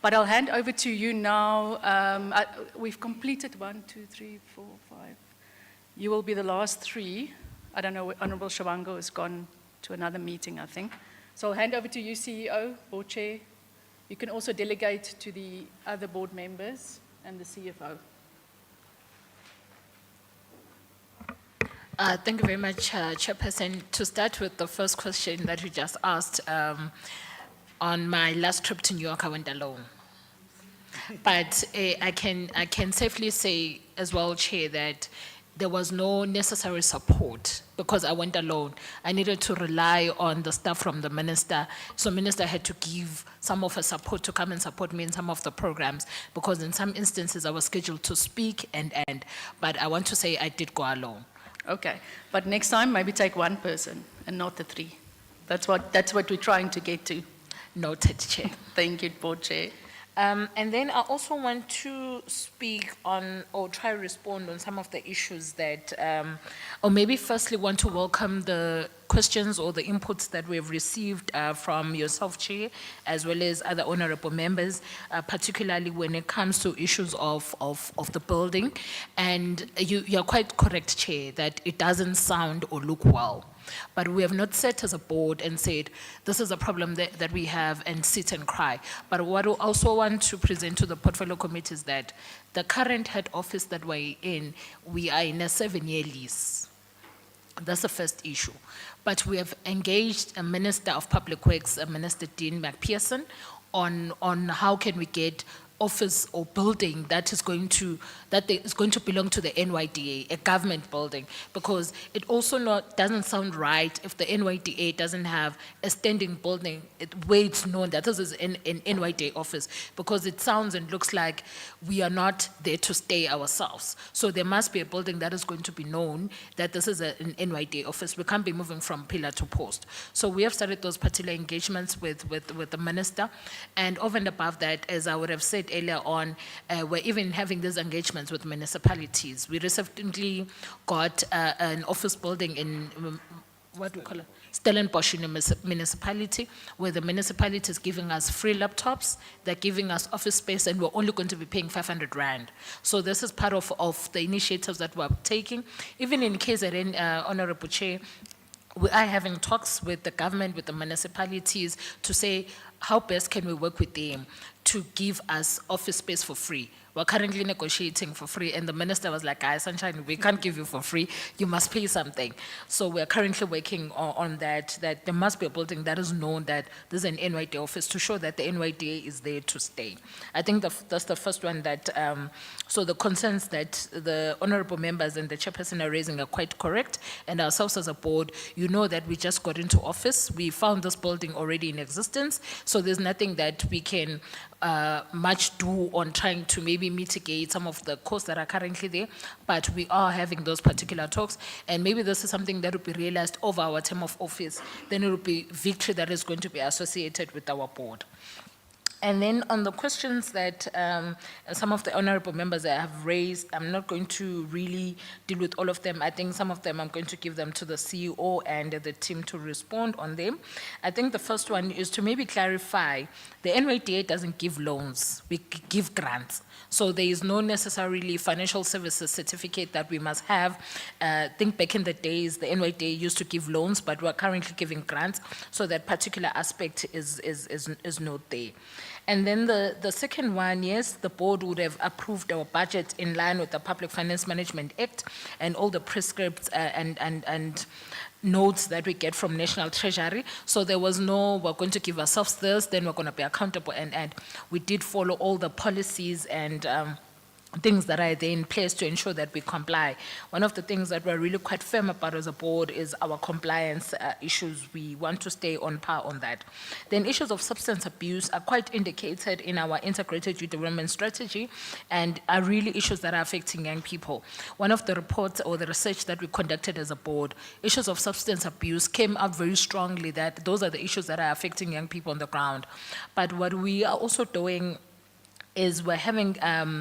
Speaker 2: But I'll hand over to you now. We've completed 1, 2, 3, 4, 5. You will be the last 3. I don't know, Honorable Shabango has gone to another meeting, I think. So I'll hand over to you, CEO, Board Chair. You can also delegate to the other board members and the CFO.
Speaker 5: Thank you very much, Chairperson. To start with the first question that you just asked, on my last trip to New York, I went alone. But I can safely say as well, Chair, that there was no necessary support because I went alone. I needed to rely on the staff from the minister. So minister had to give some of her support to come and support me in some of the programs because in some instances I was scheduled to speak but I want to say I did go alone.
Speaker 2: Okay, but next time maybe take one person and not the 3. That's what we're trying to get to.
Speaker 5: Noted, Chair.
Speaker 2: Thank you, Board Chair.
Speaker 5: And then I also want to speak on or try to respond on some of the issues that, or maybe firstly want to welcome the questions or the inputs that we have received from yourself, Chair, as well as other honorable members, particularly when it comes to issues of the building. And you're quite correct, Chair, that it doesn't sound or look well. But we have not sat as a board and said, this is a problem that we have and sit and cry. But what I also want to present to the portfolio committee is that the current head office that we're in, we are in a 7-year lease. That's the first issue. But we have engaged a Minister of Public Works, Minister Dean McPherson, on how can we get office or building that is going to belong to the NYDA, a government building, because it also doesn't sound right if the NYDA doesn't have a standing building where it's known that this is an NYDA office, because it sounds and looks like we are not there to stay ourselves. So there must be a building that is going to be known that this is an NYDA office. We can't be moving from pillar to post. So we have started those particular engagements with the minister, and over and above that, as I would have said earlier on, we're even having these engagements with municipalities. We recently got an office building in, what do we call it? Stellenbosch municipality, where the municipality is giving us free laptops, they're giving us office space, and we're only going to be paying 500 Rand. So this is part of the initiatives that we're taking. Even in KZN, Honorable Chair, we are having talks with the government, with the municipalities, to say how best can we work with them to give us office space for free. We're currently negotiating for free, and the minister was like, "Guys, Sunshine, we can't give you for free. You must pay something." So we're currently working on that there must be a building that is known that there's an NYDA office to show that the NYDA is there to stay. I think that's the first one that, so the concerns that the honorable members and the chairperson are raising are quite correct, and ourselves as a board, you know that we just got into office. We found this building already in existence, so there's nothing that we can much do on trying to maybe mitigate some of the costs that are currently there, but we are having those particular talks, and maybe this is something that will be realized over our term of office. Then it will be victory that is going to be associated with our board. And then on the questions that some of the honorable members have raised, I'm not going to really deal with all of them. I think some of them I'm going to give them to the CEO and the team to respond on them. I think the first one is to maybe clarify, the NYDA doesn't give loans, we give grants. So there is no necessarily financial services certificate that we must have. I think back in the days, the NYDA used to give loans, but we're currently giving grants, so that particular aspect is not there. And then the second one, yes, the board would have approved our budget in line with the Public Finance Management Act and all the prescripts and notes that we get from National Treasury. So there was no, we're going to give ourselves this, then we're going to be accountable. And we did follow all the policies and things that are there in place to ensure that we comply. One of the things that we're really quite firm about as a board is our compliance issues. We want to stay on par on that. Then issues of substance abuse are quite indicated in our integrated youth development strategy and are really issues that are affecting young people. One of the reports or the research that we conducted as a board, issues of substance abuse came up very strongly that those are the issues that are affecting young people on the ground. But what we are also doing is we're having,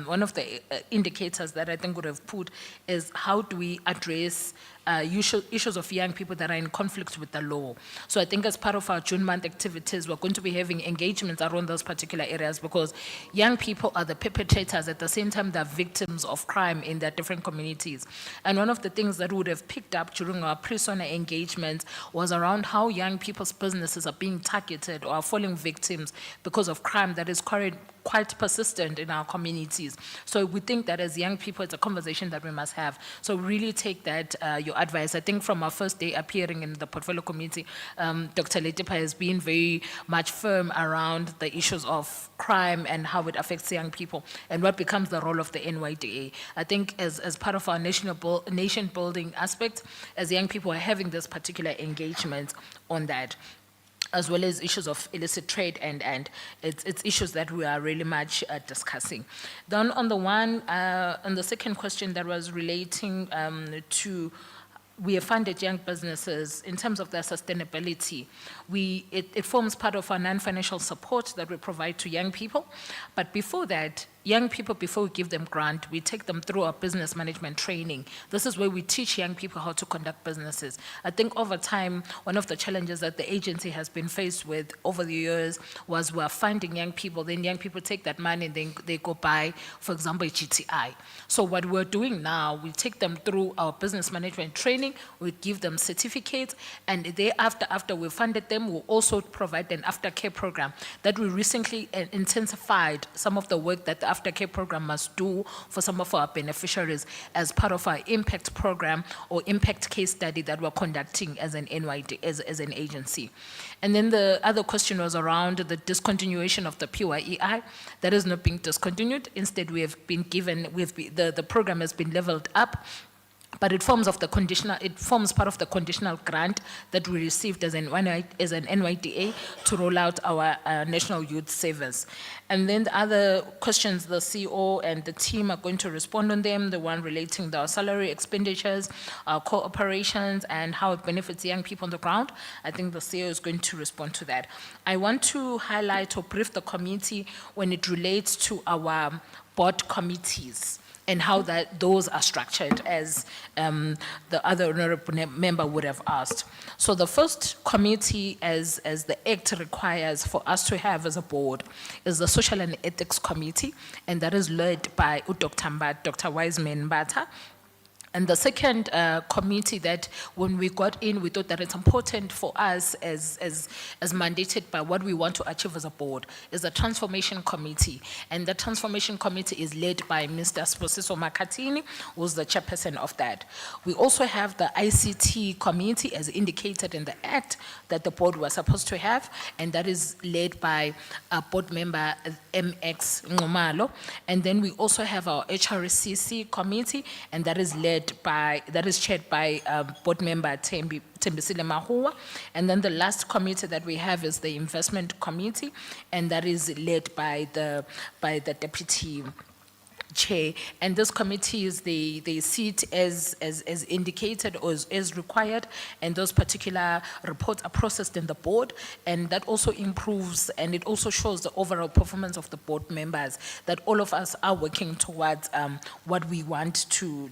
Speaker 5: one of the indicators that I think would have put is how do we address issues of young people that are in conflict with the law. So I think as part of our June month activities, we're going to be having engagements around those particular areas because young people are the perpetrators, at the same time they're victims of crime in their different communities. And one of the things that we would have picked up during our pre-SONA engagements was around how young people's businesses are being targeted or are falling victims because of crime that is quite persistent in our communities. So we think that as young people, it's a conversation that we must have. So really take that, your advice. I think from our first day appearing in the portfolio committee, Dr. Letipa has been very much firm around the issues of crime and how it affects young people and what becomes the role of the NYDA. I think as part of our nation building aspect, as young people are having this particular engagement on that, as well as issues of illicit trade, and it's issues that we are really much discussing. Then on the second question that was relating to, we have funded young businesses in terms of their sustainability. It forms part of our non-financial support that we provide to young people. But before that, young people, before we give them grant, we take them through our business management training. This is where we teach young people how to conduct businesses. I think over time, one of the challenges that the agency has been faced with over the years was we're funding young people, then young people take that money and then they go buy, for example, a GTI. So what we're doing now, we take them through our business management training, we give them certificates, and thereafter, after we funded them, we'll also provide an aftercare program that we recently intensified some of the work that the aftercare program must do for some of our beneficiaries as part of our impact program or impact case study that we're conducting as an NYD, as an agency. And then the other question was around the discontinuation of the PYEI. That is not being discontinued. Instead, we have been given, the program has been leveled up. But it forms part of the conditional grant that we received as an NYDA to roll out our National Youth Service. And then the other questions, the CEO and the team are going to respond on them, the one relating to our salary expenditures, our core operations, and how it benefits young people on the ground. I think the CEO is going to respond to that. I want to highlight or brief the committee when it relates to our board committees and how those are structured, as the other honorable member would have asked. So the first committee, as the Act requires for us to have as a board, is the Social and Ethics Committee, and that is led by Dr. Wiseman Mbata. And the second committee that when we got in, we thought that it's important for us as mandated by what we want to achieve as a board is the Transformation Committee. And the Transformation Committee is led by Mr. Sposiso Makatini, who's the chairperson of that. We also have the ICT Committee as indicated in the Act that the board was supposed to have, and that is led by board member MX Ngumalo. And then we also have our HRCC Committee, and that is chaired by board member Tembisile Mahua. And then the last committee that we have is the Investment Committee, and that is led by the deputy chair. And this committee is they sit as indicated or as required, and those particular reports are processed in the board, and that also improves and it also shows the overall performance of the board members, that all of us are working towards what we want to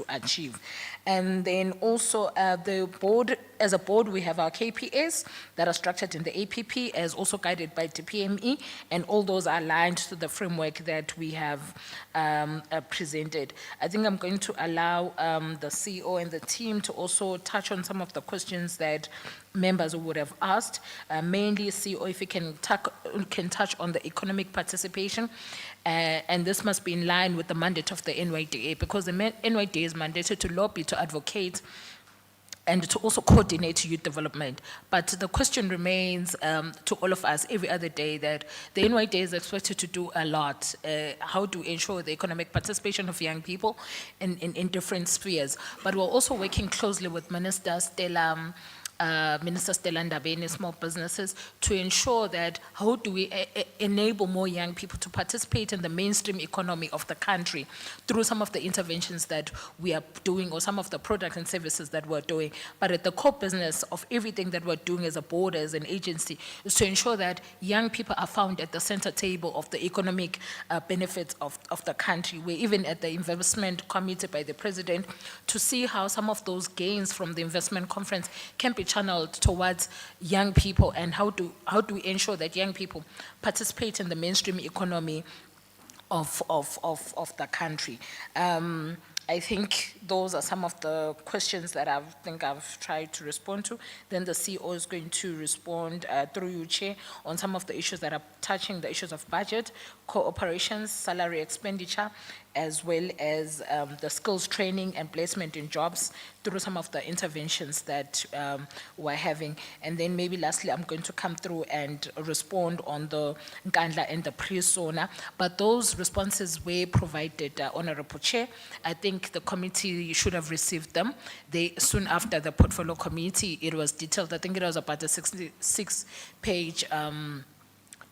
Speaker 5: achieve. And then also the board, as a board, we have our KPIs that are structured in the APP as also guided by DPME, and all those are aligned to the framework that we have presented. I think I'm going to allow the CEO and the team to also touch on some of the questions that members would have asked. Mainly, CEO, if you can touch on the economic participation, and this must be in line with the mandate of the NYDA, because the NYDA is mandated to lobby, to advocate, and to also coordinate youth development. But the question remains to all of us every other day that the NYDA is expected to do a lot. How to ensure the economic participation of young people in different spheres. But we're also working closely with Minister Stella Minister Stella Ndabeni, small businesses, to ensure that how do we enable more young people to participate in the mainstream economy of the country through some of the interventions that we are doing or some of the products and services that we're doing. But at the core business of everything that we're doing as a board, as an agency, is to ensure that young people are found at the center table of the economic benefits of the country. We're even at the investment committee by the president to see how some of those gains from the investment conference can be channeled towards young people, and how do we ensure that young people participate in the mainstream economy of the country. I think those are some of the questions that I've tried to respond to. Then the CEO is going to respond through you, Chair, on some of the issues that are touching the issues of budget, cooperations, salary expenditure, as well as the skills training and placement in jobs through some of the interventions that we're having. And then maybe lastly, I'm going to come through and respond on the Nkandla and the pre-SONA. But those responses were provided, Honorable Chair. I think the committee should have received them. Soon after the portfolio committee, it was detailed. I think it was about a 66-page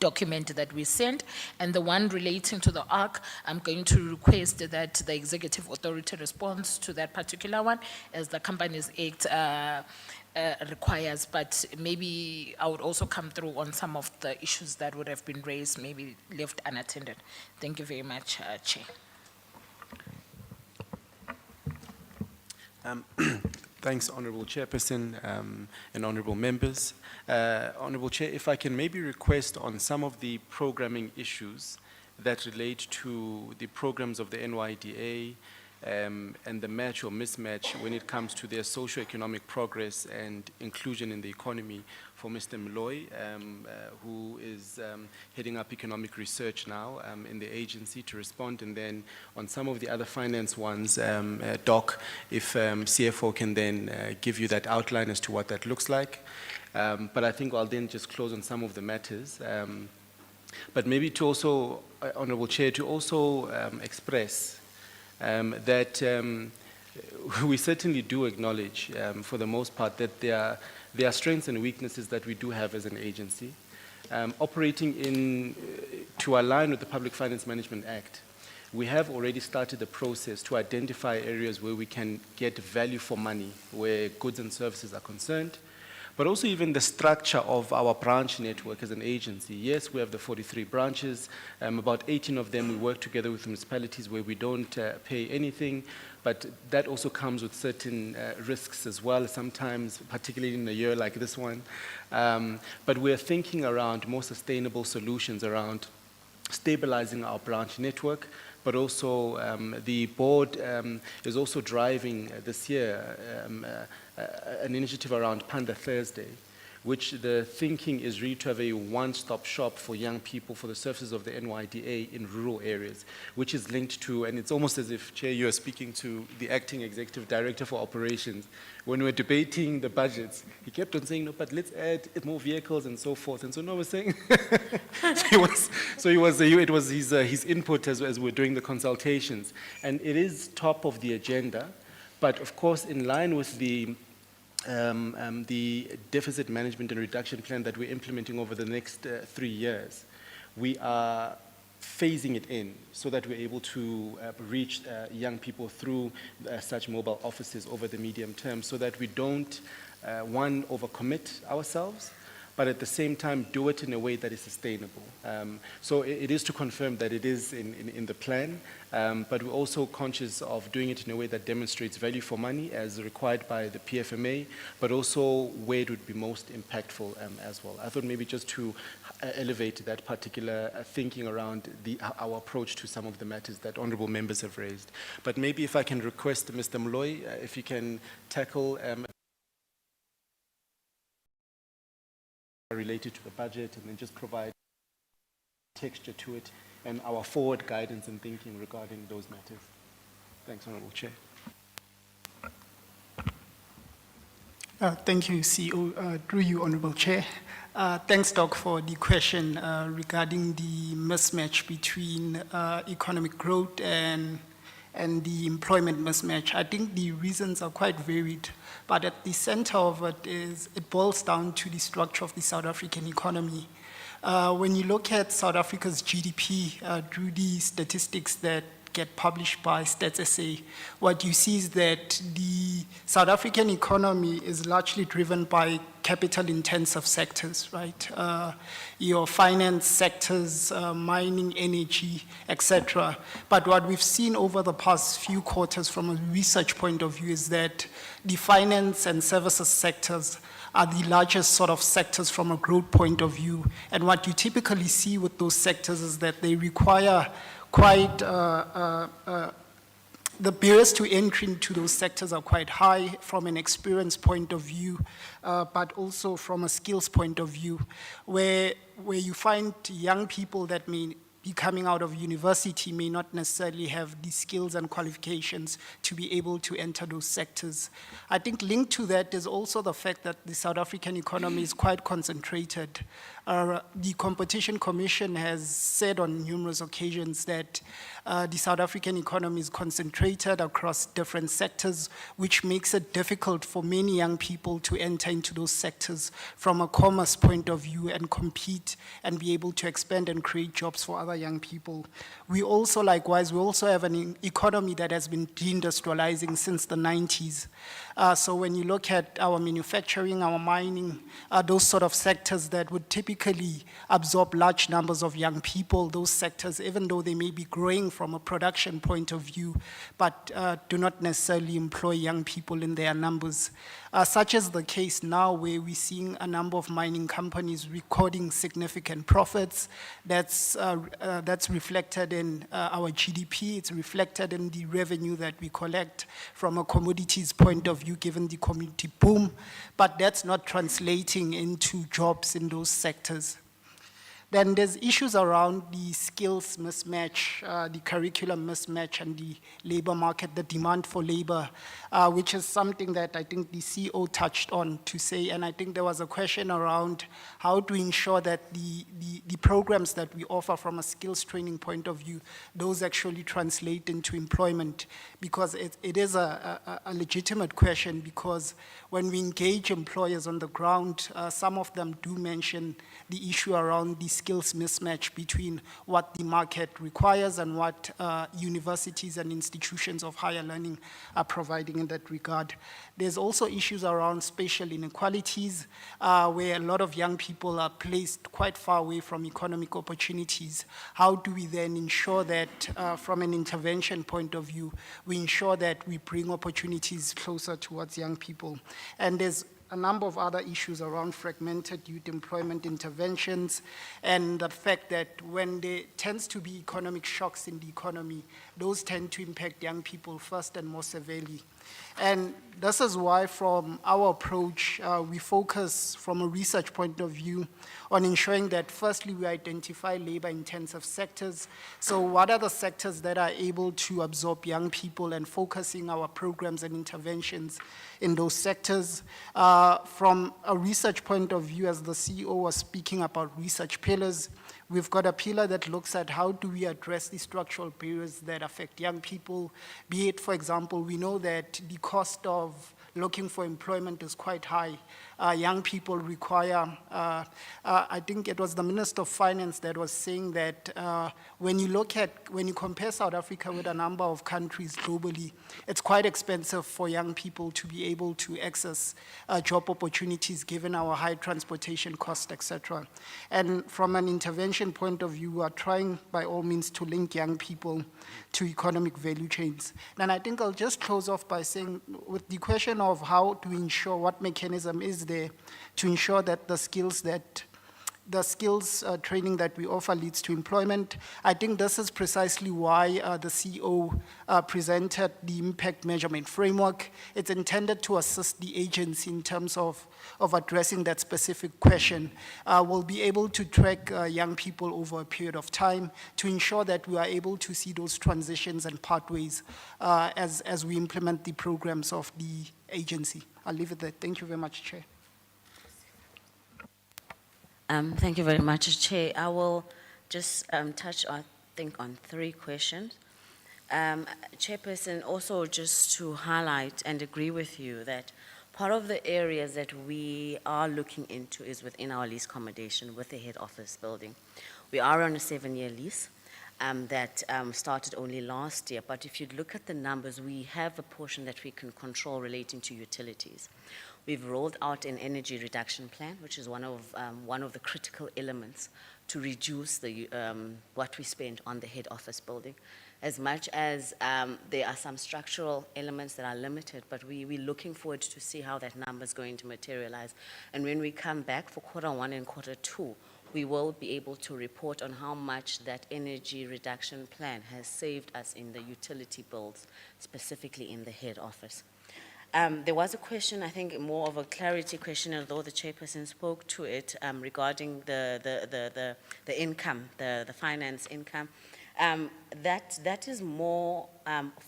Speaker 5: document that we sent, and the one relating to the ARC, I'm going to request that the executive authority responds to that particular one, as the Companies Act requires, but maybe I would also come through on some of the issues that would have been raised, maybe left unattended. Thank you very much, Chair.
Speaker 6: Thanks, Honorable Chairperson and Honorable members. Honorable Chair, if I can maybe request on some of the programming issues that relate to the programs of the NYDA and the match or mismatch when it comes to their socio-economic progress and inclusion in the economy for Mr. Mloy, who is heading up economic research now in the agency, to respond. And then on some of the other finance ones, Doc, if CFO can then give you that outline as to what that looks like. But I think I'll then just close on some of the matters. But maybe to also, Honorable Chair, to also express that we certainly do acknowledge, for the most part, that there are strengths and weaknesses that we do have as an agency. Operating to align with the Public Finance Management Act, we have already started the process to identify areas where we can get value for money, where goods and services are concerned, but also even the structure of our branch network as an agency. Yes, we have the 43 branches. About 18 of them we work together with municipalities where we don't pay anything, but that also comes with certain risks as well, sometimes, particularly in a year like this one. But we're thinking around more sustainable solutions around stabilizing our branch network, but also the board is also driving this year an initiative around Panda Thursday, which the thinking is really to have a one-stop shop for young people for the services of the NYDA in rural areas, which is linked to, and it's almost as if, Chair, you are speaking to the acting executive director for operations. When we were debating the budgets, he kept on saying, no, but let's add more vehicles and so forth. And so no, we're saying, it was his input as we're doing the consultations. And it is top of the agenda, but of course, in line with the deficit management and reduction plan that we're implementing over the next 3 years, we are phasing it in so that we're able to reach young people through such mobile offices over the medium term, so that we don't, one, overcommit ourselves, but at the same time do it in a way that is sustainable. So it is to confirm that it is in the plan, but we're also conscious of doing it in a way that demonstrates value for money as required by the PFMA, but also where it would be most impactful as well. I thought maybe just to elevate that particular thinking around our approach to some of the matters that honorable members have raised. But maybe if I can request Mr. Mloy, if you can tackle related to the budget, and then just provide texture to it and our forward guidance and thinking regarding those matters. Thanks, Honorable Chair.
Speaker 15: Thank you, CEO. Through you, Honorable Chair. Thanks, Doc, for the question regarding the mismatch between economic growth and and the employment mismatch. I think the reasons are quite varied, but at the center of it boils down to the structure of the South African economy. When you look at South Africa's GDP through the statistics that get published by Stats SA, what you see is that the South African economy is largely driven by capital-intensive sectors, right? Your finance sectors, mining, energy, etc. But what we've seen over the past few quarters from a research point of view is that the finance and services sectors are the largest sort of sectors from a growth point of view. And what you typically see with those sectors is that they require quite, the barriers to entry into those sectors are quite high from an experience point of view, but also from a skills point of view, where you find young people that may be coming out of university may not necessarily have the skills and qualifications to be able to enter those sectors. I think linked to that is also the fact that the South African economy is quite concentrated. The Competition Commission has said on numerous occasions that the South African economy is concentrated across different sectors, which makes it difficult for many young people to enter into those sectors from a commerce point of view and compete and be able to expand and create jobs for other young people. We also have an economy that has been deindustrializing since the 90s. So when you look at our manufacturing, our mining, those sort of sectors that would typically absorb large numbers of young people, those sectors, even though they may be growing from a production point of view, but do not necessarily employ young people in their numbers. Such is the case now where we're seeing a number of mining companies recording significant profits. That's reflected in our GDP. It's reflected in the revenue that we collect from a commodities point of view, given the commodity boom, but that's not translating into jobs in those sectors. Then there's issues around the skills mismatch, the curriculum mismatch, and the labor market, the demand for labor, which is something that I think the CEO touched on to say, and I think there was a question around how to ensure that the programs that we offer from a skills training point of view, those actually translate into employment, because it is a legitimate question, because when we engage employers on the ground, some of them do mention the issue around the skills mismatch between what the market requires and what universities and institutions of higher learning are providing in that regard. There's also issues around spatial inequalities, where a lot of young people are placed quite far away from economic opportunities. How do we then ensure that, from an intervention point of view, we ensure that we bring opportunities closer towards young people? And there's a number of other issues around fragmented youth employment interventions, and the fact that when there tends to be economic shocks in the economy, those tend to impact young people first and more severely. And this is why from our approach, we focus from a research point of view on ensuring that firstly we identify labor-intensive sectors. So what are the sectors that are able to absorb young people, and focusing our programs and interventions in those sectors. From a research point of view, as the CEO was speaking about research pillars, we've got a pillar that looks at how do we address the structural barriers that affect young people. Be it, for example, we know that the cost of looking for employment is quite high. Young people require, I think it was the Minister of Finance that was saying that when you compare South Africa with a number of countries globally, it's quite expensive for young people to be able to access job opportunities given our high transportation costs, etc. And from an intervention point of view, we are trying by all means to link young people to economic value chains. And I think I'll just close off by saying, with the question of how to ensure what mechanism is there to ensure that the skills training that we offer leads to employment. I think this is precisely why the CEO presented the impact measurement framework. It's intended to assist the agency in terms of addressing that specific question. We'll be able to track young people over a period of time to ensure that we are able to see those transitions and pathways as we implement the programs of the agency. I'll leave it there. Thank you very much, Chair.
Speaker 7: Thank you very much, Chair. I will just touch, I think, on 3 questions. Chairperson, also just to highlight and agree with you that part of the areas that we are looking into is within our lease accommodation with the head office building. We are on a 7-year lease that started only last year, but if you look at the numbers, we have a portion that we can control relating to utilities. We've rolled out an energy reduction plan, which is one of the critical elements to reduce the, what we spend on the head office building. As much as there are some structural elements that are limited, but we're looking forward to see how that number is going to materialize. And when we come back for Q1 and Q2, we will be able to report on how much that energy reduction plan has saved us in the utility bills, specifically in the head office. There was a question, I think more of a clarity question, although the chairperson spoke to it regarding the income, the finance income. That is more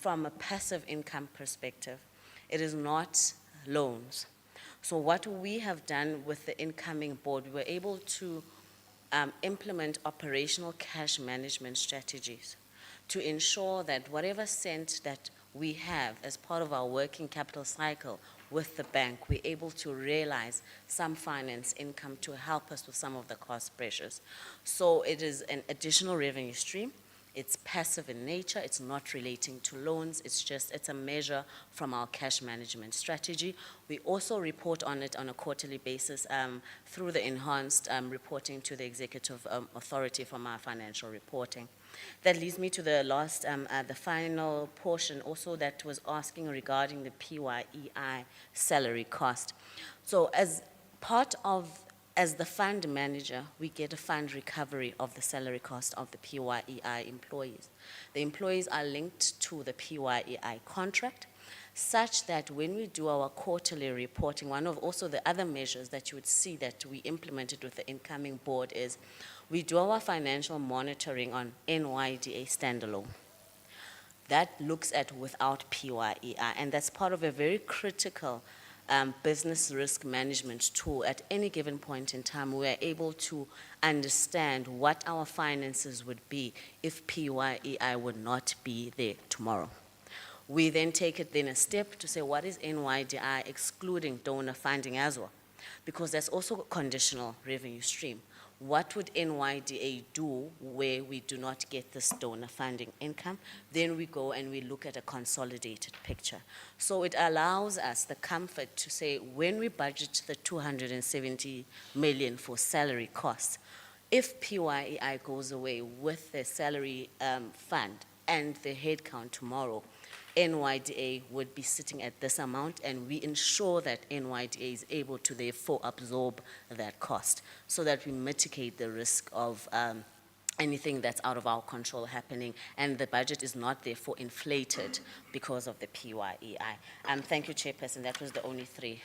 Speaker 7: from a passive income perspective. It is not loans. So what we have done with the incoming board, we were able to implement operational cash management strategies to ensure that whatever cent that we have as part of our working capital cycle with the bank, we're able to realize some finance income to help us with some of the cost pressures. So it is an additional revenue stream. It's passive in nature, it's not relating to loans, it's a measure from our cash management strategy. We also report on it on a quarterly basis through the enhanced reporting to the executive authority from our financial reporting. That leads me to the last, the final portion also that was asking regarding the PYEI salary cost. So as part of as the fund manager, we get a fund recovery of the salary cost of the PYEI employees. The employees are linked to the PYEI contract, such that when we do our quarterly reporting, one of also the other measures that you would see that we implemented with the incoming board is we do our financial monitoring on NYDA standalone. That looks at without PYEI, and that's part of a very critical business risk management tool. At any given point in time, we are able to understand what our finances would be if PYEI would not be there tomorrow. We then take it then a step to say, what is NYDI excluding donor funding as well? Because that's also a conditional revenue stream. What would NYDA do where we do not get this donor funding income? Then we go and we look at a consolidated picture. So it allows us the comfort to say when we budget the 270 million for salary costs, if PYEI goes away with the salary fund and the headcount tomorrow, NYDA would be sitting at this amount, and we ensure that NYDA is able to therefore absorb that cost so that we mitigate the risk of anything that's out of our control happening, and the budget is not therefore inflated because of the PYEI. Thank you, Chairperson. That was the only three.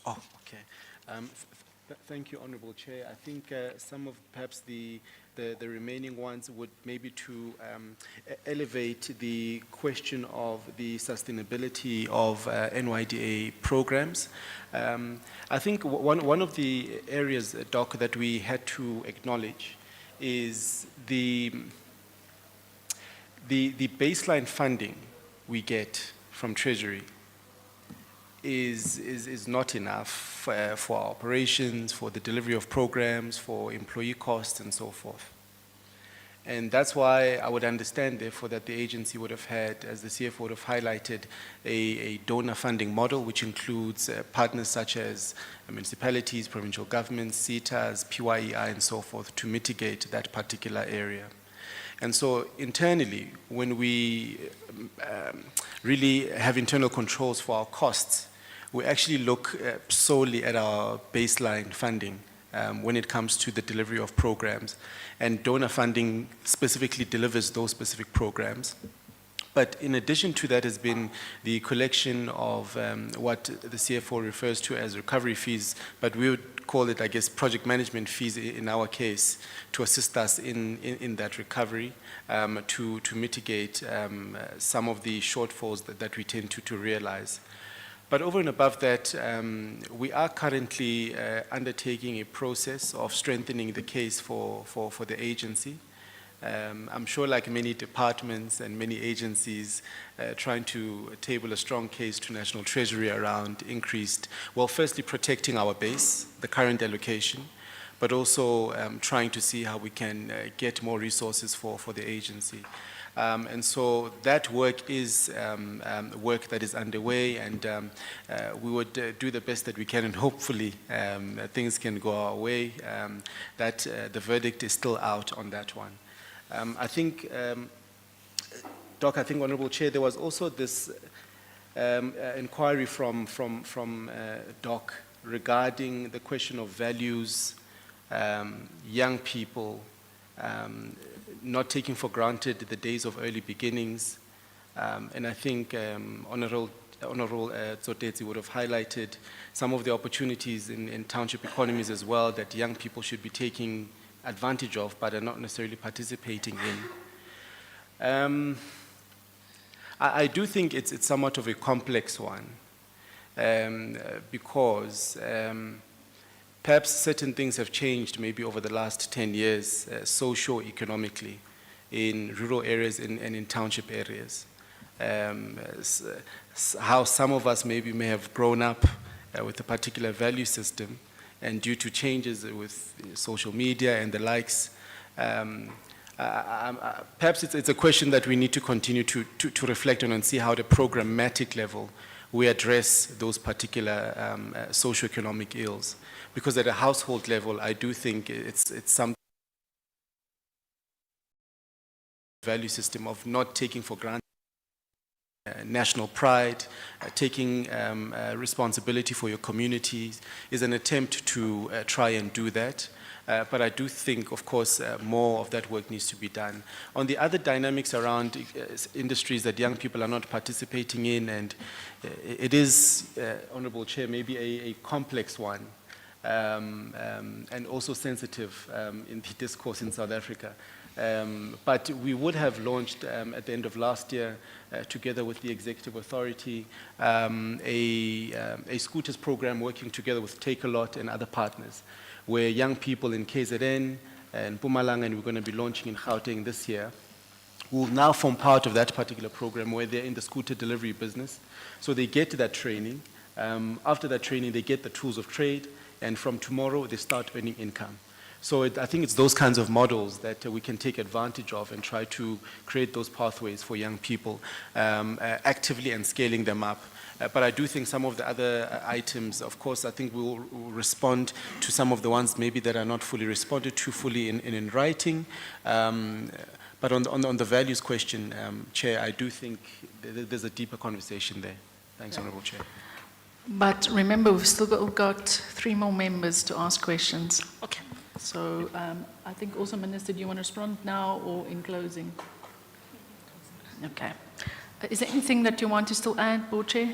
Speaker 6: Oh, okay. Thank you, Honorable Chair. I think some of perhaps the remaining ones would maybe to elevate the question of the sustainability of NYDA programs. I think one of the areas, Doc, that we had to acknowledge is the baseline funding we get from Treasury is not enough for our operations, for the delivery of programs, for employee costs and so forth. And that's why I would understand, therefore, that the agency would have had, as the CFO would have highlighted, a donor funding model, which includes partners such as municipalities, provincial governments, CETAs, PYEI, and so forth, to mitigate that particular area. And so internally, when we really have internal controls for our costs, we actually look solely at our baseline funding when it comes to the delivery of programs. And donor funding specifically delivers those specific programs. But in addition to that has been the collection of what the CFO refers to as recovery fees, but we would call it, I guess, project management fees in our case, to assist us in that recovery, to mitigate some of the shortfalls that we tend to realize. But over and above that, we are currently undertaking a process of strengthening the case for the agency. I'm sure, like many departments and many agencies, trying to table a strong case to National Treasury around increased, well, firstly protecting our base, the current allocation, but also trying to see how we can get more resources for the agency. And so that work is work that is underway, and we would do the best that we can, and hopefully things can go our way, that the verdict is still out on that one. I think, Doc, I think, Honorable Chair, there was also this inquiry from Doc regarding the question of values, young people, not taking for granted the days of early beginnings. And I think Honorable Tsotetsi would have highlighted some of the opportunities in township economies as well that young people should be taking advantage of, but are not necessarily participating in. I do think it's somewhat of a complex one, because perhaps certain things have changed maybe over the last 10 years, socio-economically, in rural areas and in township areas. How some of us maybe may have grown up with a particular value system, and due to changes with social media and the likes, perhaps it's a question that we need to continue to reflect on and see how at a programmatic level we address those particular socioeconomic ills. Because at a household level, I do think it's some value system of not taking for granted national pride, taking responsibility for your communities is an attempt to try and do that. But I do think, of course, more of that work needs to be done. On the other dynamics around industries that young people are not participating in, and it is, Honorable Chair, maybe a complex one, and also sensitive in the discourse in South Africa. But we would have launched at the end of last year, together with the Executive Authority, a scooters program working together with Take a Lot and other partners, where young people in KZN and Mpumalanga, and we're going to be launching in Gauteng this year, will now form part of that particular program where they're in the scooter delivery business. So they get that training. After that training, they get the tools of trade, and from tomorrow, they start earning income. So I think it's those kinds of models that we can take advantage of and try to create those pathways for young people, actively and scaling them up. But I do think some of the other items, of course, I think we'll respond to some of the ones maybe that are not fully responded to fully in writing. But on the values question, Chair, I do think there's a deeper conversation there. Thanks, Honourable Chair.
Speaker 2: But remember, we've still got 3 more members to ask questions.
Speaker 5: Okay.
Speaker 2: So I think also, Minister, do you want to respond now or in closing? Okay. Is there anything that you want to still add, Board Chair?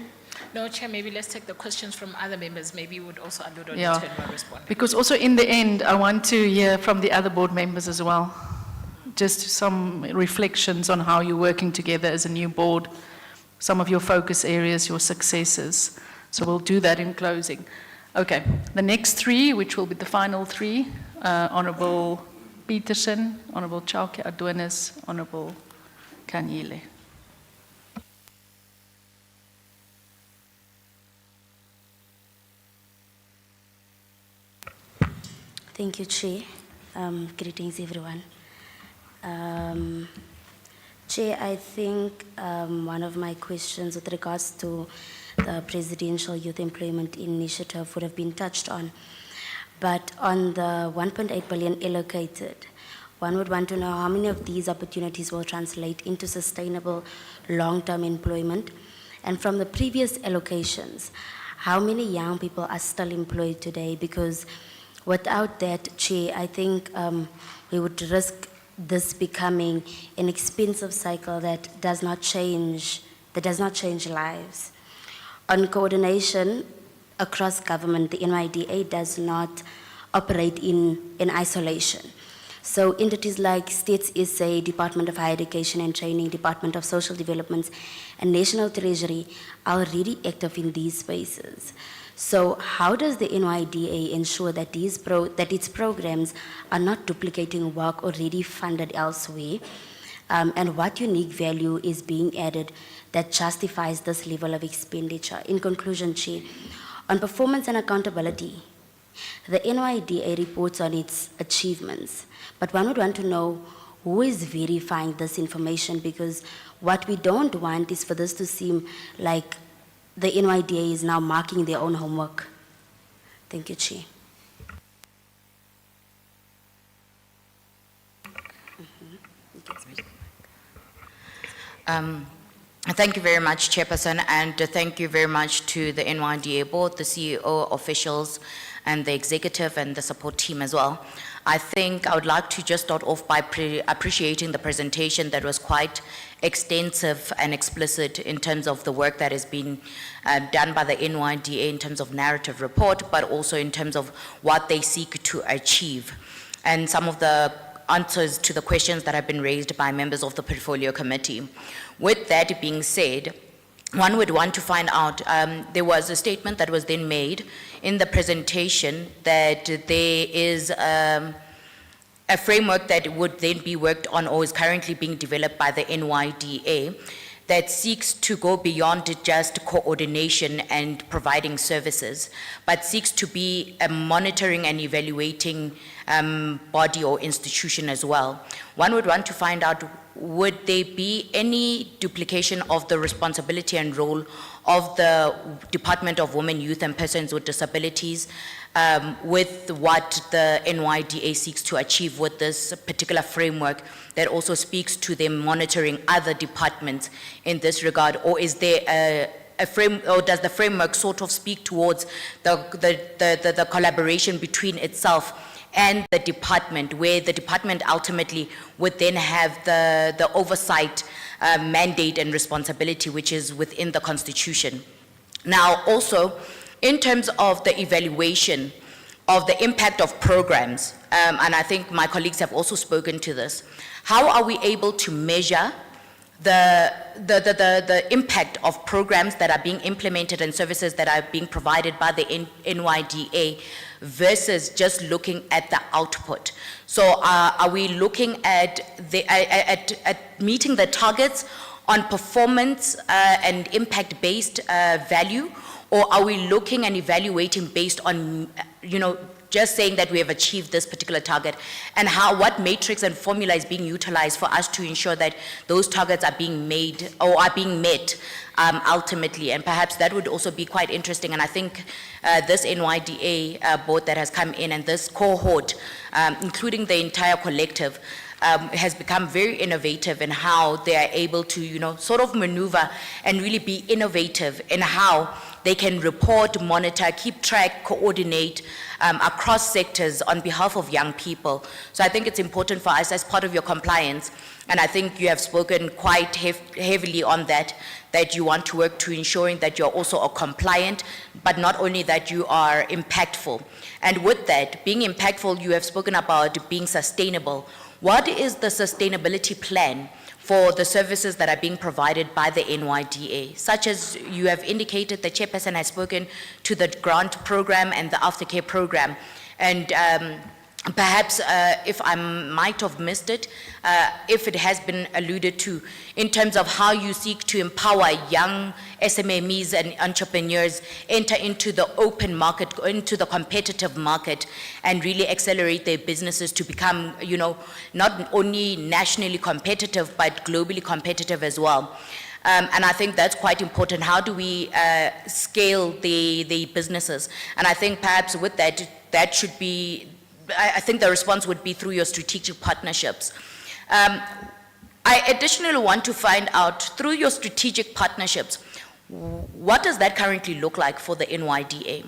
Speaker 5: No, Chair, maybe let's take the questions from other members. Maybe you would also allude on
Speaker 2: Yeah.
Speaker 5: it while responding.
Speaker 2: Because also in the end, I want to hear from the other board members as well. Just some reflections on how you're working together as a new board, some of your focus areas, your successes. So we'll do that in closing. Okay, the next 3, which will be the final 3, Honourable Peterson, Honourable Chauke Adonis, Honourable Kanyile.
Speaker 13: Thank you, Chair. Greetings, everyone. Chair, I think one of my questions with regards to the Presidential Youth Employment Initiative would have been touched on. But on the 1.8 billion allocated, one would want to know how many of these opportunities will translate into sustainable long-term employment. And from the previous allocations, how many young people are still employed today? Because without that, Chair, I think we would risk this becoming an expensive cycle that does not change lives. On coordination across government, the NYDA does not operate in isolation. So entities like States SA, Department of Higher Education and Training, Department of Social Development, and National Treasury are already active in these spaces. So how does the NYDA ensure that its programs are not duplicating work already funded elsewhere? And what unique value is being added that justifies this level of expenditure? In conclusion, Chair, on performance and accountability, the NYDA reports on its achievements, but one would want to know who is verifying this information, because what we don't want is for this to seem like the NYDA is now marking their own homework. Thank you, Chair.
Speaker 16: Thank you very much, Chairperson, and thank you very much to the NYDA board, the CEO, officials, and the executive and the support team as well. I think I would like to just start off by appreciating the presentation that was quite extensive and explicit in terms of the work that has been done by the NYDA in terms of narrative report, but also in terms of what they seek to achieve, and some of the answers to the questions that have been raised by members of the Portfolio Committee. With that being said, one would want to find out, there was a statement that was then made in the presentation that there is a framework that would then be worked on or is currently being developed by the NYDA that seeks to go beyond just coordination and providing services, but seeks to be a monitoring and evaluating body or institution as well. One would want to find out, would there be any duplication of the responsibility and role of the Department of Women, Youth and Persons with Disabilities with what the NYDA seeks to achieve with this particular framework that also speaks to them monitoring other departments in this regard? Or is there or does the framework sort of speak towards the collaboration between itself and the department, where the department ultimately would then have the oversight mandate and responsibility, which is within the Constitution? Now, also, in terms of the evaluation of the impact of programs, and I think my colleagues have also spoken to this, how are we able to measure the impact of programs that are being implemented and services that are being provided by the NYDA versus just looking at the output? So are we looking at meeting the targets on performance and impact-based value, or are we looking and evaluating based on, just saying that we have achieved this particular target, and what matrix and formula is being utilized for us to ensure that those targets are being made or are being met ultimately? And perhaps that would also be quite interesting. And I think this NYDA board that has come in and this cohort, including the entire collective, has become very innovative in how they are able to, sort of maneuver and really be innovative in how they can report, monitor, keep track, coordinate across sectors on behalf of young people. So I think it's important for us as part of your compliance, and I think you have spoken quite heavily on that you want to work to ensuring that you're also compliant, but not only that you are impactful. And with that, being impactful, you have spoken about being sustainable. What is the sustainability plan for the services that are being provided by the NYDA, such as you have indicated, the chairperson has spoken to the grant program and the aftercare program, and perhaps if I might have missed it, if it has been alluded to, in terms of how you seek to empower young SMMEs and entrepreneurs enter into the open market, into the competitive market, and really accelerate their businesses to become, not only nationally competitive, but globally competitive as well. And I think that's quite important. How do we scale the businesses? And I think perhaps with that should be, I think the response would be through your strategic partnerships. I additionally want to find out, through your strategic partnerships, what does that currently look like for the NYDA?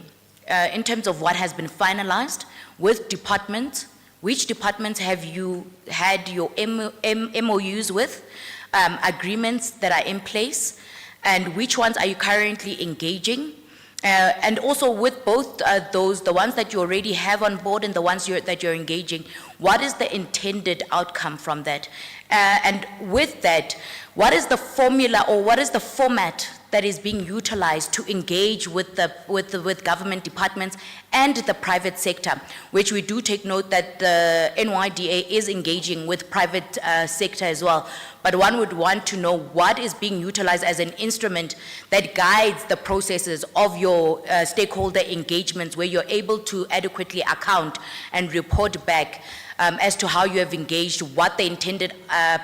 Speaker 16: In terms of what has been finalized with departments, which departments have you had your MOUs with, agreements that are in place, and which ones are you currently engaging? And also with both those, the ones that you already have on board and the ones that you're engaging, what is the intended outcome from that? And with that, what is the formula or what is the format that is being utilized to engage with with government departments and the private sector, which we do take note that the NYDA is engaging with private sector as well. But one would want to know what is being utilized as an instrument that guides the processes of your stakeholder engagements, where you're able to adequately account and report back as to how you have engaged, what the intended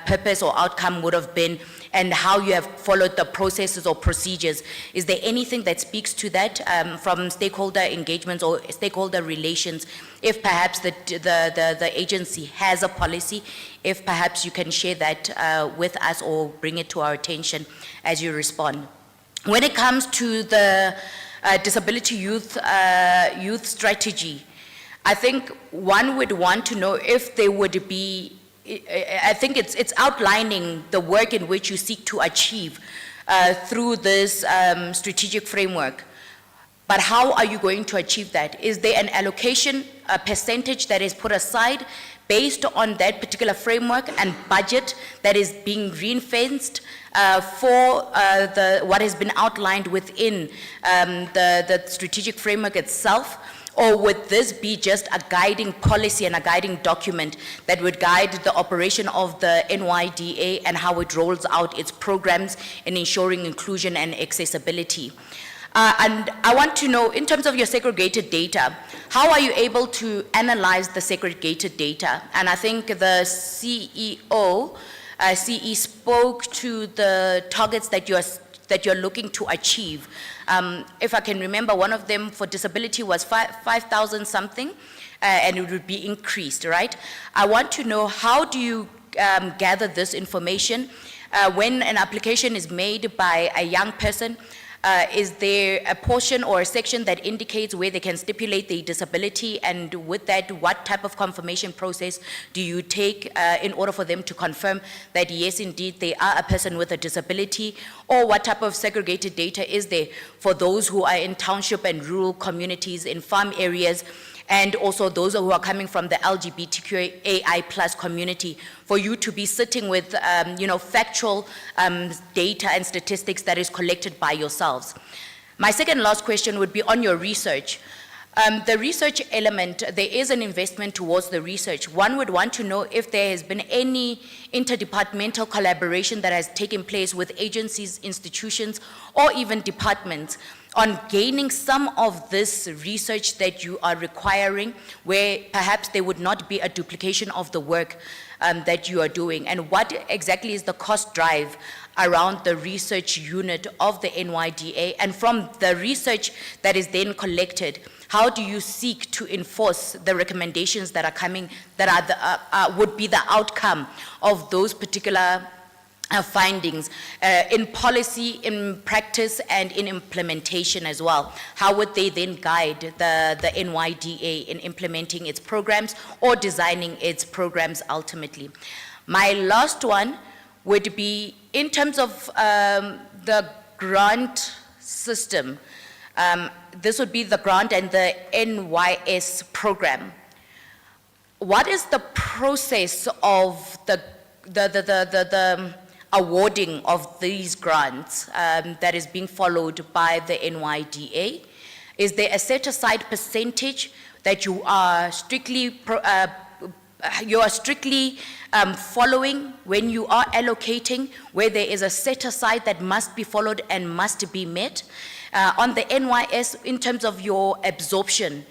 Speaker 16: purpose or outcome would have been, and how you have followed the processes or procedures. Is there anything that speaks to that from stakeholder engagements or stakeholder relations? If perhaps the agency has a policy, if perhaps you can share that with us or bring it to our attention as you respond. When it comes to the disability youth strategy, I think one would want to know if there would be, I think it's outlining the work in which you seek to achieve through this strategic framework. But how are you going to achieve that? Is there an allocation, a percentage that is put aside based on that particular framework and budget that is being ring-fenced for what has been outlined within the strategic framework itself? Or would this be just a guiding policy and a guiding document that would guide the operation of the NYDA and how it rolls out its programs in ensuring inclusion and accessibility? And I want to know, in terms of your segregated data, how are you able to analyze the segregated data? And I think the CEO, CE spoke to the targets that you're looking to achieve. If I can remember, one of them for disability was 5,000 something, and it would be increased, right? I want to know, how do you gather this information? When an application is made by a young person, is there a portion or a section that indicates where they can stipulate the disability, and with that, what type of confirmation process do you take in order for them to confirm that yes, indeed, they are a person with a disability? Or what type of segregated data is there for those who are in township and rural communities, in farm areas, and also those who are coming from the LGBTQAI+ community, for you to be sitting with factual data and statistics that is collected by yourselves? My second last question would be on your research. The research element, there is an investment towards the research. One would want to know if there has been any interdepartmental collaboration that has taken place with agencies, institutions, or even departments on gaining some of this research that you are requiring, where perhaps there would not be a duplication of the work that you are doing. And what exactly is the cost drive around the research unit of the NYDA? And from the research that is then collected, how do you seek to enforce the recommendations that are coming, that are would be the outcome of those particular findings in policy, in practice, and in implementation as well? How would they then guide the NYDA in implementing its programs or designing its programs ultimately? My last one would be in terms of the grant system. This would be the grant and the NYS program. What is the process of the awarding of these grants that is being followed by the NYDA? Is there a set aside percentage that you are strictly following when you are allocating, where there is a set aside that must be followed and must be met? On the NYS, in terms of your absorption,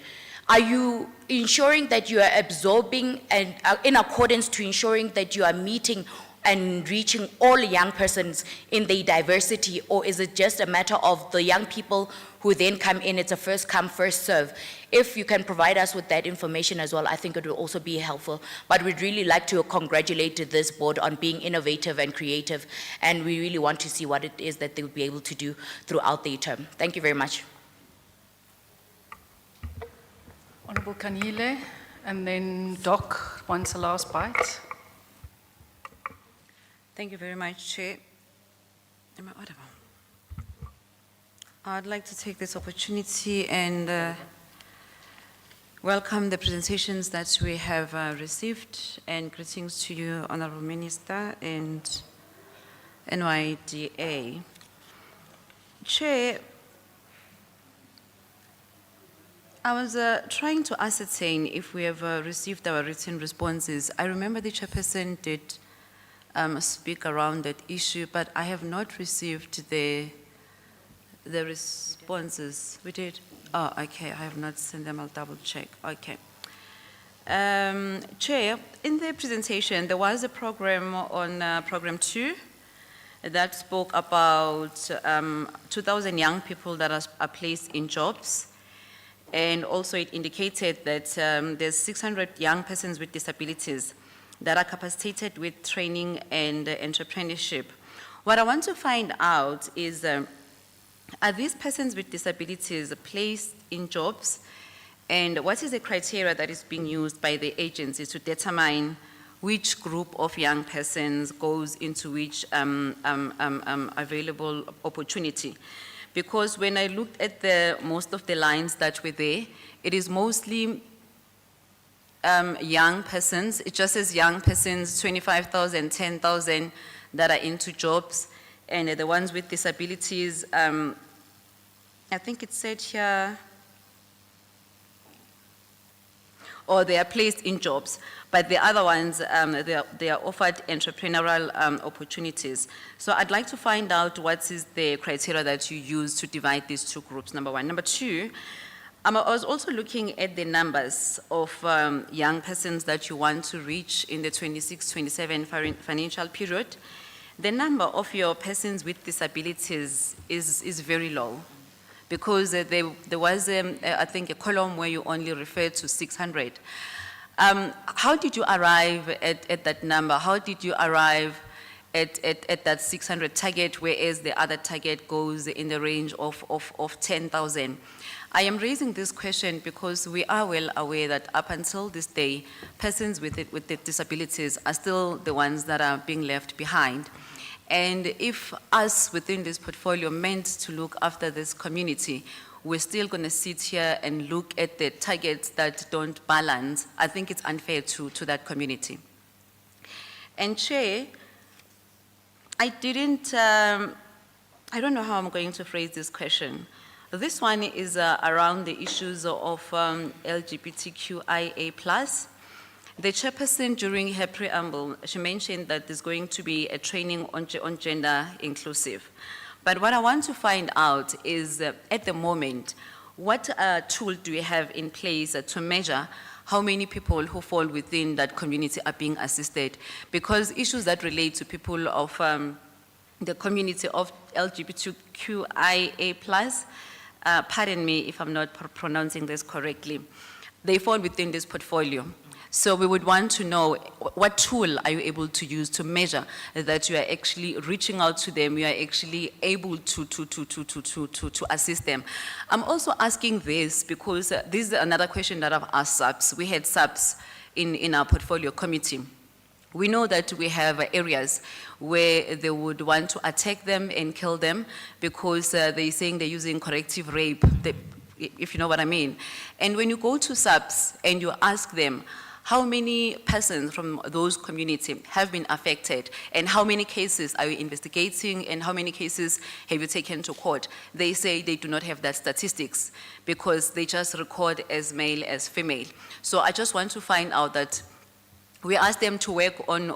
Speaker 16: are you ensuring that you are absorbing and in accordance to ensuring that you are meeting and reaching all young persons in their diversity, or is it just a matter of the young people who then come in, it's a first come, first serve? If you can provide us with that information as well, I think it will also be helpful. But we'd really like to congratulate this board on being innovative and creative, and we really want to see what it is that they will be able to do throughout their term. Thank you very much.
Speaker 2: Honorable Kanile, and then Doc wants a last bite.
Speaker 4: Thank you very much, Chair. Am I audible? I'd like to take this opportunity and welcome the presentations that we have received, and greetings to you, Honorable Minister and NYDA. Chair, I was trying to ascertain if we have received our written responses. I remember the chairperson did speak around that issue, but I have not received the responses. We did? Oh, okay, I have not sent them, I'll double check, okay. Chair, in the presentation, there was a program on program 2 that spoke about 2,000 young people that are placed in jobs. And also it indicated that there's 600 young persons with disabilities that are capacitated with training and entrepreneurship. What I want to find out is, are these persons with disabilities placed in jobs? And what is the criteria that is being used by the agencies to determine which group of young persons goes into which available opportunity? Because when I looked at most of the lines that were there, it is mostly young persons. It just says young persons, 25,000, 10,000 that are into jobs. And the ones with disabilities, I think it said here, or they are placed in jobs, but the other ones, they are offered entrepreneurial opportunities. So I'd like to find out what is the criteria that you use to divide these two groups, number one. Number two, I was also looking at the numbers of young persons that you want to reach in the 26-27 financial period. The number of your persons with disabilities is very low, because there was, I think, a column where you only referred to 600. How did you arrive at that number? How did you arrive at that 600 target, whereas the other target goes in the range of 10,000? I am raising this question because we are well aware that up until this day, persons with the disabilities are still the ones that are being left behind. And if us within this portfolio meant to look after this community, we're still going to sit here and look at the targets that don't balance, I think it's unfair to that community. And Chair, I don't know how I'm going to phrase this question. This one is around the issues of LGBTQIA+. The chairperson, during her preamble, she mentioned that there's going to be a training on gender inclusive. But what I want to find out is, at the moment, what tool do we have in place to measure how many people who fall within that community are being assisted? Because issues that relate to people of the community of LGBTQIA+, pardon me if I'm not pronouncing this correctly, they fall within this portfolio. So we would want to know, what tool are you able to use to measure that you are actually reaching out to them, you are actually able to assist them? I'm also asking this because this is another question that I've asked SAPS. We had SAPS in our portfolio committee. We know that we have areas where they would want to attack them and kill them because they're saying they're using corrective rape, if you know what I mean. And when you go to SAPS and you ask them, how many persons from those communities have been affected, and how many cases are you investigating, and how many cases have you taken to court? They say they do not have that statistics because they just record as male as female. So I just want to find out that we ask them to work on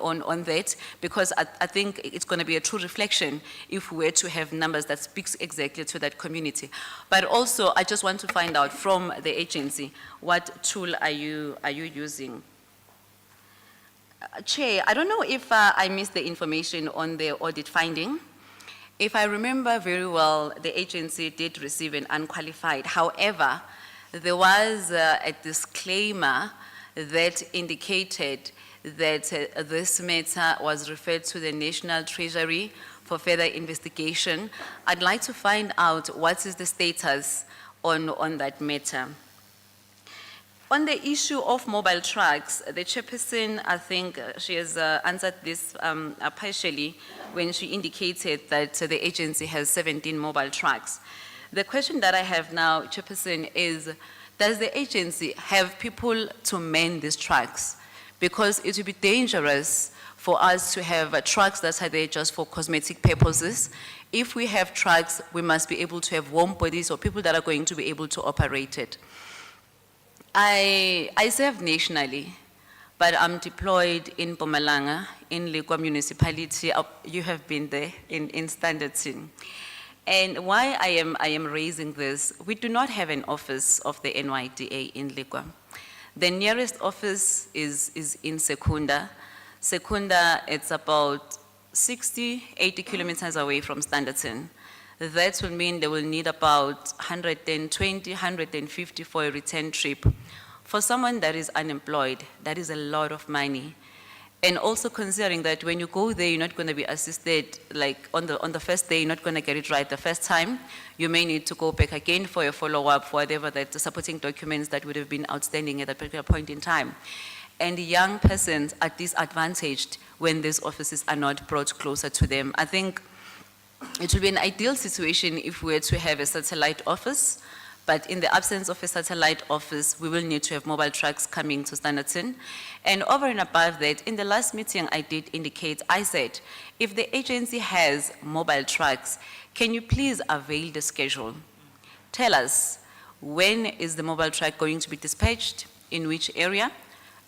Speaker 4: that, because I think it's going to be a true reflection if we were to have numbers that speaks exactly to that community. But also, I just want to find out from the agency, what tool are you using? Chair, I don't know if I missed the information on the audit finding. If I remember very well, the agency did receive an unqualified. However, there was a disclaimer that indicated that this matter was referred to the National Treasury for further investigation. I'd like to find out what is the status on that matter. On the issue of mobile trucks, the chairperson, I think she has answered this partially when she indicated that the agency has 17 mobile trucks. The question that I have now, chairperson, is Does the agency have people to man these trucks? Because it would be dangerous for us to have trucks that are there just for cosmetic purposes. If we have trucks, we must be able to have warm bodies or people that are going to be able to operate it. I serve nationally, but I'm deployed in Mpumalanga, in Lekwa municipality. You have been there in Sandton. And why I am raising this, we do not have an office of the NYDA in Lekwa. The nearest office is in Secunda. Secunda, it's about 60, 80 kilometers away from Sandton. That will mean they will need about 120, 150 for a return trip. For someone that is unemployed, that is a lot of money. And also considering that when you go there, you're not going to be assisted, like on the first day, you're not going to get it right the first time. You may need to go back again for a follow-up, for whatever that the supporting documents that would have been outstanding at that particular point in time. And young persons are disadvantaged when these offices are not brought closer to them. I think it would be an ideal situation if we were to have a satellite office, but in the absence of a satellite office, we will need to have mobile trucks coming to Sandton. And over and above that, in the last meeting I did indicate, I said, if the agency has mobile trucks, can you please avail the schedule? Tell us, when is the mobile truck going to be dispatched, in which area,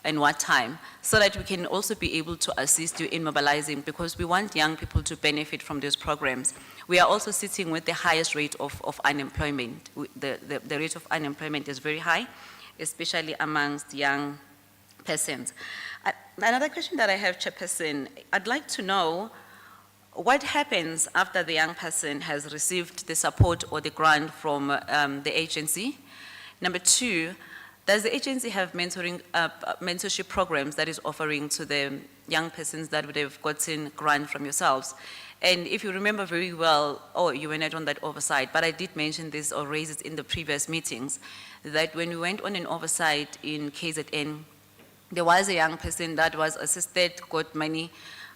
Speaker 4: and what time, so that we can also be able to assist you in mobilizing, because we want young people to benefit from these programs. We are also sitting with the highest rate of unemployment. The rate of unemployment is very high, especially amongst young persons. Another question that I have, Chairperson, I'd like to know what happens after the young person has received the support or the grant from the agency. Number two, does the agency have mentorship programs that is offering to the young persons that would have gotten grant from yourselves? And if you remember very well, you were not on that oversight, but I did mention this or raise it in the previous meetings, that when we went on an oversight in KZN, there was a young person that was assisted, got money.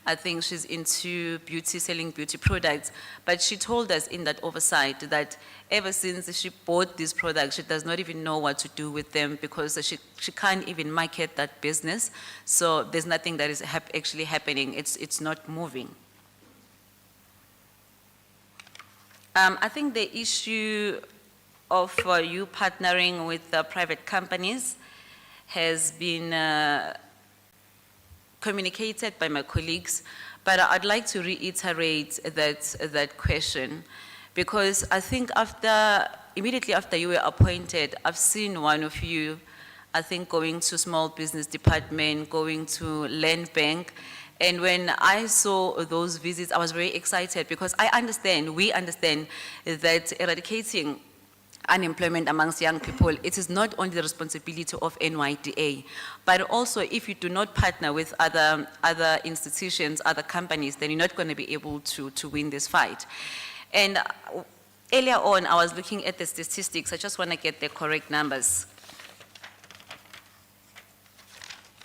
Speaker 4: I think she's into beauty, selling beauty products, but she told us in that oversight that ever since she bought these products, she does not even know what to do with them, because she can't even market that business. So there's nothing that is actually happening. It's not moving. I think the issue of you partnering with private companies has been communicated by my colleagues, but I'd like to reiterate that question, because I think immediately after you were appointed, I've seen one of you, I think, going to small business department, going to land bank. And when I saw those visits, I was very excited, because we understand that eradicating unemployment amongst young people, it is not only the responsibility of NYDA, but also if you do not partner with other institutions, other companies, then you're not going to be able to win this fight. And earlier on, I was looking at the statistics. I just want to get the correct numbers.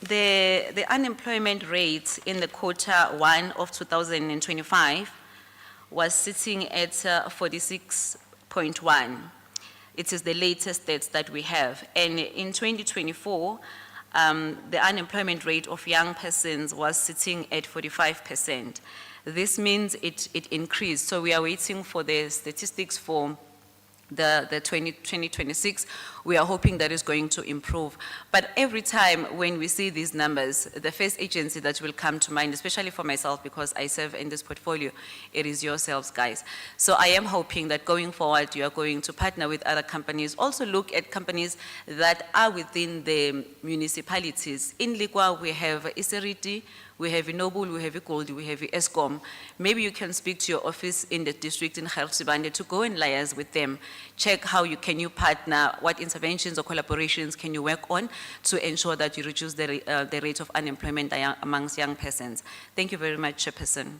Speaker 4: The unemployment rate in the Q1 of 2025 was sitting at 46.1. It is the latest stats that we have. And in 2024, the unemployment rate of young persons was sitting at 45%. This means it increased. So we are waiting for the statistics for the 2026, we are hoping that is going to improve. But every time when we see these numbers, the first agency that will come to mind, especially for myself, because I serve in this portfolio, it is yourselves, guys. So I am hoping that going forward, you are going to partner with other companies. Also look at companies that are within the municipalities. In Lekwa, we have Iseriti, we have Noble, we have Gold, we have Eskom. Maybe you can speak to your office in the district in Khartsibande to go and liaise with them. Check how can you partner, what interventions or collaborations can you work on to ensure that you reduce the rate of unemployment amongst young persons. Thank you very much, Chairperson.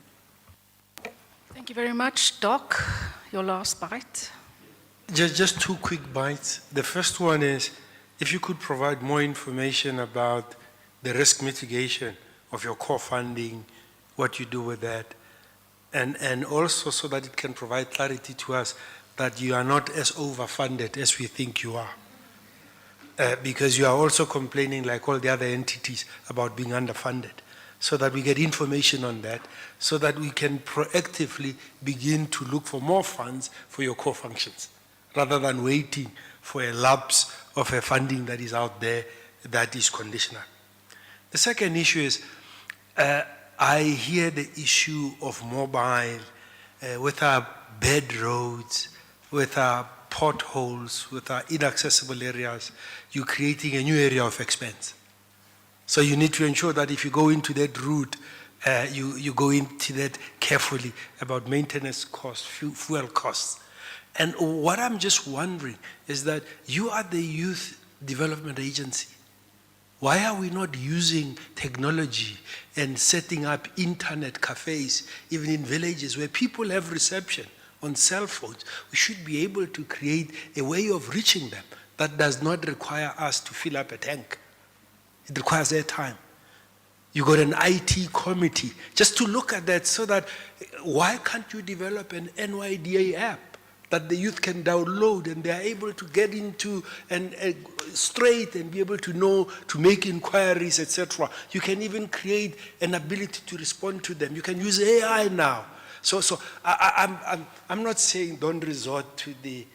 Speaker 2: Thank you very much. Doc, your last bite.
Speaker 9: Just two quick bites. The first one is, if you could provide more information about the risk mitigation of your core funding, what you do with that, and also so that it can provide clarity to us that you are not as overfunded as we think you are. because you are also complaining, like all the other entities, about being underfunded, so that we get information on that, so that we can proactively begin to look for more funds for your core functions, rather than waiting for a lapse of a funding that is out there that is conditional. The second issue is, I hear the issue of mobile, with our bad roads, with our potholes, with our inaccessible areas, you're creating a new area of expense. So you need to ensure that if you go into that route, you go into that carefully about maintenance costs, fuel costs. And what I'm just wondering is that you are the Youth Development Agency. Why are we not using technology and setting up internet cafes, even in villages where people have reception on cell phones? We should be able to create a way of reaching them that does not require us to fill up a tank. It requires airtime. You got an IT committee just to look at that, so that why can't you develop an NYDA app that the youth can download and they are able to get into and straight and be able to know, to make inquiries, etc. You can even create an ability to respond to them. You can use AI now. So I'm not saying don't resort to the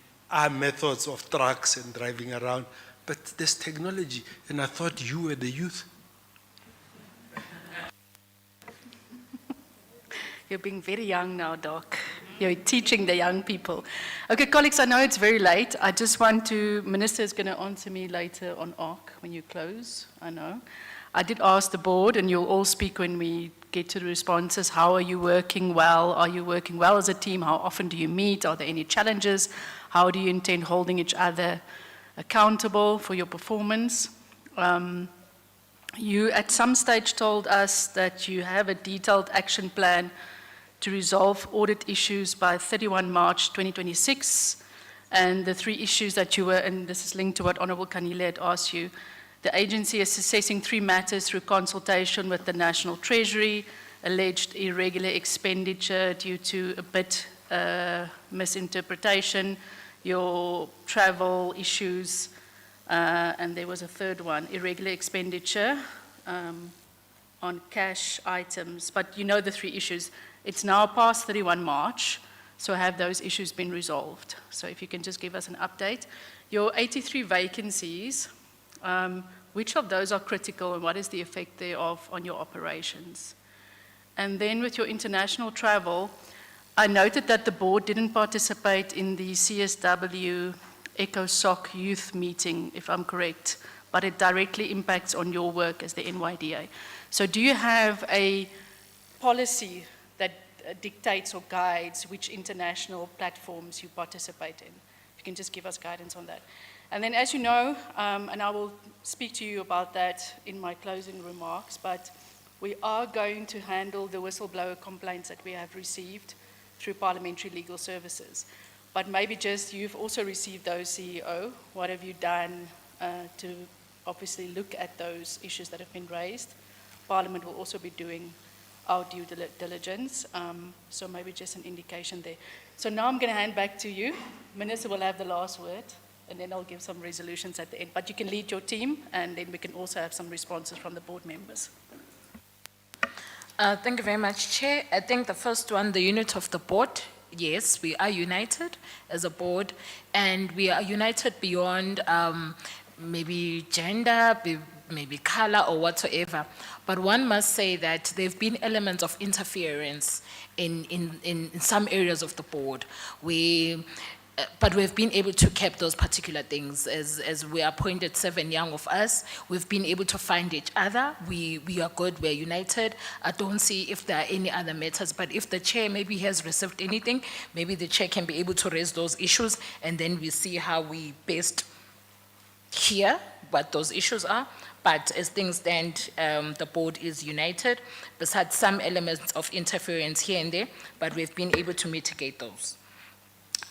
Speaker 9: methods of trucks and driving around, but there's technology, and I thought you were the youth.
Speaker 2: You're being very young now, Doc. You're teaching the young people. Okay, colleagues, I know it's very late. I just want to, Minister is going to answer me later on ARC when you close, I know. I did ask the board, and you'll all speak when we get to the responses. How are you working well? Are you working well as a team? How often do you meet? Are there any challenges? How do you intend holding each other accountable for your performance? You at some stage told us that you have a detailed action plan to resolve audit issues by 31 March 2026. And the three issues that you were, and this is linked to what Honorable Kanile had asked you, the agency is assessing 3 matters through consultation with the National Treasury, alleged irregular expenditure due to a bit misinterpretation, your travel issues, and there was a third one, irregular expenditure on cash items. But you know the 3 issues. It's now past 31 March, so have those issues been resolved? So if you can just give us an update. Your 83 vacancies, which of those are critical and what is the effect thereof on your operations? And then with your international travel, I noted that the board didn't participate in the CSW ECOSOC youth meeting, if I'm correct, but it directly impacts on your work as the NYDA. So do you have a policy that dictates or guides which international platforms you participate in? If you can just give us guidance on that. And then, as you know, and I will speak to you about that in my closing remarks, but we are going to handle the whistleblower complaints that we have received through Parliamentary Legal Services. But maybe just, you've also received those, CEO. What have you done to obviously look at those issues that have been raised? Parliament will also be doing our due diligence, so maybe just an indication there. So now I'm going to hand back to you. Minister will have the last word, and then I'll give some resolutions at the end. But you can lead your team, and then we can also have some responses from the board members.
Speaker 5: Thank you very much, Chair. I think the first one, the unit of the board, yes, we are united as a board, and we are united beyond maybe gender, maybe color or whatsoever. But one must say that there have been elements of interference in some areas of the board. But we've been able to keep those particular things. As we appointed 7 young of us, we've been able to find each other. We are good, we're united. I don't see if there are any other matters, but if the chair maybe has received anything, maybe the chair can be able to raise those issues, and then we see how we best hear what those issues are. But as things stand, the board is united, besides some elements of interference here and there, but we've been able to mitigate those.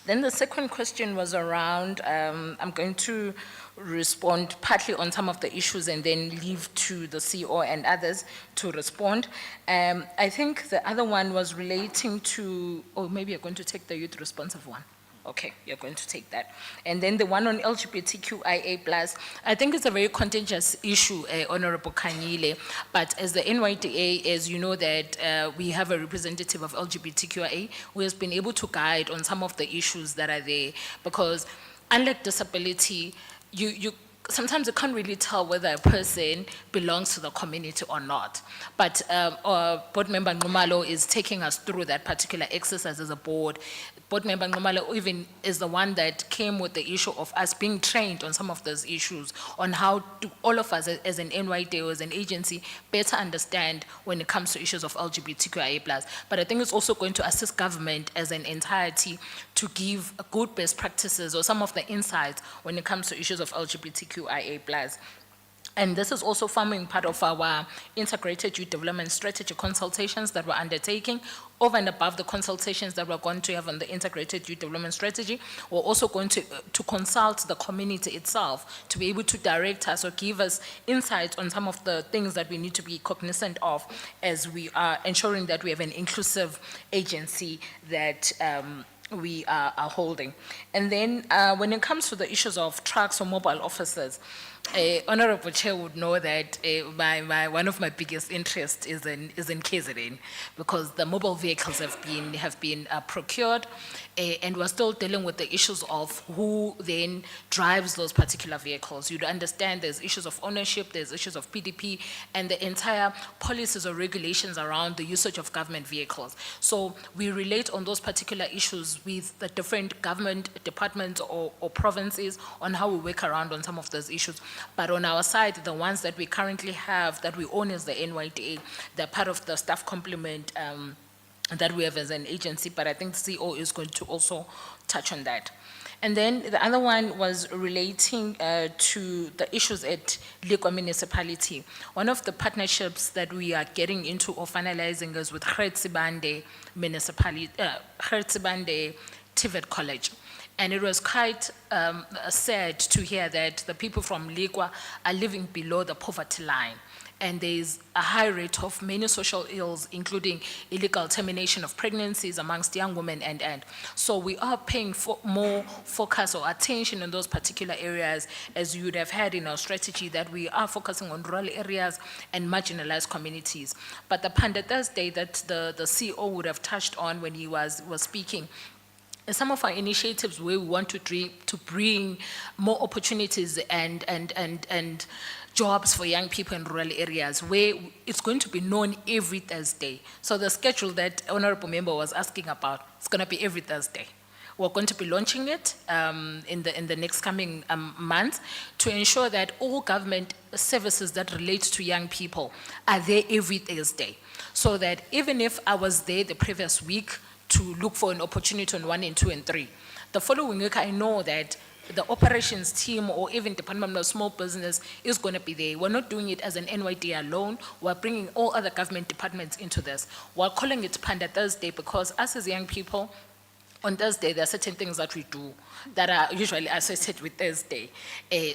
Speaker 5: Then the second question was around, I'm going to respond partly on some of the issues and then leave to the CEO and others to respond. I think the other one was relating to, or maybe you're going to take the youth responsive one. Okay, you're going to take that. And then the one on LGBTQIA+, I think it's a very contentious issue, Honorable Kanyile, but as the NYDA, as you know that we have a representative of LGBTQIA who has been able to guide on some of the issues that are there, because unlike disability, sometimes you can't really tell whether a person belongs to the community or not. But Board Member Nxumalo is taking us through that particular exercise as a board. Board Member Nxumalo even is the one that came with the issue of us being trained on some of those issues, on how to, all of us as an NYDA or as an agency, better understand when it comes to issues of LGBTQIA+. But I think it's also going to assist government as an entirety to give good best practices or some of the insights when it comes to issues of LGBTQIA+. And this is also forming part of our integrated youth development strategy consultations that we're undertaking. Over and above the consultations that we're going to have on the integrated youth development strategy, we're also going to consult the community itself to be able to direct us or give us insights on some of the things that we need to be cognizant of as we are ensuring that we have an inclusive agency that we are holding. And then when it comes to the issues of trucks or mobile officers, Honorable Chair would know that one of my biggest interests is in KZN, because the mobile vehicles have been procured, and we're still dealing with the issues of who then drives those particular vehicles. You'd understand there's issues of ownership, there's issues of PDP, and the entire policies or regulations around the usage of government vehicles. So we relate on those particular issues with the different government departments or provinces on how we work around on some of those issues. But on our side, the ones that we currently have, that we own as the NYDA, they're part of the staff complement that we have as an agency, but I think the CEO is going to also touch on that. And then the other one was relating to the issues at Lekwa municipality. One of the partnerships that we are getting into or finalizing is with Gretsibande municipality, Gretsibande TVET College. And it was quite sad to hear that the people from Lekwa are living below the poverty line. And there's a high rate of many social ills, including illegal termination of pregnancies amongst young women and. So we are paying more focus or attention in those particular areas, as you would have had in our strategy, that we are focusing on rural areas and marginalized communities. But the Panda Thursday that the CEO would have touched on when he was speaking, some of our initiatives where we want to bring more opportunities and jobs for young people in rural areas, where it's going to be known every Thursday. So the schedule that Honorable Member was asking about, it's going to be every Thursday. We're going to be launching it in the next coming months to ensure that all government services that relate to young people are there every Thursday. So that even if I was there the previous week to look for an opportunity on 1 and 2 and 3, the following week I know that the operations team or even Department of Small Business is going to be there. We're not doing it as an NYDA alone. We're bringing all other government departments into this. We're calling it Panda Thursday because us as young people, on Thursday, there are certain things that we do that are usually associated with Thursday.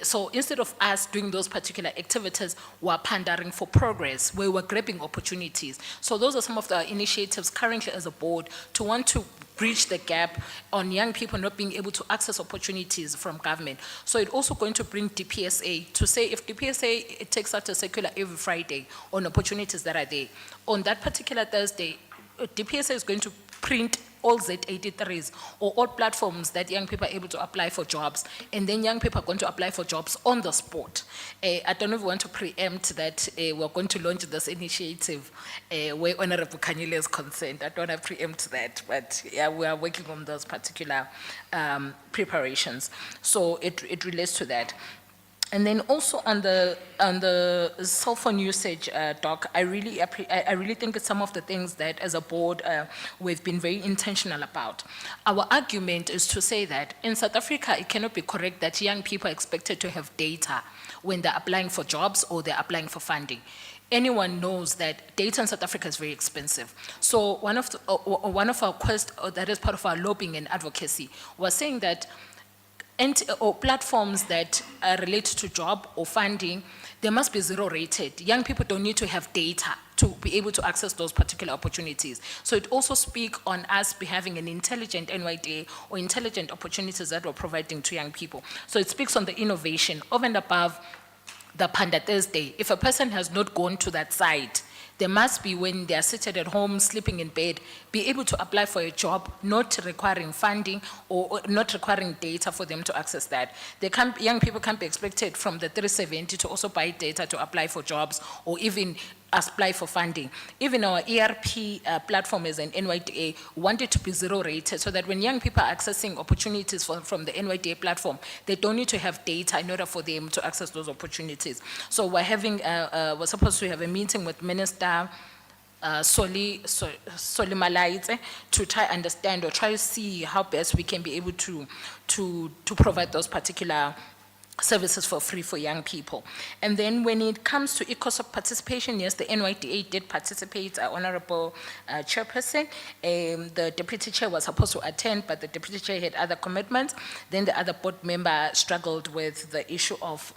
Speaker 5: So instead of us doing those particular activities, we're pandering for progress, where we're grabbing opportunities. So those are some of the initiatives currently as a board to want to bridge the gap on young people not being able to access opportunities from government. So it's also going to bring DPSA to say if DPSA it takes out a circular every Friday on opportunities that are there. On that particular Thursday, DPSA is going to print all Z83s or all platforms that young people are able to apply for jobs, and then young people are going to apply for jobs on the spot. I don't know if we want to preempt that we're going to launch this initiative where Honorable Kanyile is concerned. I don't want to preempt that, but yeah, we are working on those particular preparations. So it relates to that. And then also on the cell phone usage, Doc, I really think it's some of the things that as a board we've been very intentional about. Our argument is to say that in South Africa, it cannot be correct that young people are expected to have data when they're applying for jobs or they're applying for funding. Anyone knows that data in South Africa is very expensive. So one of our quests, that is part of our lobbying and advocacy, was saying that or platforms that relate to job or funding, they must be zero rated. Young people don't need to have data to be able to access those particular opportunities. So it also speaks on us be having an intelligent NYDA or intelligent opportunities that we're providing to young people. So it speaks on the innovation over and above the Panda Thursday. If a person has not gone to that site, they must be, when they are seated at home, sleeping in bed, be able to apply for a job, not requiring funding or not requiring data for them to access that. Young people can't be expected from the 370 to also buy data to apply for jobs or even apply for funding. Even our ERP platform as an NYDA wanted to be zero rated so that when young people are accessing opportunities from the NYDA platform, they don't need to have data in order for them to access those opportunities. So we're supposed to have a meeting with Minister Soli Malaitse to try understand or try to see how best we can be able to provide those particular services for free for young people. And then when it comes to ECOSOC participation, yes, the NYDA did participate, Honorable Chairperson. The Deputy Chair was supposed to attend, but the Deputy Chair had other commitments. Then the other board member struggled with the issue of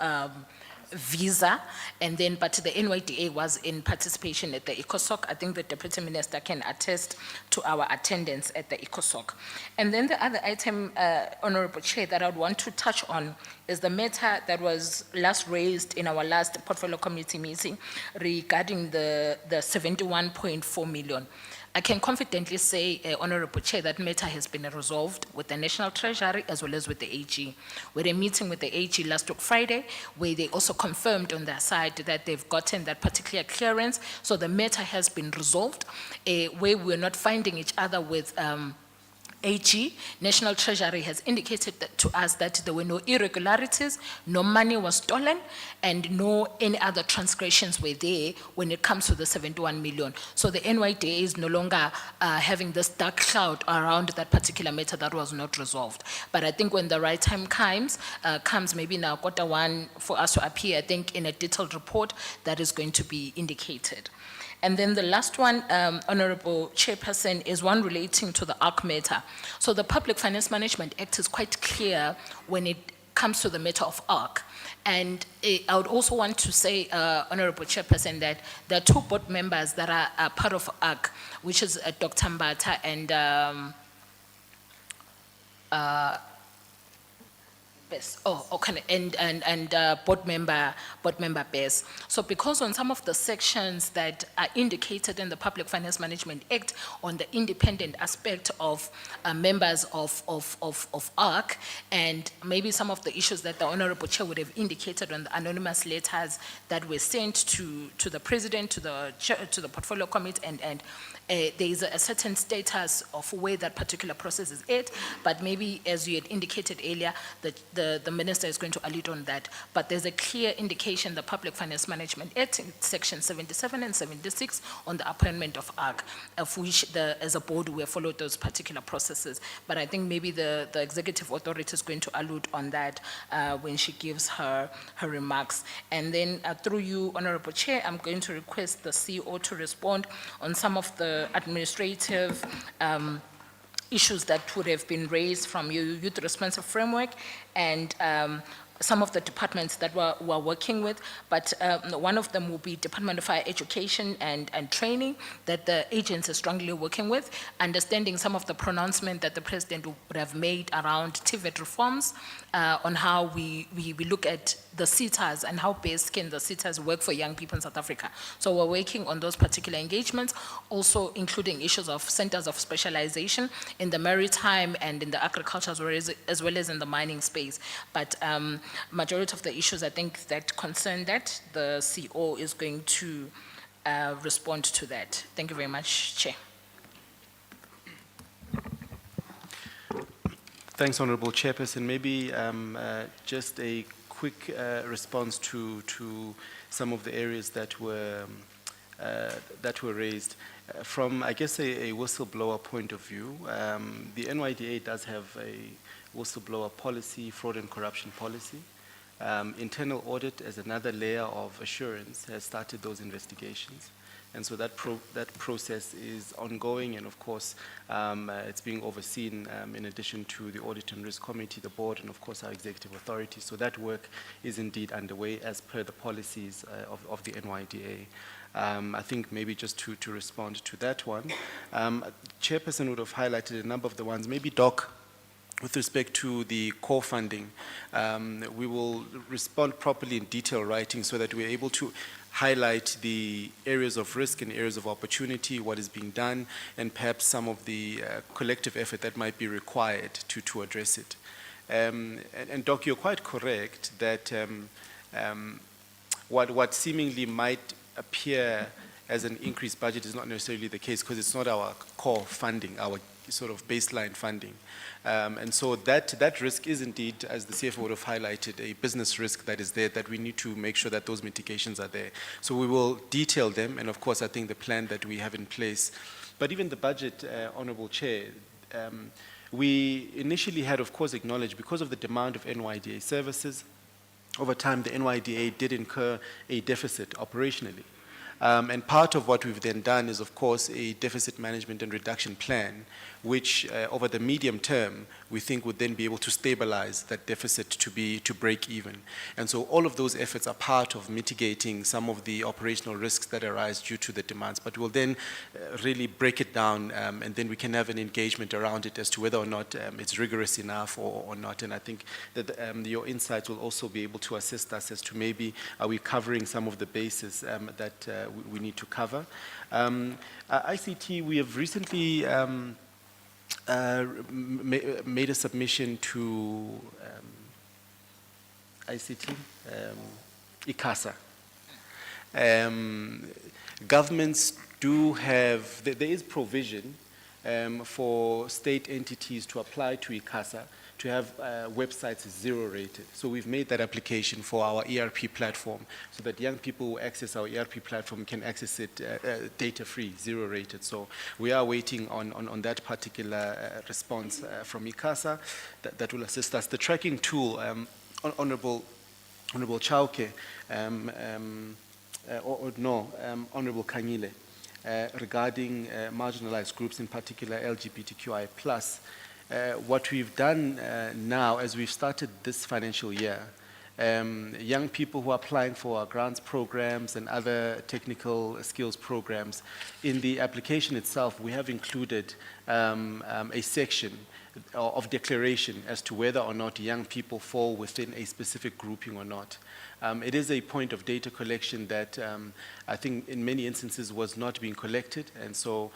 Speaker 5: visa, and then, but the NYDA was in participation at the ECOSOC. I think the Deputy Minister can attest to our attendance at the ECOSOC. And then the other item, Honorable Chair, that I would want to touch on is the matter that was last raised in our last Portfolio Committee meeting regarding the 71.4 million. I can confidently say, Honorable Chair, that matter has been resolved with the National Treasury as well as with the AG. We had a meeting with the AG last week Friday, where they also confirmed on their side that they've gotten that particular clearance. So the matter has been resolved, where we're not finding each other with AG. National Treasury has indicated to us that there were no irregularities, no money was stolen, and no any other transgressions were there when it comes to the 71 million. So the NYDA is no longer having this dark cloud around that particular matter that was not resolved. But I think when the right time comes maybe now Q1 for us to appear, I think in a detailed report that is going to be indicated. And then the last one, Honorable Chairperson, is one relating to the ARC matter. So the Public Finance Management Act is quite clear when it comes to the matter of ARC. And I would also want to say, Honorable Chairperson, that there are two board members that are part of ARC, which is Dr. Mbata and Bess. Oh, okay, and board member Bess. So because on some of the sections that are indicated in the Public Finance Management Act on the independent aspect of members of ARC, and maybe some of the issues that the Honorable Chair would have indicated on the anonymous letters that were sent to the President, to the Portfolio Committee, and there is a certain status of where that particular process is at, but maybe as you had indicated earlier, the Minister is going to allude on that. But there's a clear indication, the Public Finance Management Act, section 77 and 76, on the appointment of ARC, of which as a board we have followed those particular processes. But I think maybe the Executive Authority is going to allude on that when she gives her remarks. And then through you, Honorable Chair, I'm going to request the CEO to respond on some of the administrative issues that would have been raised from your youth responsive framework and some of the departments that we're working with, but one of them will be Department of Higher Education and Training that the agency is strongly working with, understanding some of the pronouncement that the President would have made around TVET reforms on how we look at the SETAs and how best can the SETAs work for young people in South Africa. So we're working on those particular engagements, also including issues of centers of specialization in the maritime and in the agriculture as well as in the mining space. But majority of the issues I think that concern that, the CEO is going to respond to that. Thank you very much, Chair.
Speaker 6: Thanks, Honorable Chairperson. Maybe just a quick response to some of the areas that were raised. From, I guess, a whistleblower point of view, the NYDA does have a whistleblower policy, fraud and corruption policy. Internal audit, as another layer of assurance, has started those investigations. And so that process is ongoing, and of course, it's being overseen in addition to the Audit and Risk Committee, the board, and of course our executive authority. So that work is indeed underway as per the policies of the NYDA. I think maybe just to respond to that one, Chairperson would have highlighted a number of the ones. Maybe Doc, with respect to the core funding, we will respond properly in detail writing so that we're able to highlight the areas of risk and areas of opportunity, what is being done, and perhaps some of the collective effort that might be required to address it. And Doc, you're quite correct that what seemingly might appear as an increased budget is not necessarily the case, because it's not our core funding, our sort of baseline funding. And so that risk is indeed, as the CFO would have highlighted, a business risk that is there, that we need to make sure that those mitigations are there. So we will detail them, and of course I think the plan that we have in place. But even the budget, Honourable Chair, we initially had of course acknowledged, because of the demand of NYDA services, over time the NYDA did incur a deficit operationally. And part of what we've then done is, of course, a deficit management and reduction plan, which over the medium term, we think would then be able to stabilize that deficit to break even. And so all of those efforts are part of mitigating some of the operational risks that arise due to the demands. But we'll then really break it down, and then we can have an engagement around it as to whether or not it's rigorous enough or not. And I think that your insights will also be able to assist us as to maybe are we covering some of the bases that we need to cover. ICT, we have recently made a submission to ICT, ICASA. Governments do have, there is provision for state entities to apply to ICASA to have websites zero rated. So we've made that application for our ERP platform so that young people who access our ERP platform can access it data free, zero rated. So we are waiting on that particular response from ICASA that will assist us. The tracking tool, Honorable Chauke, Honorable Kanyile, regarding marginalized groups, in particular LGBTQI+. What we've done now, as we've started this financial year, young people who are applying for our grants programs and other technical skills programs, in the application itself, we have included a section of declaration as to whether or not young people fall within a specific grouping or not. It is a point of data collection that I think in many instances was not being collected, and so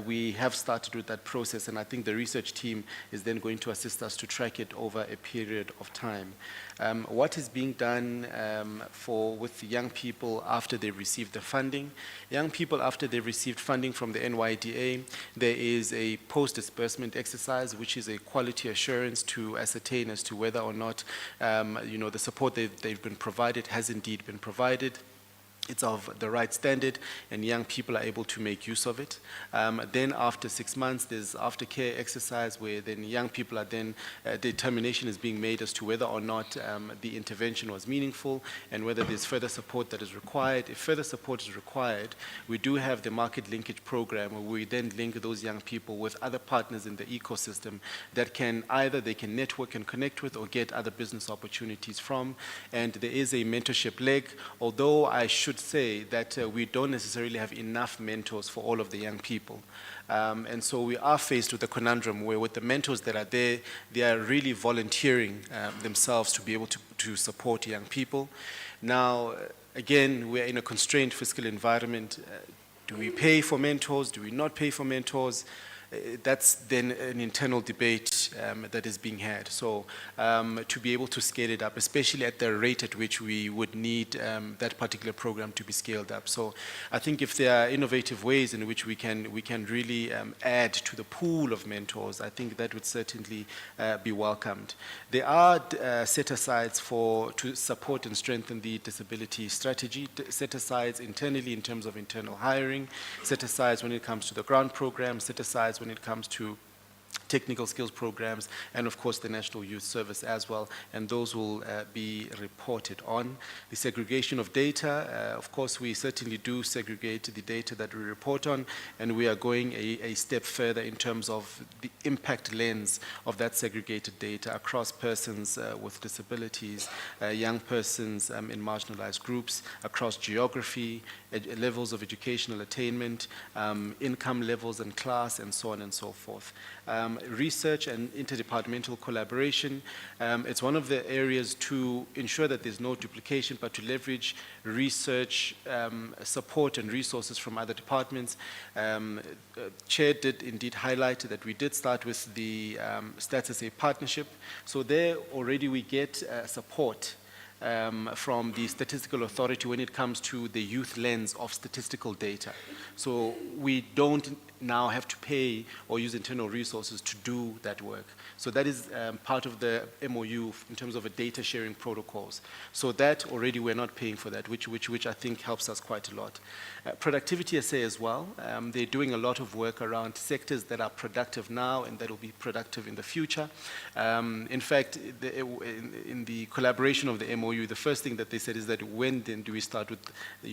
Speaker 6: we have started with that process, and I think the research team is then going to assist us to track it over a period of time. What is being done with young people after they receive the funding? Young people after they received funding from the NYDA, there is a post-disbursement exercise, which is a quality assurance to ascertain as to whether or not the support they've been provided has indeed been provided. It's of the right standard, and young people are able to make use of it. Then after 6 months, there's aftercare exercise where then young people are then, determination is being made as to whether or not the intervention was meaningful and whether there's further support that is required. If further support is required, we do have the market linkage program where we then link those young people with other partners in the ecosystem that can either they can network and connect with or get other business opportunities from. And there is a mentorship leg, although I should say that we don't necessarily have enough mentors for all of the young people. And so we are faced with a conundrum where with the mentors that are there, they are really volunteering themselves to be able to support young people. Now, again, we're in a constrained fiscal environment. Do we pay for mentors? Do we not pay for mentors? That's then an internal debate that is being had. So to be able to scale it up, especially at the rate at which we would need that particular program to be scaled up. So I think if there are innovative ways in which we can really add to the pool of mentors, I think that would certainly be welcomed. There are set-asides to support and strengthen the disability strategy, set-asides internally in terms of internal hiring, set-asides when it comes to the grant program, set-asides when it comes to technical skills programs, and of course the National Youth Service as well, and those will be reported on. The segregation of data, of course we certainly do segregate the data that we report on, and we are going a step further in terms of the impact lens of that segregated data across persons with disabilities, young persons in marginalized groups, across geography, levels of educational attainment, income levels and class, and so on and so forth. Research and interdepartmental collaboration, it's one of the areas to ensure that there's no duplication, but to leverage research support and resources from other departments. Chair did indeed highlight that we did start with the Stats SA partnership. So there already we get support from the Statistical Authority when it comes to the youth lens of statistical data. So we don't now have to pay or use internal resources to do that work. So that is part of the MOU in terms of a data sharing protocols. So that already we're not paying for that, which I think helps us quite a lot. Productivity SA as well, they're doing a lot of work around sectors that are productive now and that will be productive in the future. In fact, in the collaboration of the MOU, the first thing that they said is that when then do we start with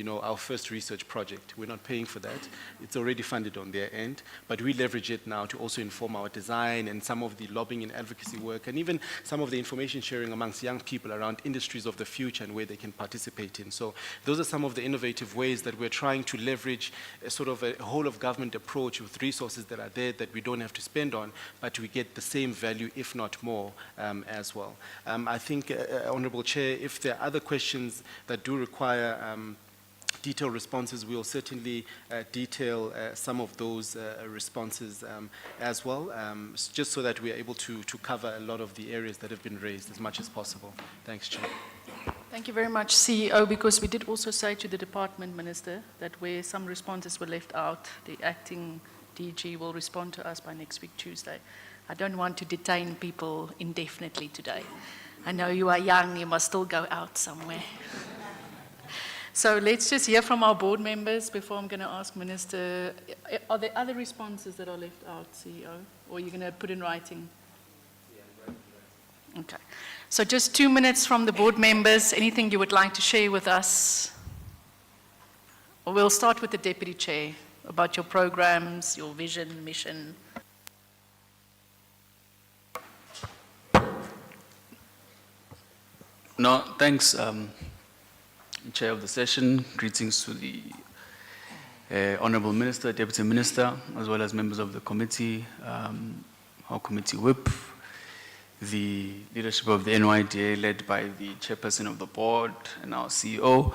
Speaker 6: our first research project? We're not paying for that. It's already funded on their end, but we leverage it now to also inform our design and some of the lobbying and advocacy work, and even some of the information sharing amongst young people around industries of the future and where they can participate in. So those are some of the innovative ways that we're trying to leverage a sort of a whole of government approach with resources that are there that we don't have to spend on, but we get the same value, if not more, as well. I think, Honorable Chair, if there are other questions that do require detailed responses, we'll certainly detail some of those responses as well, just so that we are able to cover a lot of the areas that have been raised as much as possible. Thanks, Chair.
Speaker 2: Thank you very much, CEO, because we did also say to the Department Minister that where some responses were left out, the acting DG will respond to us by next week, Tuesday. I don't want to detain people indefinitely today. I know you are young, you must still go out somewhere. So let's just hear from our board members before I'm going to ask Minister. Are there other responses that are left out, CEO? Or are you going to put in writing? Okay. So just 2 minutes from the board members. Anything you would like to share with us? Or we'll start with the Deputy Chair about your programs, your vision, mission.
Speaker 17: No, thanks. Chair of the session, greetings to the Honourable Minister, Deputy Minister, as well as members of the committee, our committee whip, the leadership of the NYDA led by the chairperson of the board and our CEO.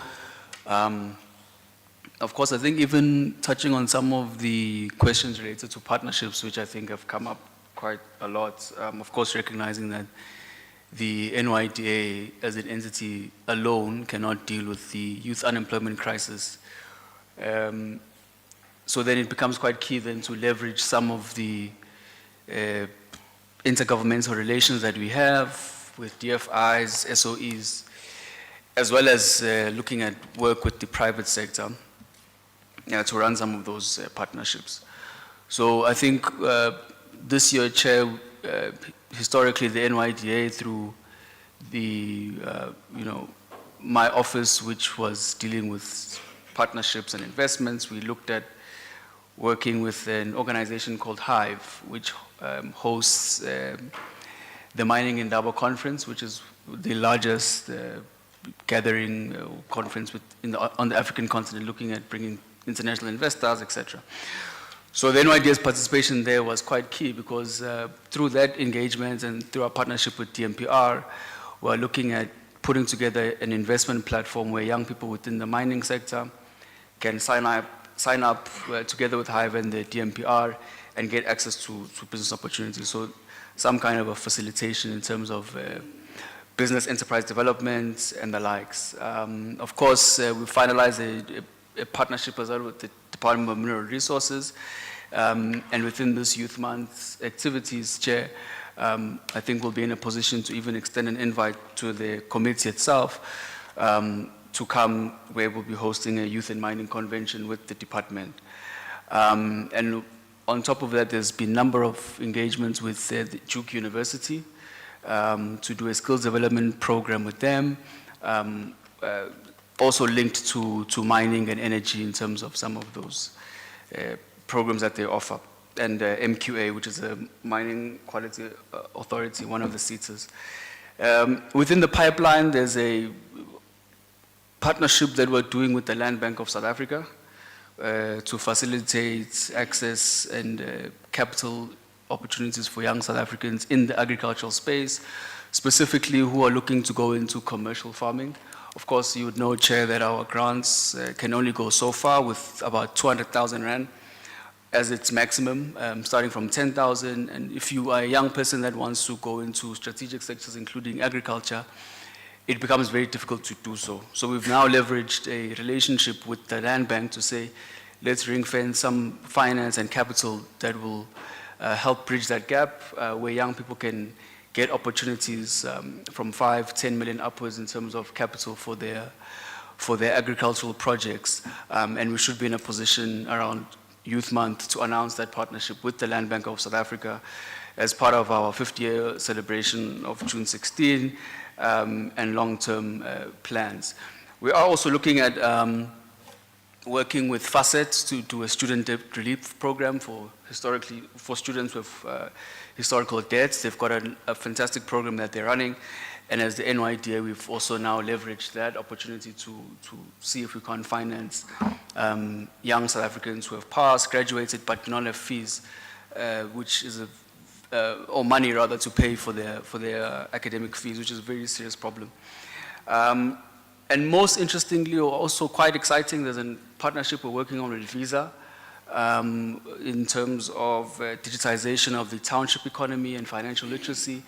Speaker 17: Of course, I think even touching on some of the questions related to partnerships, which I think have come up quite a lot, of course recognizing that the NYDA as an entity alone cannot deal with the youth unemployment crisis. So then it becomes quite key then to leverage some of the intergovernmental relations that we have with DFIs, SOEs, as well as looking at work with the private sector to run some of those partnerships. So I think this year, Chair, historically the NYDA through the, my office, which was dealing with partnerships and investments, we looked at working with an organization called Hive, which hosts the Mining in Dabo Conference, which is the largest gathering conference on the African continent, looking at bringing international investors, etc. So the NYDA's participation there was quite key because through that engagement and through our partnership with DMPR, we're looking at putting together an investment platform where young people within the mining sector can sign up together with Hive and the DMPR and get access to business opportunities. So some kind of a facilitation in terms of business enterprise development and the likes. Of course, we finalized a partnership as well with the Department of Mineral Resources. And within this Youth Month activities, Chair, I think we'll be in a position to even extend an invite to the committee itself to come where we'll be hosting a youth and mining convention with the department. And On top of that, there's been a number of engagements with the Duke University to do a skills development program with them, also linked to mining and energy in terms of some of those programs that they offer. And MQA, which is a Mining Quality Authority, one of the SETAs. Within the pipeline, there's a partnership that we're doing with the Land Bank of South Africa to facilitate access and capital opportunities for young South Africans in the agricultural space, specifically who are looking to go into commercial farming. Of course, you would know, Chair, that our grants can only go so far with about 200,000 Rand as its maximum, starting from 10,000. And if you are a young person that wants to go into strategic sectors, including agriculture, it becomes very difficult to do so. So we've now leveraged a relationship with the Land Bank to say, let's ring fence some finance and capital that will help bridge that gap, where young people can get opportunities from 5, 10 million upwards in terms of capital for their agricultural projects. And we should be in a position around Youth Month to announce that partnership with the Land Bank of South Africa as part of our 50-year celebration of June 16 and long-term plans. We are also looking at working with Facet to do a student debt relief program for students with historical debts. They've got a fantastic program that they're running. And as the NYDA, we've also now leveraged that opportunity to see if we can finance young South Africans who have passed, graduated, but do not have fees, which is or money rather, to pay for their academic fees, which is a very serious problem. And most interestingly, or also quite exciting, there's a partnership we're working on with Visa in terms of digitization of the township economy and financial literacy.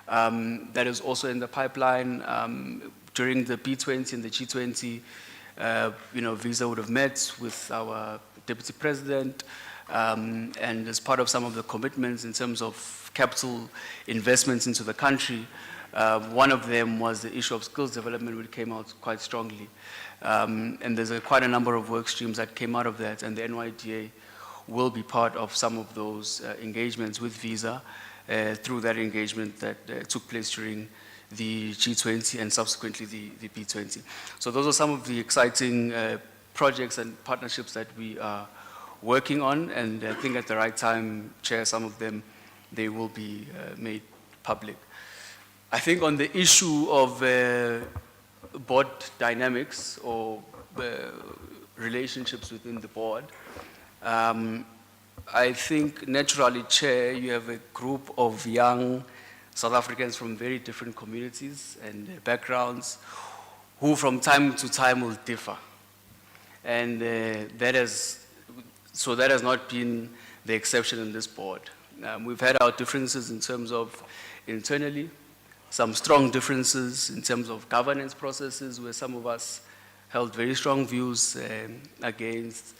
Speaker 17: That is also in the pipeline. During the B20 and the G20, Visa would have met with our Deputy President, and as part of some of the commitments in terms of capital investments into the country, one of them was the issue of skills development, which came out quite strongly. And there's quite a number of work streams that came out of that, and the NYDA will be part of some of those engagements with Visa through that engagement that took place during the G20 and subsequently the B20. So those are some of the exciting projects and partnerships that we are working on, and I think at the right time, Chair, some of them, they will be made public. I think on the issue of board dynamics or relationships within the board, I think naturally, Chair, you have a group of young South Africans from very different communities and backgrounds who from time to time will differ. And that has not been the exception in this board. We've had our differences in terms of internally, some strong differences in terms of governance processes where some of us held very strong views against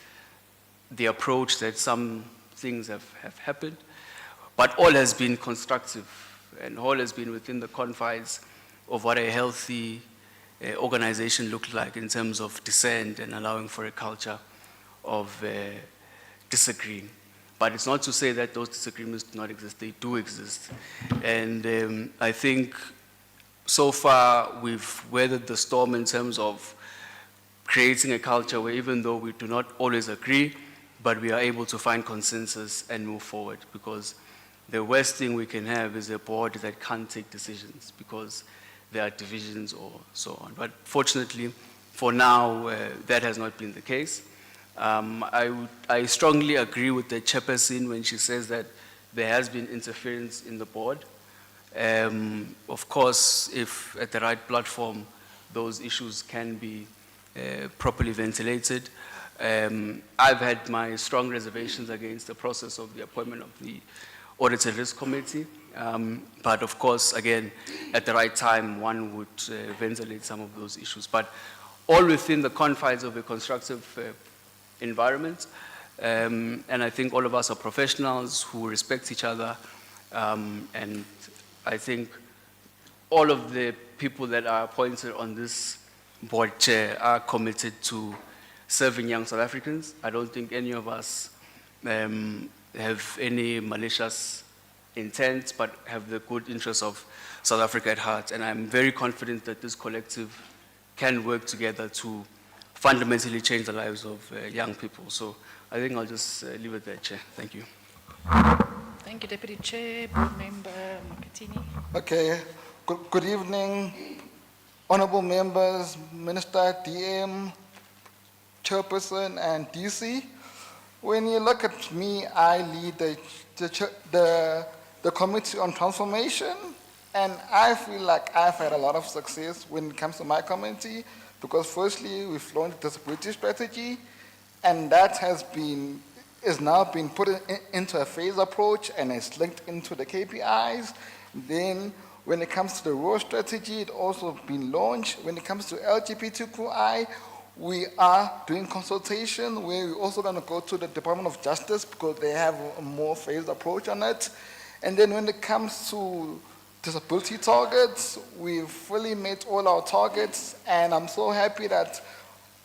Speaker 17: the approach that some things have happened, but all has been constructive and all has been within the confines of what a healthy organization looked like in terms of dissent and allowing for a culture of disagreeing. But it's not to say that those disagreements do not exist, they do exist. And I think so far we've weathered the storm in terms of creating a culture where even though we do not always agree, but we are able to find consensus and move forward, because the worst thing we can have is a board that can't take decisions because there are divisions or so on. But fortunately, for now, that has not been the case. I strongly agree with the chairperson when she says that there has been interference in the board. Of course, if at the right platform, those issues can be properly ventilated. I've had my strong reservations against the process of the appointment of the Audit and Risk Committee. But of course, again, at the right time, one would ventilate some of those issues. But all within the confines of a constructive environment. And I think all of us are professionals who respect each other. And I think all of the people that are appointed on this board chair are committed to serving young South Africans. I don't think any of us have any malicious intent, but have the good interests of South Africa at heart. And I'm very confident that this collective can work together to fundamentally change the lives of young people. So I think I'll just leave it there, Chair. Thank you.
Speaker 2: Thank you, Deputy Chair. Board Member Makatini.
Speaker 18: Okay, good evening, honorable members, Minister, DM, Chairperson, and DC. When you look at me, I lead the Committee on Transformation, and I feel like I've had a lot of success when it comes to my committee, because firstly, we've launched the disability strategy, and that is now being put into a phase approach and is linked into the KPIs. Then when it comes to the rural strategy, it also been launched. When it comes to LGBTQI, we are doing consultation where we're also going to go to the Department of Justice because they have a more phased approach on it. And then when it comes to disability targets, we've fully met all our targets, and I'm so happy that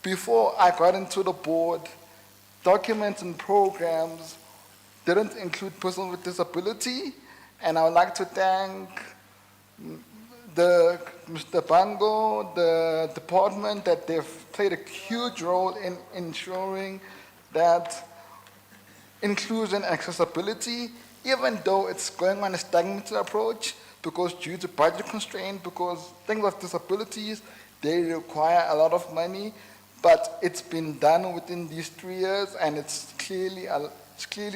Speaker 18: before I got into the board, documents and programs didn't include persons with disability, and I would like to thank Mr. Bango, the department, that they've played a huge role in ensuring that inclusion and accessibility, even though it's going on a stagnated approach, because due to budget constraint, because things like disabilities, they require a lot of money, but it's been done within these 3 years, and it's clearly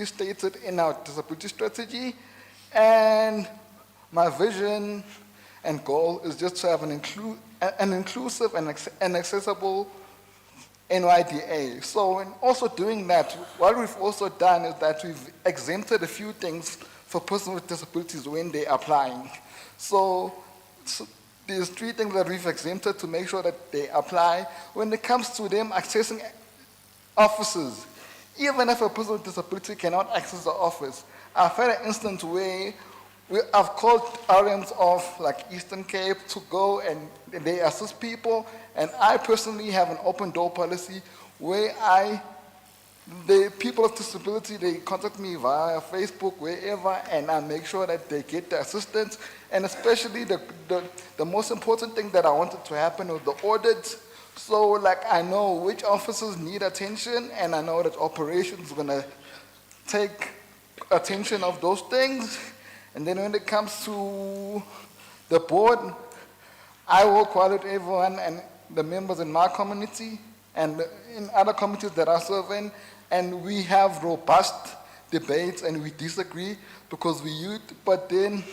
Speaker 18: stated in our disability strategy. And my vision and goal is just to have an inclusive and accessible NYDA. So in also doing that, what we've also done is that we've exempted a few things for persons with disabilities when they're applying. So there's 3 things that we've exempted to make sure that they apply. When it comes to them accessing offices, even if a person with disability cannot access the office, I've had an instance where I've called RMs of like Eastern Cape to go and they assist people, and I personally have an open door policy where the people with disability, they contact me via Facebook, wherever, and I make sure that they get the assistance. And especially the most important thing that I wanted to happen was the audit. So like I know which officers need attention, and I know that operations is gonna take attention of those things. And then when it comes to the board, I work well with everyone and the members in my community and in other committees that I serve in, and we have robust debates and we disagree because we youth, but then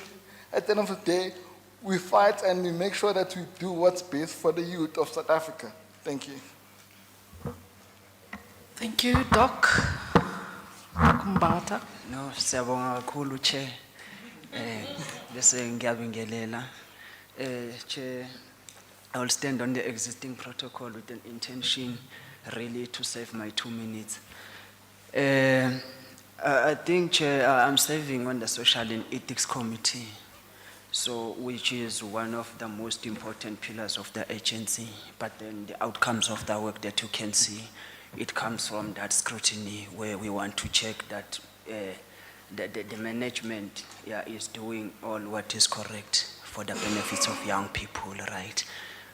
Speaker 18: at the end of the day, we fight and we make sure that we do what's best for the youth of South Africa. Thank you.
Speaker 2: Thank you, Doc. Kumbata.
Speaker 19: No, siyabonga kakhulu Chair. Bese ngiyabingelela. Chair, I will stand on the existing protocol with an intention really to save my 2 minutes. I think, Chair, I'm serving on the Social and Ethics Committee, so which is one of the most important pillars of the agency, but then the outcomes of the work that you can see, it comes from that scrutiny where we want to check that the management is doing all what is correct for the benefits of young people, right?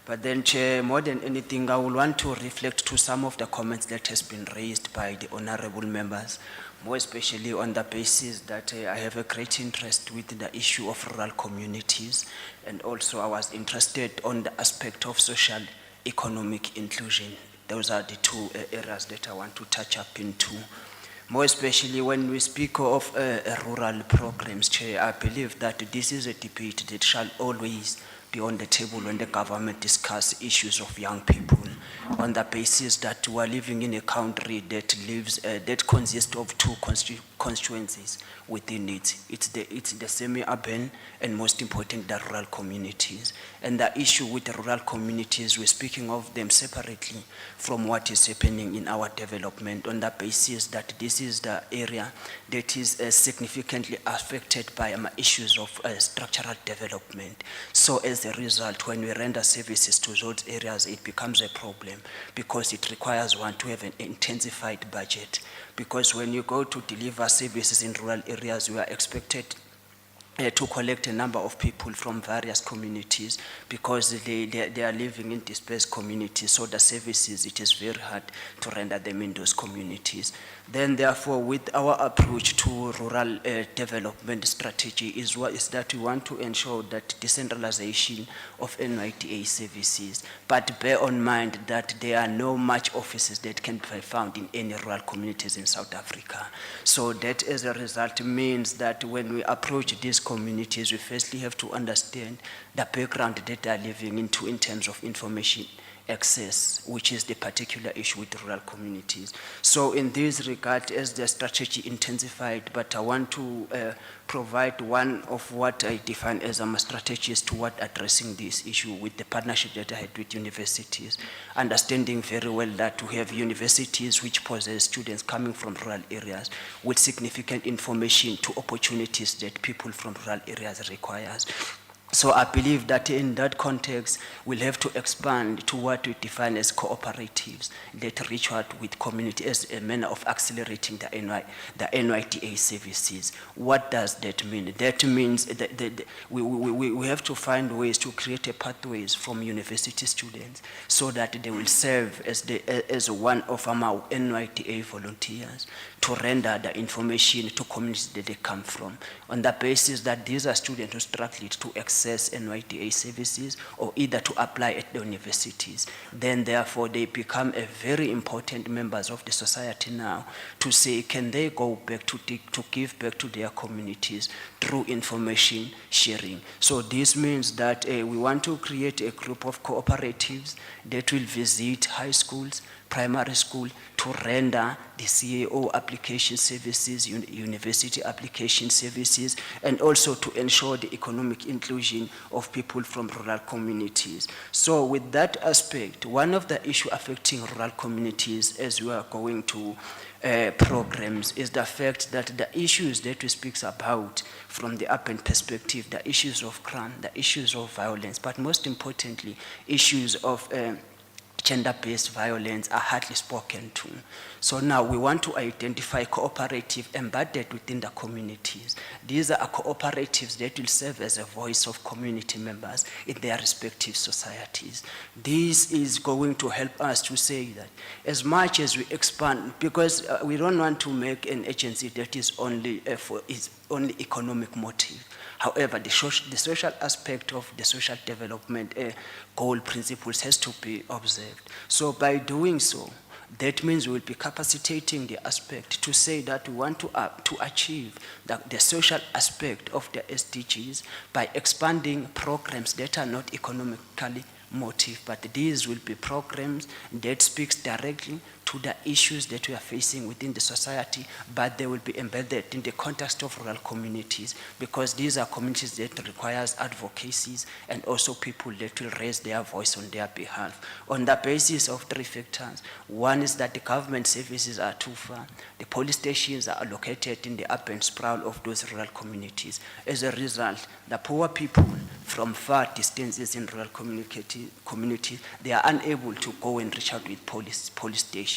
Speaker 19: But then, Chair, more than anything, I would want to reflect to some of the comments that has been raised by the honorable members, more especially on the basis that I have a great interest with the issue of rural communities, and also I was interested on the aspect of social economic inclusion. Those are the 2 areas that I want to touch up into. More especially when we speak of rural programs, Chair, I believe that this is a debate that shall always be on the table when the government discuss issues of young people, on the basis that we are living in a country that consists of 2 constituencies within it. It's the semi-urban and most important, the rural communities. And the issue with the rural communities, we're speaking of them separately from what is happening in our development, on the basis that this is the area that is significantly affected by issues of structural development. So as a result, when we render services to those areas, it becomes a problem because it requires one to have an intensified budget because when you go to deliver services in rural areas, you are expected to collect a number of people from various communities because they are living in dispersed communities, so the services, it is very hard to render them in those communities. Then therefore, with our approach to rural development strategy is that we want to ensure that decentralization of NYDA services, but bear in mind that there are no much offices that can be found in any rural communities in South Africa. So that as a result means that when we approach these communities, we firstly have to understand the background that they are living into in terms of information access, which is the particular issue with rural communities. So in this regard, as the strategy intensified, but I want to provide one of what I define as strategies toward addressing this issue with the partnership that I had with universities, understanding very well that we have universities which possess students coming from rural areas with significant information to opportunities that people from rural areas requires. So I believe that in that context, we'll have to expand to what we define as cooperatives that reach out with community as a manner of accelerating the NYDA services. What does that mean? That means that we have to find ways to create pathways from university students so that they will serve as one of our NYDA volunteers to render the information to communities that they come from, on the basis that these are students who struggle to access NYDA services or either to apply at the universities. Then therefore they become a very important members of the society now to say, can they go back to give back to their communities through information sharing. So this means that we want to create a group of cooperatives that will visit high schools, primary school, to render the CAO application services, university application services, and also to ensure the economic inclusion of people from rural communities. So with that aspect, one of the issues affecting rural communities as we are going to programs is the fact that the issues that we speak about from the urban perspective, the issues of crime, the issues of violence, but most importantly, issues of gender-based violence are hardly spoken to. So now we want to identify cooperatives embedded within the communities. These are cooperatives that will serve as a voice of community members in their respective societies. This is going to help us to say that as much as we expand, because we don't want to make an agency that is only for its only economic motive. However, the social aspect of the social development goal principles has to be observed. So by doing so, that means we will be capacitating the aspect to say that we want to achieve the social aspect of the SDGs by expanding programs that are not economically motive, but these will be programs that speaks directly to the issues that we are facing within the society, but they will be embedded in the context of rural communities, because these are communities that requires advocacies and also people that will raise their voice on their behalf. On the basis of three factors: one is that the government services are too far, the police stations are located in the urban sprawl of those rural communities. As a result, the poor people from far distances in rural communities, they are unable to go and reach out with police stations.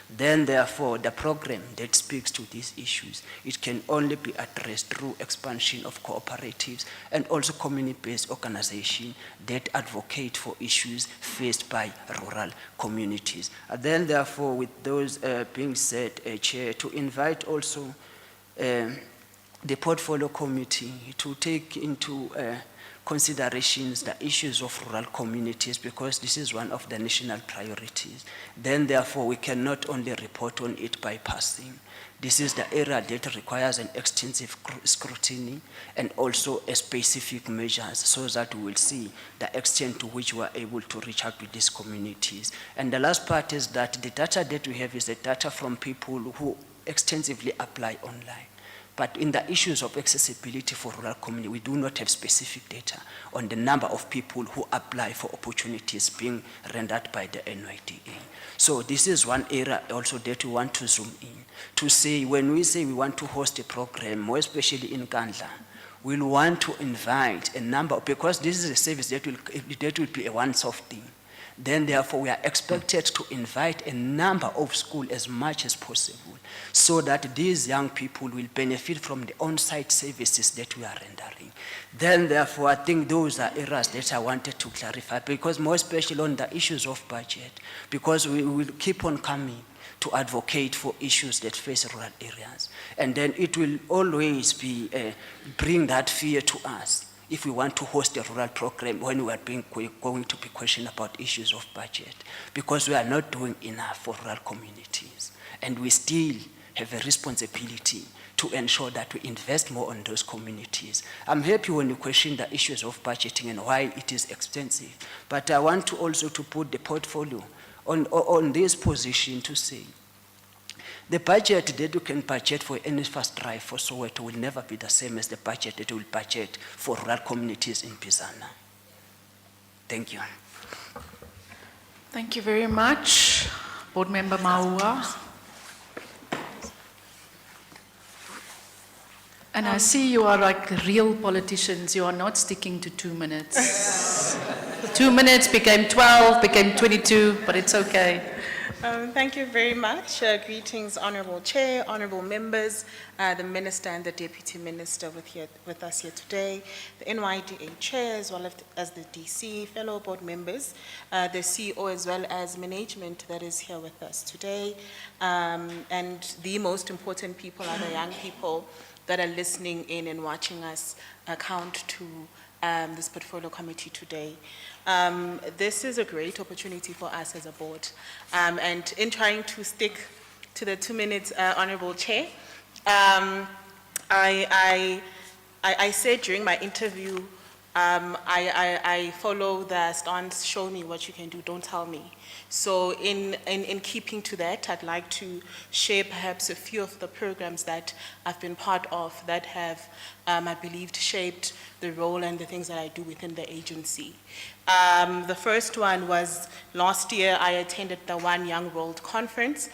Speaker 19: Then therefore, the program that speaks to these issues, it can only be addressed through expansion of cooperatives and also community-based organizations that advocate for issues faced by rural communities. And then therefore, with those being said, Chair, to invite also the portfolio committee to take into considerations the issues of rural communities, because this is one of the national priorities. Then therefore we cannot only report on it by passing. This is the area that requires an extensive scrutiny and also a specific measures, so that we will see the extent to which we are able to reach out to these communities. And the last part is that the data that we have is the data from people who extensively apply online. But in the issues of accessibility for rural community, we do not have specific data on the number of people who apply for opportunities being rendered by the NYDA. So this is one area also that we want to zoom in, to say when we say we want to host a program, more especially in Kandla, we'll want to invite a number, because this is a service that will be a once-off thing. Then therefore we are expected to invite a number of schools as much as possible so that these young people will benefit from the on-site services that we are rendering. Then therefore I think those are areas that I wanted to clarify, because more especially on the issues of budget, because we will keep on coming to advocate for issues that face rural areas. And then it will always be, bring that fear to us if we want to host a rural program when we are going to be questioned about issues of budget, because we are not doing enough for rural communities. And we still have a responsibility to ensure that we invest more on those communities. I'm happy when you question the issues of budgeting and why it is expensive, but I want to also to put the portfolio on this position to say, the budget that you can budget for any first drive for Soweto will never be the same as the budget that you will budget for rural communities in Bizana. Thank you.
Speaker 2: Thank you very much. Board Member Maua. And I see you are like real politicians. You are not sticking to 2 minutes. 2 minutes became 12, became 22, but it's okay.
Speaker 20: Thank you very much. Greetings, Honorable Chair, Honorable Members, the Minister and the Deputy Minister with us here today, the NYDA Chair as well as the DC, fellow board members, the CEO as well as management that is here with us today, and the most important people are the young people that are listening in and watching us account to this portfolio committee today. This is a great opportunity for us as a board. And in trying to stick to the 2 minutes, Honorable Chair, I said during my interview, I follow the stance, show me what you can do, don't tell me. So in keeping to that, I'd like to share perhaps a few of the programs that I've been part of that have, I believe, shaped the role and the things that I do within the agency. The first one was last year I attended the One Young World Conference,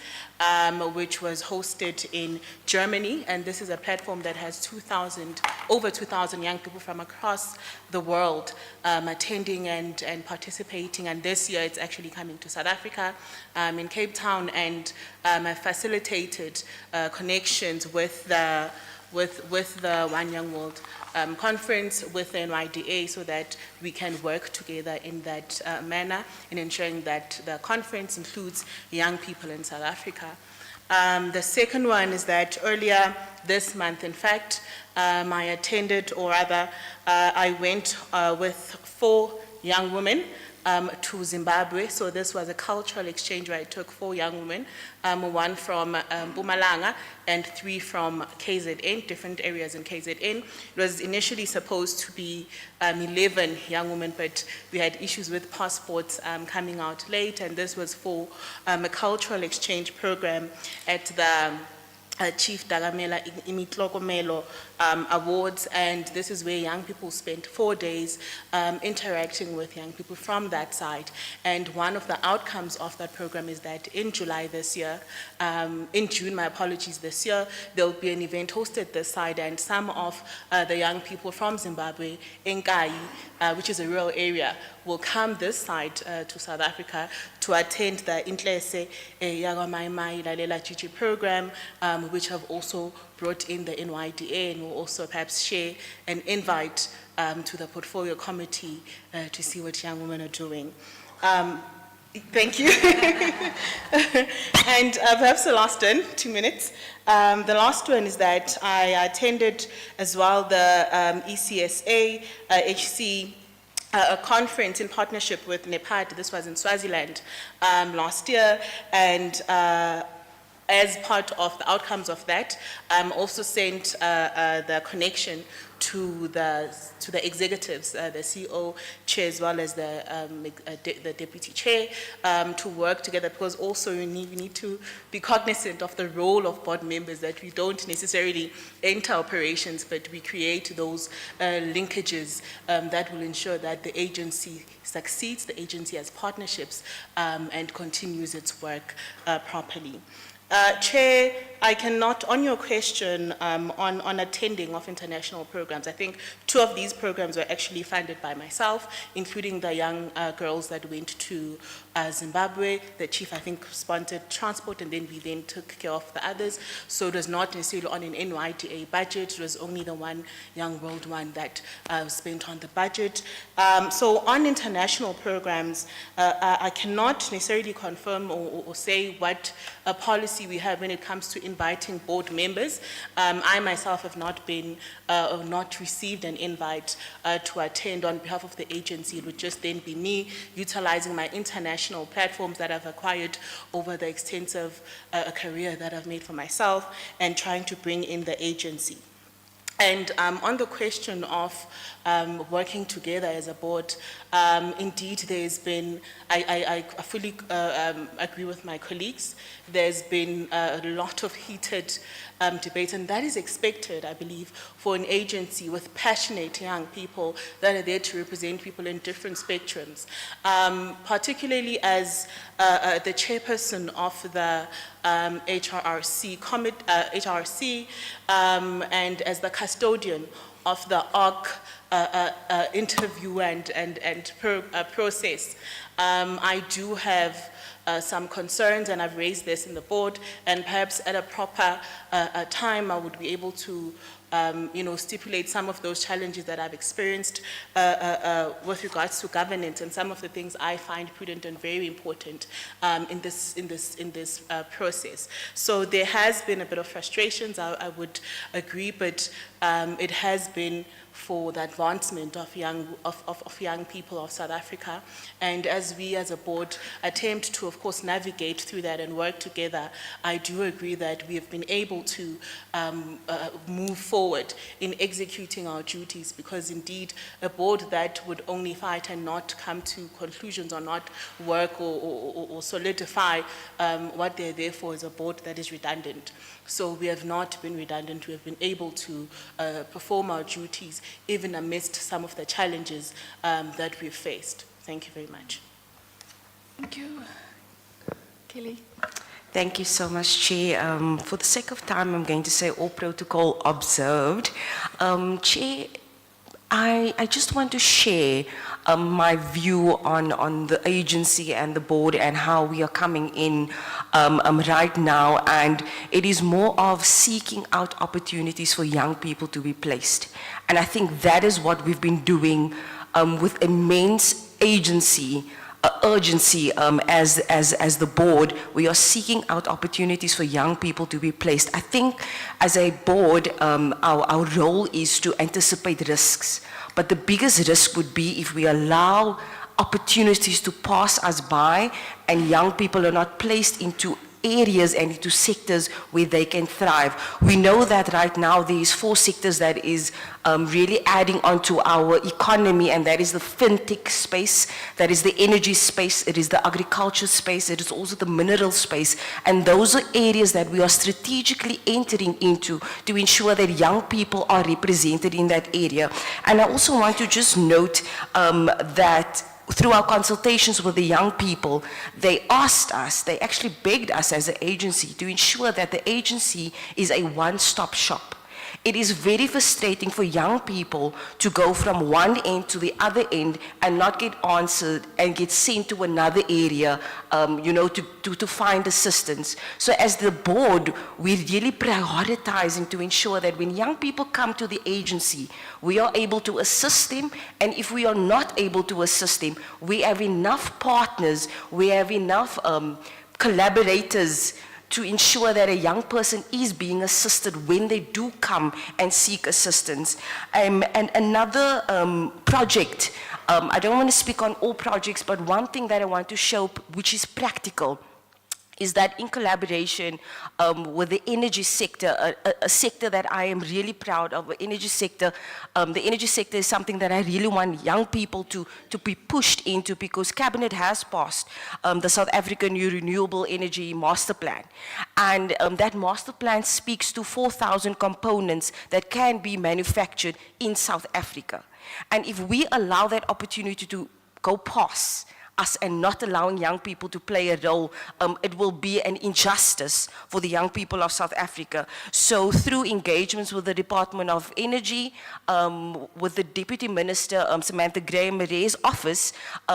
Speaker 20: which was hosted in Germany, and this is a platform that has over 2,000 young people from across the world attending and participating, and this year it's actually coming to South Africa in Cape Town, and I facilitated connections with the One Young World Conference with the NYDA so that we can work together in that manner in ensuring that the conference includes young people in South Africa. The second one is that earlier this month, in fact, I attended, or rather, I went with 4 young women to Zimbabwe. So this was a cultural exchange where I took 4 young women, one from Mpumalanga and 3 from KZN, different areas in KZN. It was initially supposed to be 11 young women, but we had issues with passports coming out late, and this was for a cultural exchange program at the Chief Dagamela Imitlokomelo Awards, and this is where young people spent 4 days interacting with young people from that side. And one of the outcomes of that program is that in July this year, in June, my apologies, this year, there will be an event hosted this side, and some of the young people from Zimbabwe, Nkai, which is a rural area, will come this side to South Africa to attend the Intlese Yagamaimai Lalela Chichi program, which have also brought in the NYDA, and will also perhaps share an invite to the portfolio committee to see what young women are doing. Thank you. And perhaps the last one, 2 minutes. The last one is that I attended as well the ECSA HC a conference in partnership with NEPAD. This was in Swaziland last year, and as part of the outcomes of that, also sent the connection to the executives, the CEO chair as well as the deputy chair, to work together, because also we need to be cognizant of the role of board members, that we don't necessarily enter operations, but we create those linkages that will ensure that the agency succeeds, the agency has partnerships, and continues its work properly. Chair, I cannot, on your question on attending of international programs, I think 2 of these programs were actually funded by myself, including the young girls that went to Zimbabwe. The chief, I think, sponsored transport, and then we then took care of the others. So it was not necessarily on an NYDA budget. It was only the one young world one that was spent on the budget. So on international programs, I cannot necessarily confirm or say what policy we have when it comes to inviting board members. I myself have not been, not received an invite to attend on behalf of the agency. It would just then be me utilizing my international platforms that I've acquired over the extensive career that I've made for myself and trying to bring in the agency. And on the question of working together as a board, indeed there's been, I fully agree with my colleagues, there's been a lot of heated debate, and that is expected, I believe, for an agency with passionate young people that are there to represent people in different spectrums. Particularly as the chairperson of the HRC, and as the custodian of the ARC interview and process, I do have some concerns, and I've raised this in the board, and perhaps at a proper time I would be able to stipulate some of those challenges that I've experienced with regards to governance and some of the things I find prudent and very important in this process. So there has been a bit of frustrations, I would agree, but it has been for the advancement of young people of South Africa. And as we as a board attempt to, of course, navigate through that and work together, I do agree that we have been able to move forward in executing our duties, because indeed a board that would only fight and not come to conclusions or not work or solidify what they're there for is a board that is redundant. So we have not been redundant. We have been able to perform our duties even amidst some of the challenges that we've faced. Thank you very much.
Speaker 2: Thank you. Kelly.
Speaker 21: Thank you so much, Chair. For the sake of time, I'm going to say all protocol observed. Chair, I just want to share my view on the agency and the board and how we are coming in right now, and it is more of seeking out opportunities for young people to be placed. And I think that is what we've been doing with immense urgency as the board. We are seeking out opportunities for young people to be placed. I think as a board, our role is to anticipate risks. But the biggest risk would be if we allow opportunities to pass us by and young people are not placed into areas and into sectors where they can thrive. We know that right now there is 4 sectors that is really adding on to our economy, and that is the fintech space, that is the energy space, it is the agriculture space, it is also the mineral space, and those are areas that we are strategically entering into to ensure that young people are represented in that area. And I also want to just note that through our consultations with the young people, they asked us, they actually begged us as an agency to ensure that the agency is a one-stop shop. It is very frustrating for young people to go from one end to the other end and not get answered and get sent to another area, to find assistance. So as the board, we're really prioritizing to ensure that when young people come to the agency, we are able to assist them, and if we are not able to assist them, we have enough partners, we have enough collaborators to ensure that a young person is being assisted when they do come and seek assistance. And another project, I don't want to speak on all projects, but one thing that I want to show, which is practical, is that in collaboration with the energy sector, a sector that I am really proud of, the energy sector is something that I really want young people to be pushed into, because Cabinet has passed the South African New Renewable Energy Master Plan. And that master plan speaks to 4,000 components that can be manufactured in South Africa. And if we allow that opportunity to go past, us and not allowing young people to play a role, it will be an injustice for the young people of South Africa. So through engagements with the Department of Energy, with the Deputy Minister, Samantha Graham-Marais' office,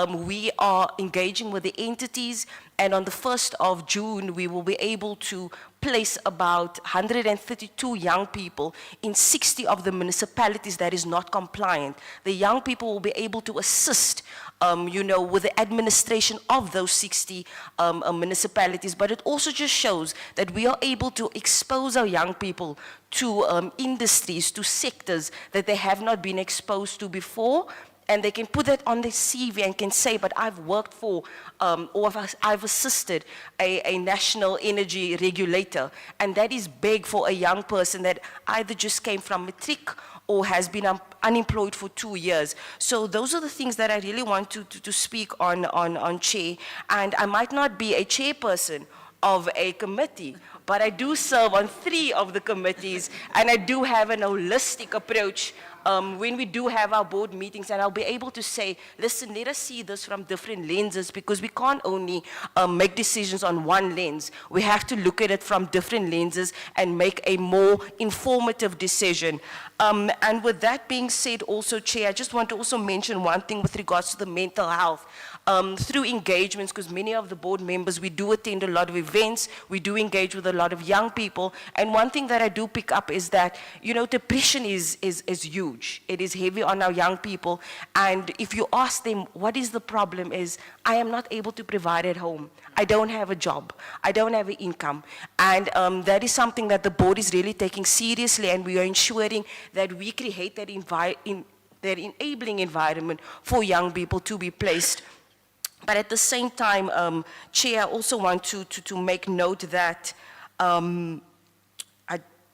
Speaker 21: we are engaging with the entities, and on the 1st of June, we will be able to place about 132 young people in 60 of the municipalities that is not compliant. The young people will be able to assist, with the administration of those 60 municipalities, but it also just shows that we are able to expose our young people to industries, to sectors that they have not been exposed to before, and they can put that on their CV and can say, but I've worked for, or I've assisted a national energy regulator. And that is big for a young person that either just came from matric or has been unemployed for 2 years. So those are the things that I really want to speak on, Chair. And I might not be a chairperson of a committee, but I do serve on 3 of the committees, and I do have an holistic approach when we do have our board meetings, and I'll be able to say, listen, let us see this from different lenses, because we can't only make decisions on one lens. We have to look at it from different lenses and make a more informative decision. And with that being said also, Chair, I just want to also mention one thing with regards to the mental health. Through engagements, because many of the board members, we do attend a lot of events, we do engage with a lot of young people, and one thing that I do pick up is that, depression is huge. It is heavy on our young people, and if you ask them, what is the problem, is, I am not able to provide at home. I don't have a job. I don't have an income. And that is something that the board is really taking seriously, and we are ensuring that we create that enabling environment for young people to be placed. But at the same time, Chair, I also want to make note that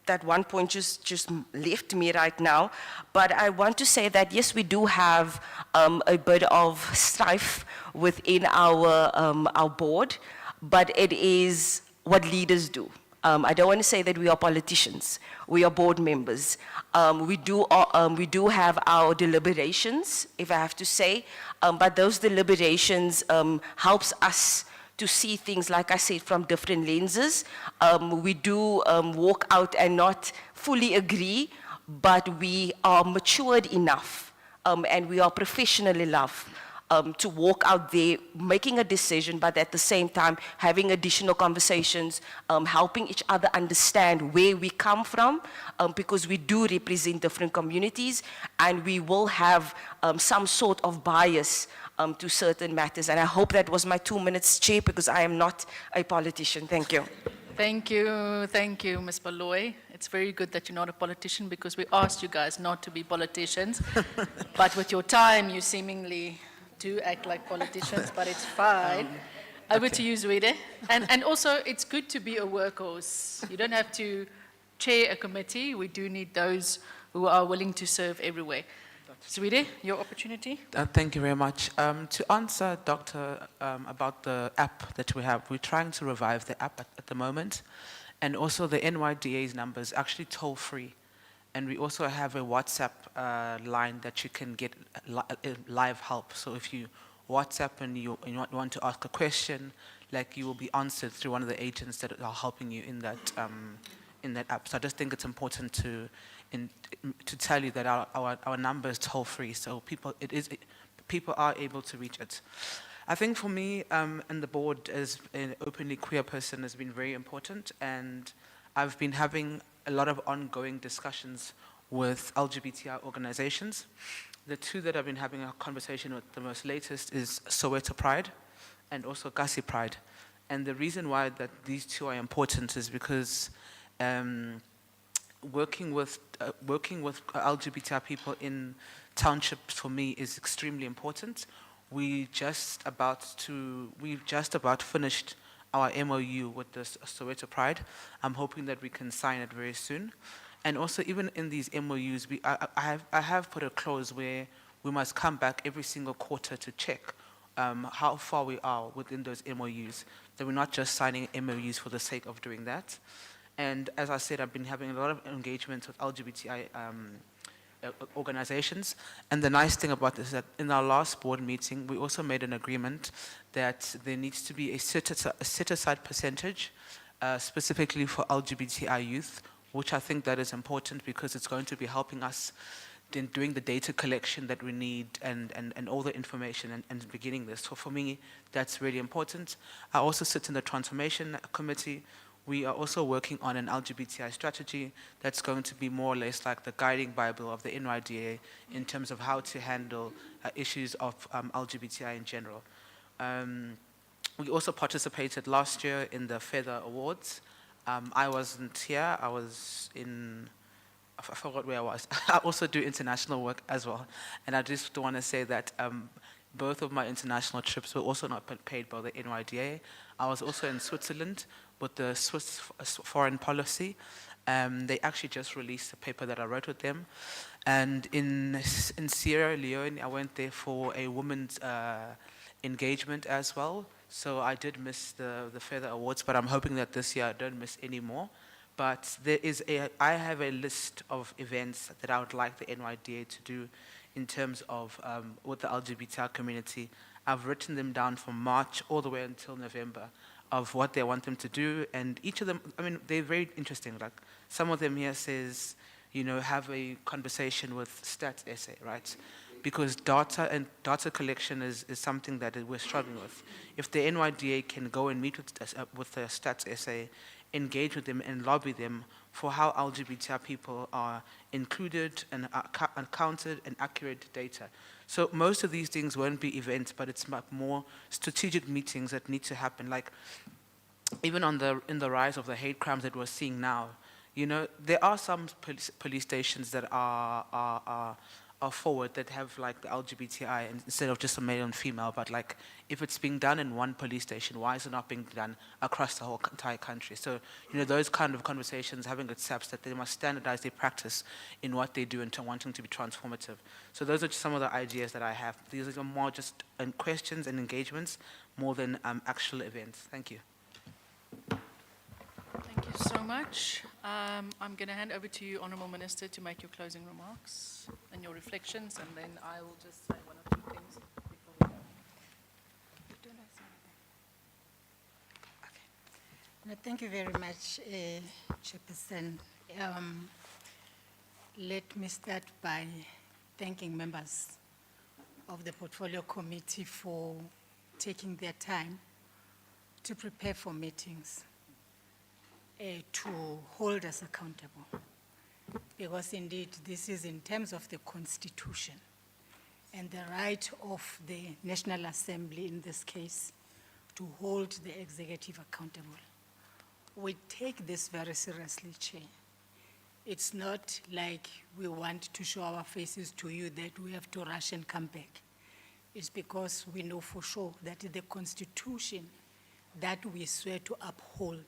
Speaker 21: that one point just left me right now. But I want to say that, yes, we do have a bit of strife within our board, but it is what leaders do. I don't want to say that we are politicians. We are board members. We do have our deliberations, if I have to say, but those deliberations helps us to see things, like I said, from different lenses. We do walk out and not fully agree, but we are matured enough and we are professional enough to walk out there making a decision, but at the same time having additional conversations, helping each other understand where we come from, because we do represent different communities, and we will have some sort of bias to certain matters. And I hope that was my 2 minutes, Chair, because I am not a politician. Thank you.
Speaker 2: Thank you, Ms. Baloy. It's very good that you're not a politician, because we asked you guys not to be politicians. But with your time, you seemingly do act like politicians, but it's fine. Over to you, Zwede. And also, it's good to be a workhorse. You don't have to chair a committee. We do need those who are willing to serve everywhere. Zwede, your opportunity.
Speaker 1: Thank you very much. To answer Doctor about the app that we have, we're trying to revive the app at the moment. And also the NYDA's number is actually toll-free. And we also have a WhatsApp line that you can get live help. So if you WhatsApp and you want to ask a question, like, you will be answered through one of the agents that are helping you in that app. So I just think it's important to tell you that our number is toll-free, so people are able to reach it. I think for me and the board, as an openly queer person, has been very important, and I've been having a lot of ongoing discussions with LGBTI organizations. The 2 that I've been having a conversation with the most latest is Soweto Pride and also Gussie Pride. And the reason why that these 2 are important is because working with LGBTI people in townships, for me, is extremely important. We've just about finished our MOU with the Soweto Pride. I'm hoping that we can sign it very soon. And also, even in these MOUs, I have put a clause where we must come back every single quarter to check how far we are within those MOUs, that we're not just signing MOUs for the sake of doing that. And as I said, I've been having a lot of engagement with LGBTI organizations. And the nice thing about this is that in our last board meeting, we also made an agreement that there needs to be a set-aside percentage specifically for LGBTI youth, which I think that is important because it's going to be helping us in doing the data collection that we need and all the information and beginning this. So for me, that's really important. I also sit in the transformation committee. We are also working on an LGBTI strategy that's going to be more or less like the guiding Bible of the NYDA in terms of how to handle issues of LGBTI in general. We also participated last year in the Feather Awards. I wasn't here, I was in, I forgot where I was. I also do international work as well. And I just want to say that both of my international trips were also not paid by the NYDA. I was also in Switzerland with the Swiss foreign policy. They actually just released a paper that I wrote with them. And in Sierra Leone, I went there for a women's engagement as well. So I did miss the Feather Awards, but I'm hoping that this year I don't miss any more. But I have a list of events that I would like the NYDA to do in terms of with the LGBTI community. I've written them down from March all the way until November of what they want them to do. And each of them, I mean, they're very interesting. Like some of them here says, you know, have a conversation with stats essay, right? Because data and data collection is something that we're struggling with. If the NYDA can go and meet with the stats essay, engage with them and lobby them for how LGBTI people are included and counted and accurate data. So most of these things won't be events, but it's more strategic meetings that need to happen. Like even in the rise of the hate crimes that we're seeing now, you know, there are some police stations that are forward that have like the LGBTI instead of just a male and female, but like if it's being done in one police station, why is it not being done across the whole entire country? So, you know, those kind of conversations, having it steps that they must standardize their practice in what they do and wanting to be transformative. So those are just some of the ideas that I have. These are more just questions and engagements more than actual events. Thank you.
Speaker 2: Thank you so much. I'm going to hand over to you, Honourable Minister, to make your closing remarks and your reflections, and then I will just say one or two things before we go.
Speaker 3: No, thank you very much, Chairperson. Let me start by thanking members of the Portfolio Committee for taking their time to prepare for meetings. To hold us accountable, because indeed this is in terms of the Constitution and the right of the National Assembly in this case to hold the executive accountable. We take this very seriously, Chair. It's not like we want to show our faces to you that we have to rush and come back. It's because we know for sure that the Constitution that we swear to uphold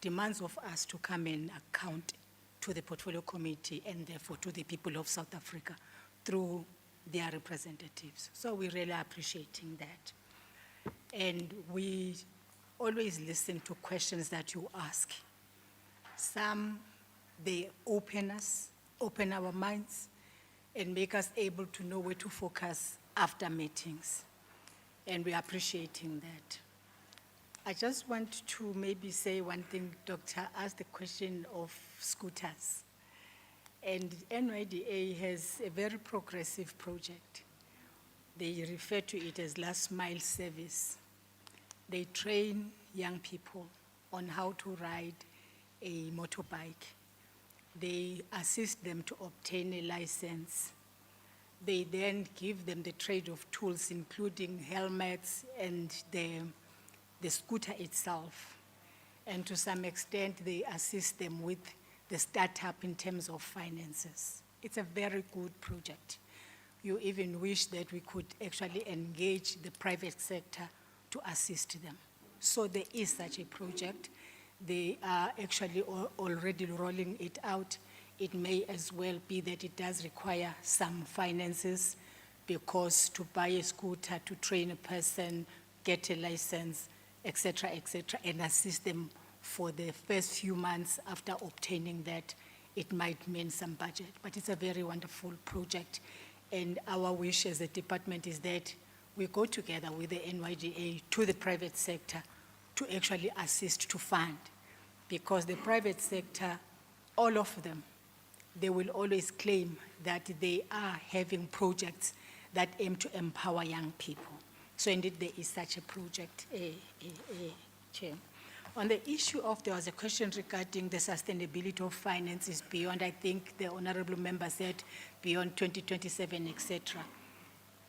Speaker 3: demands of us to come and account to the Portfolio Committee and therefore to the people of South Africa through their representatives. So we're really appreciating that. And we always listen to questions that you ask. Some, they open our minds and make us able to know where to focus after meetings. And we're appreciating that. I just want to maybe say one thing. Doctor asked the question of scooters. And NYDA has a very progressive project. They refer to it as last mile service. They train young people on how to ride a motorbike. They assist them to obtain a license. They then give them the trade of tools, including helmets and the scooter itself. And to some extent, they assist them with the startup in terms of finances. It's a very good project. You even wish that we could actually engage the private sector to assist them. So there is such a project. They are actually already rolling it out. It may as well be that it does require some finances, because to buy a scooter, to train a person, get a license, et cetera, and assist them for the first few months after obtaining that, it might mean some budget, but it's a very wonderful project. And our wish as a department is that we go together with the NYDA to the private sector to actually assist to fund. Because the private sector, all of them, they will always claim that they are having projects that aim to empower young people. So indeed, there is such a project, Chair. On the issue of, there was a question regarding the sustainability of finances beyond, I think the honorable member said, beyond 2027, etc.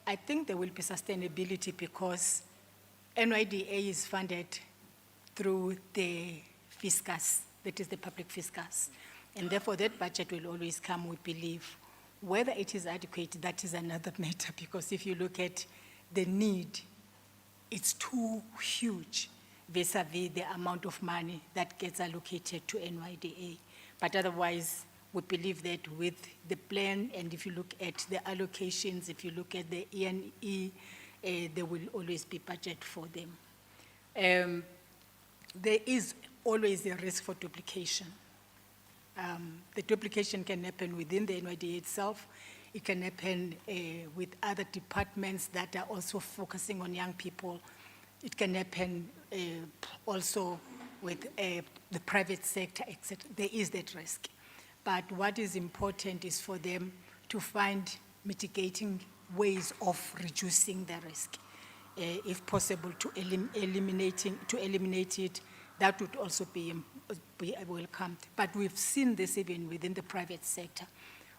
Speaker 3: I think there will be sustainability because NYDA is funded through the fiscus, that is the public fiscus. And therefore that budget will always come, we believe. Whether it is adequate, that is another matter, because if you look at the need, it's too huge vis-a-vis the amount of money that gets allocated to NYDA. But otherwise, we believe that with the plan, and if you look at the allocations, if you look at the E&E, there will always be budget for them. There is always a risk for duplication. The duplication can happen within the NYDA itself. It can happen with other departments that are also focusing on young people. It can happen also with the private sector, etc. There is that risk. But what is important is for them to find mitigating ways of reducing the risk. If possible, to eliminate it, that would also be welcomed. But we've seen this even within the private sector,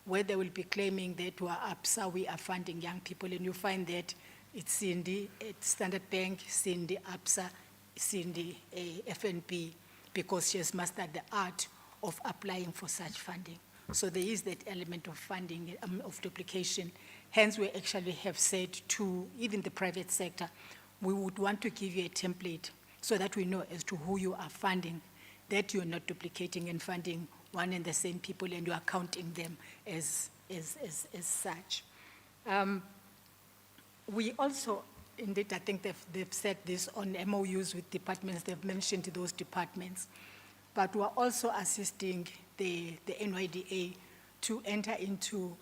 Speaker 3: where they will be claiming that we are APSA, we are funding young people, and you find that it's in the Standard Bank, it's in the APSA, it's in the FNB, because she has mastered the art of applying for such funding. So there is that element of funding, of duplication. Hence, we actually have said to even the private sector, we would want to give you a template so that we know as to who you are funding, that you're not duplicating and funding one and the same people, and you are counting them as such. We also, indeed, I think they've said this on MOUs with departments, they've mentioned those departments, but we're also assisting the NYDA to enter into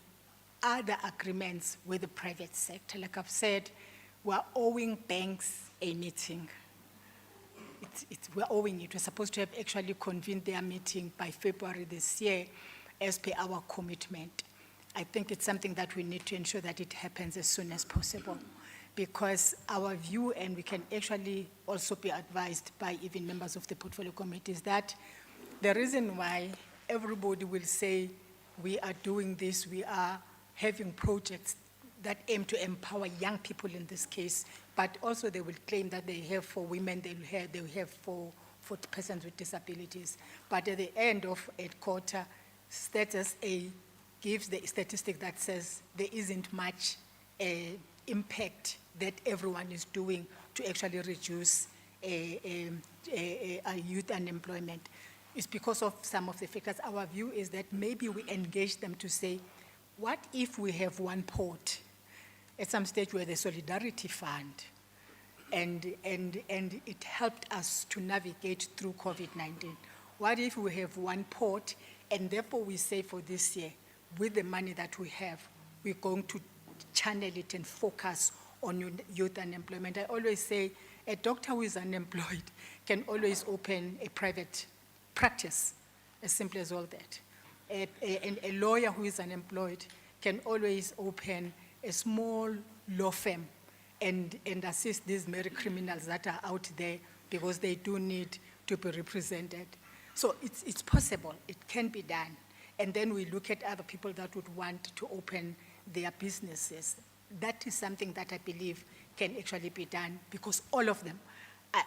Speaker 3: other agreements with the private sector. Like I've said, we're owing banks a meeting. We're owing it. We're supposed to have actually convened their meeting by February this year as per our commitment. I think it's something that we need to ensure that it happens as soon as possible, because our view, and we can actually also be advised by even members of the portfolio committee, is that the reason why everybody will say we are doing this, we are having projects that aim to empower young people in this case, but also they will claim that they have for women, they have for persons with disabilities. But at the end of a quarter, status A gives the statistic that says there isn't much impact that everyone is doing to actually reduce youth unemployment. It's because of some of the factors. Our view is that maybe we engage them to say, what if we have one port at some stage where the Solidarity Fund, and it helped us to navigate through COVID-19. What if we have one port, and therefore we say for this year, with the money that we have, we're going to channel it and focus on youth unemployment. I always say a doctor who is unemployed can always open a private practice, as simple as all that. A lawyer who is unemployed can always open a small law firm and assist these merry criminals that are out there, because they do need to be represented. So it's possible, it can be done. And then we look at other people that would want to open their businesses. That is something that I believe can actually be done, because all of them,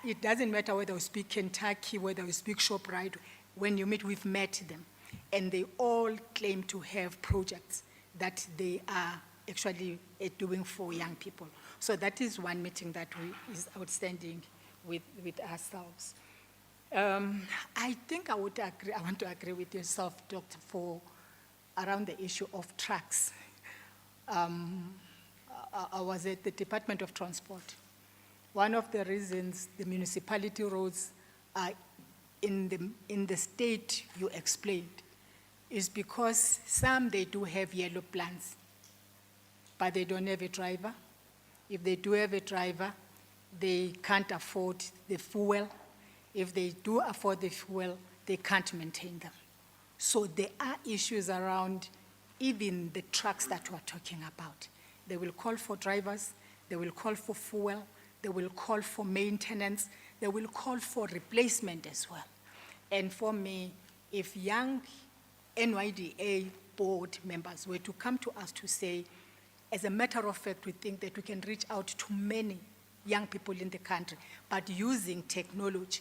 Speaker 3: it doesn't matter whether we speak Kentucky, whether we speak ShopRite, when you meet, we've met them, and they all claim to have projects that they are actually doing for young people. So that is one meeting that is outstanding with ourselves. I think I would agree, I want to agree with yourself, Doctor, for around the issue of trucks. I was at the Department of Transport. One of the reasons the municipality roads are in the state you explained is because some, they do have yellow plans, but they don't have a driver. If they do have a driver, they can't afford the fuel. If they do afford the fuel, they can't maintain them. So there are issues around even the trucks that we're talking about. They will call for drivers, they will call for fuel, they will call for maintenance, they will call for replacement as well. And for me, if young NYDA board members were to come to us to say, as a matter of fact, we think that we can reach out to many young people in the country, but using technology,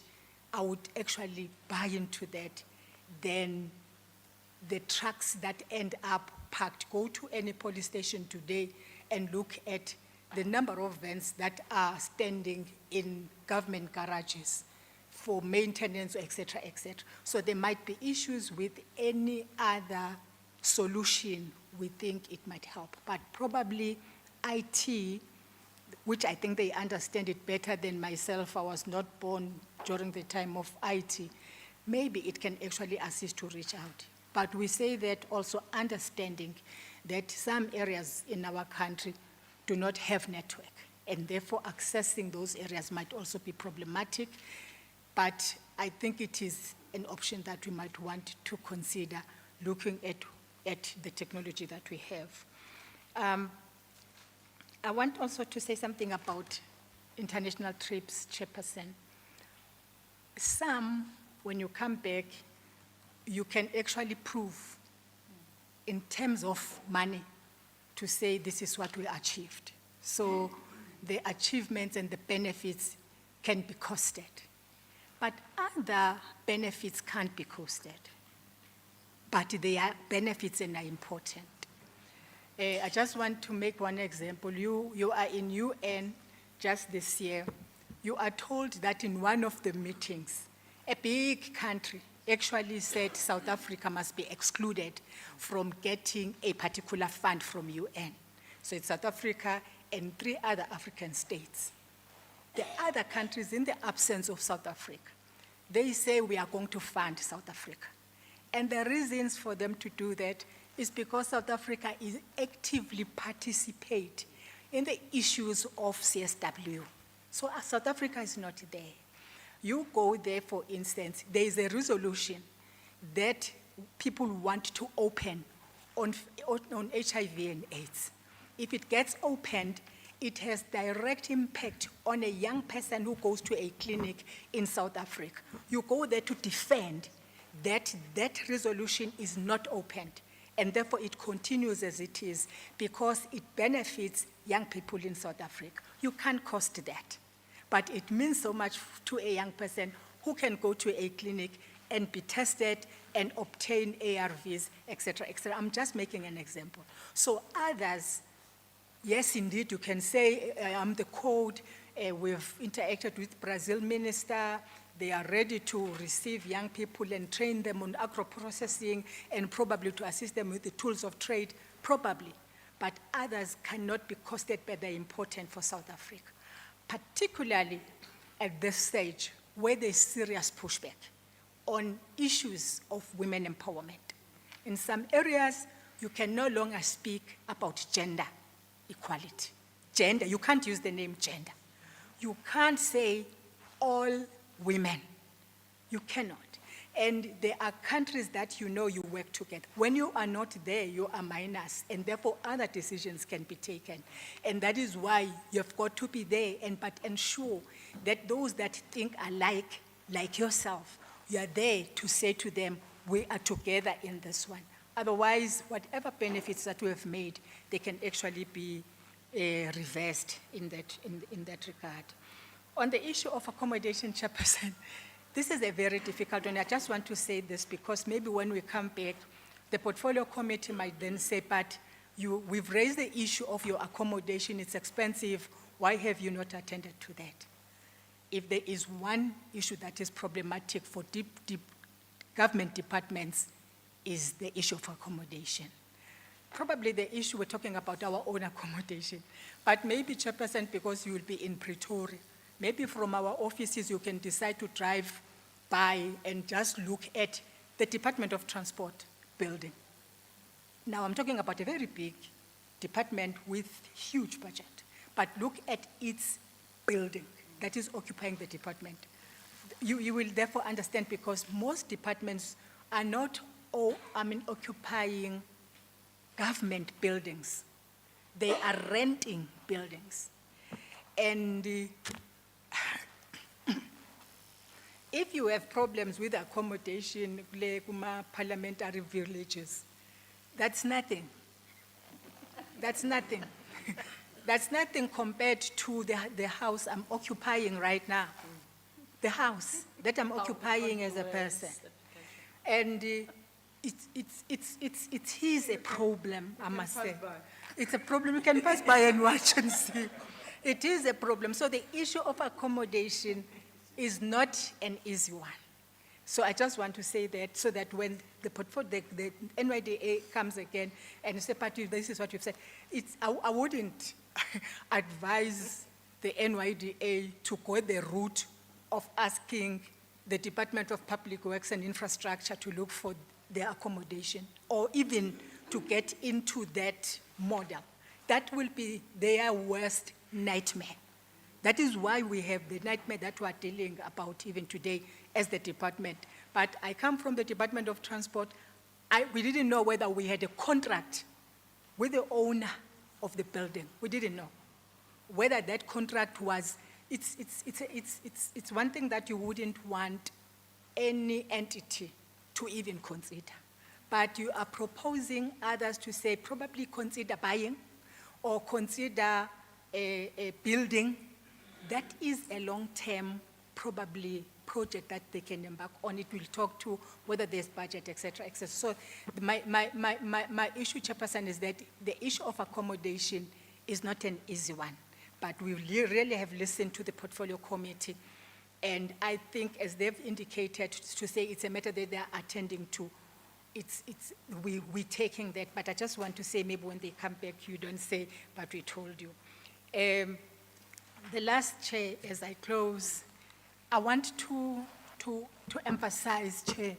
Speaker 3: I would actually buy into that. Then the trucks that end up parked, go to any police station today and look at the number of vans that are standing in government garages for maintenance, et cetera, et cetera. So there might be issues with any other solution we think it might help. But probably IT, which I think they understand it better than myself. I was not born during the time of IT. Maybe it can actually assist to reach out. But we say that also understanding that some areas in our country do not have network, and therefore accessing those areas might also be problematic. But I think it is an option that we might want to consider looking at the technology that we have. I want also to say something about international trips, Chairperson. Some, when you come back, you can actually prove in terms of money to say this is what we achieved. So the achievements and the benefits can be costed. But other benefits can't be costed. But they are benefits and are important. I just want to make one example. You are in UN just this year. You are told that in one of the meetings, a big country actually said South Africa must be excluded from getting a particular fund from UN. So it's South Africa and 3 other African states. The other countries, in the absence of South Africa, they say we are going to fund South Africa. And the reasons for them to do that is because South Africa is actively participate in the issues of CSW. So South Africa is not there. You go there, for instance, there is a resolution that people want to open on HIV and AIDS. If it gets opened, it has direct impact on a young person who goes to a clinic in South Africa. You go there to defend that that resolution is not opened, and therefore it continues as it is because it benefits young people in South Africa. You can't cost that, but it means so much to a young person who can go to a clinic and be tested and obtain ARVs, et cetera, et cetera. I'm just making an example. So others, yes, indeed, you can say, I'm the code, we've interacted with Brazil minister, they are ready to receive young people and train them on agro-processing and probably to assist them with the tools of trade, probably. But others cannot be costed, but they're important for South Africa, particularly at this stage where there's serious pushback on issues of women empowerment. In some areas, you can no longer speak about gender equality. Gender, you can't use the name gender. You can't say all women. You cannot. And there are countries that you know you work together. When you are not there, you are minus, and therefore other decisions can be taken. And that is why you've got to be there but ensure that those that think alike, like yourself, you are there to say to them, we are together in this one. Otherwise, whatever benefits that we have made, they can actually be reversed in that regard. On the issue of accommodation, Chairperson, this is a very difficult one. I just want to say this because maybe when we come back, the portfolio committee might then say, but we've raised the issue of your accommodation, it's expensive, why have you not attended to that? If there is one issue that is problematic for deep government departments, is the issue of accommodation. Probably the issue we're talking about our own accommodation, but maybe, Chairperson, because you will be in Pretoria, maybe from our offices you can decide to drive by and just look at the Department of Transport. building. Now, I'm talking about a very big department with huge budget, but look at its building that is occupying the department. You will therefore understand, because most departments are not occupying government buildings. They are renting buildings. And if you have problems with accommodation, parliamentary villages, that's nothing. That's nothing. That's nothing compared to the house I'm occupying right now. The house that I'm occupying as a person. And it is a problem, I must say. It's a problem. You can pass by and watch and see. It is a problem. So the issue of accommodation is not an easy one. So I just want to say that, so that when the NYDA comes again and say, "But this is what you've said," I wouldn't advise the NYDA to go the route of asking the Department of Public Works and Infrastructure to look for their accommodation, or even to get into that model. That will be their worst nightmare. That is why we have the nightmare that we are dealing about even today as the department. But I come from the Department of Transport. We didn't know whether we had a contract with the owner of the building. We didn't know whether that contract was. It's one thing that you wouldn't want any entity to even consider. But you are proposing others to say, probably consider buying or consider a building. That is a long-term, probably, project that they can embark on. It will talk to whether there's budget, et cetera, et cetera. So my issue, Chairperson, is that the issue of accommodation is not an easy one. But we really have listened to the portfolio committee. And I think, as they've indicated, to say it's a matter that they're attending to, we're taking that. But I just want to say, maybe when they come back, you don't say, "But we told you." The last, Chair, as I close, I want to emphasize, Chair,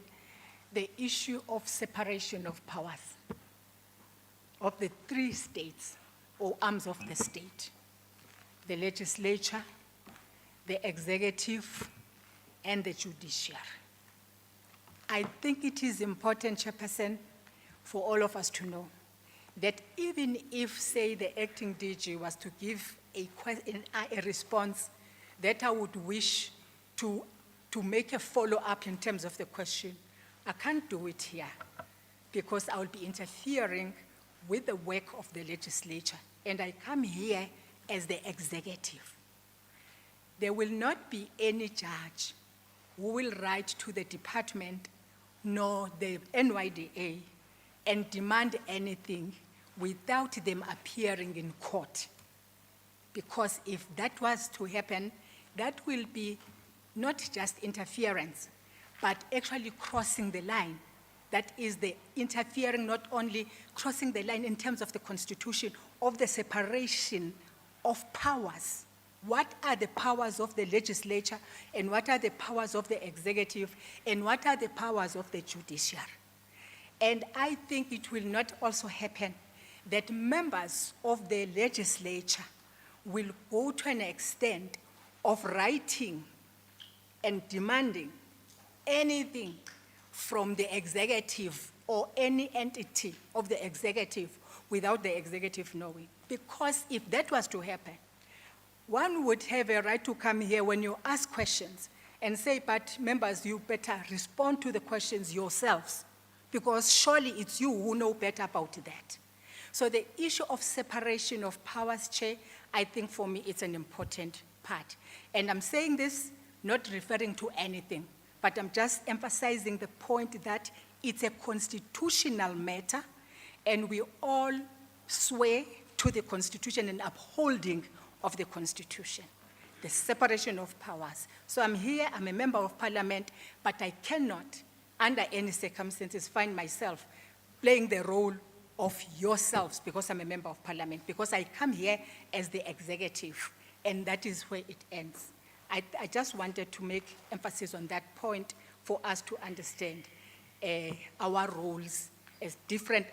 Speaker 3: the issue of separation of powers of the three states or arms of the state: the legislature, the executive, and the judiciary. I think it is important, Chairperson, for all of us to know that even if, say, the acting DG was to give a response that I would wish to make a follow-up in terms of the question, I can't do it here because I will be interfering with the work of the legislature, and I come here as the executive. There will not be any judge who will write to the department nor the NYDA and demand anything without them appearing in court. Because if that was to happen, that will be not just interference, but actually crossing the line. That is the interfering, not only crossing the line in terms of the Constitution, of the separation of powers. What are the powers of the legislature, and what are the powers of the executive, and what are the powers of the judiciary? And I think it will not also happen that members of the legislature will go to an extent of writing and demanding anything from the executive or any entity of the executive without the executive knowing. Because if that was to happen, one would have a right to come here when you ask questions and say, "But members, you better respond to the questions yourselves, because surely it's you who know better about that." So the issue of separation of powers, Chair, I think for me it's an important part. And I'm saying this not referring to anything, but I'm just emphasizing the point that it's a constitutional matter, and we all swear to the Constitution and upholding of the Constitution, the separation of powers. So I'm here, I'm a member of Parliament, but I cannot, under any circumstances, find myself playing the role of yourselves because I'm a member of Parliament, because I come here as the executive, and that is where it ends. I just wanted to make emphasis on that point for us to understand our roles as different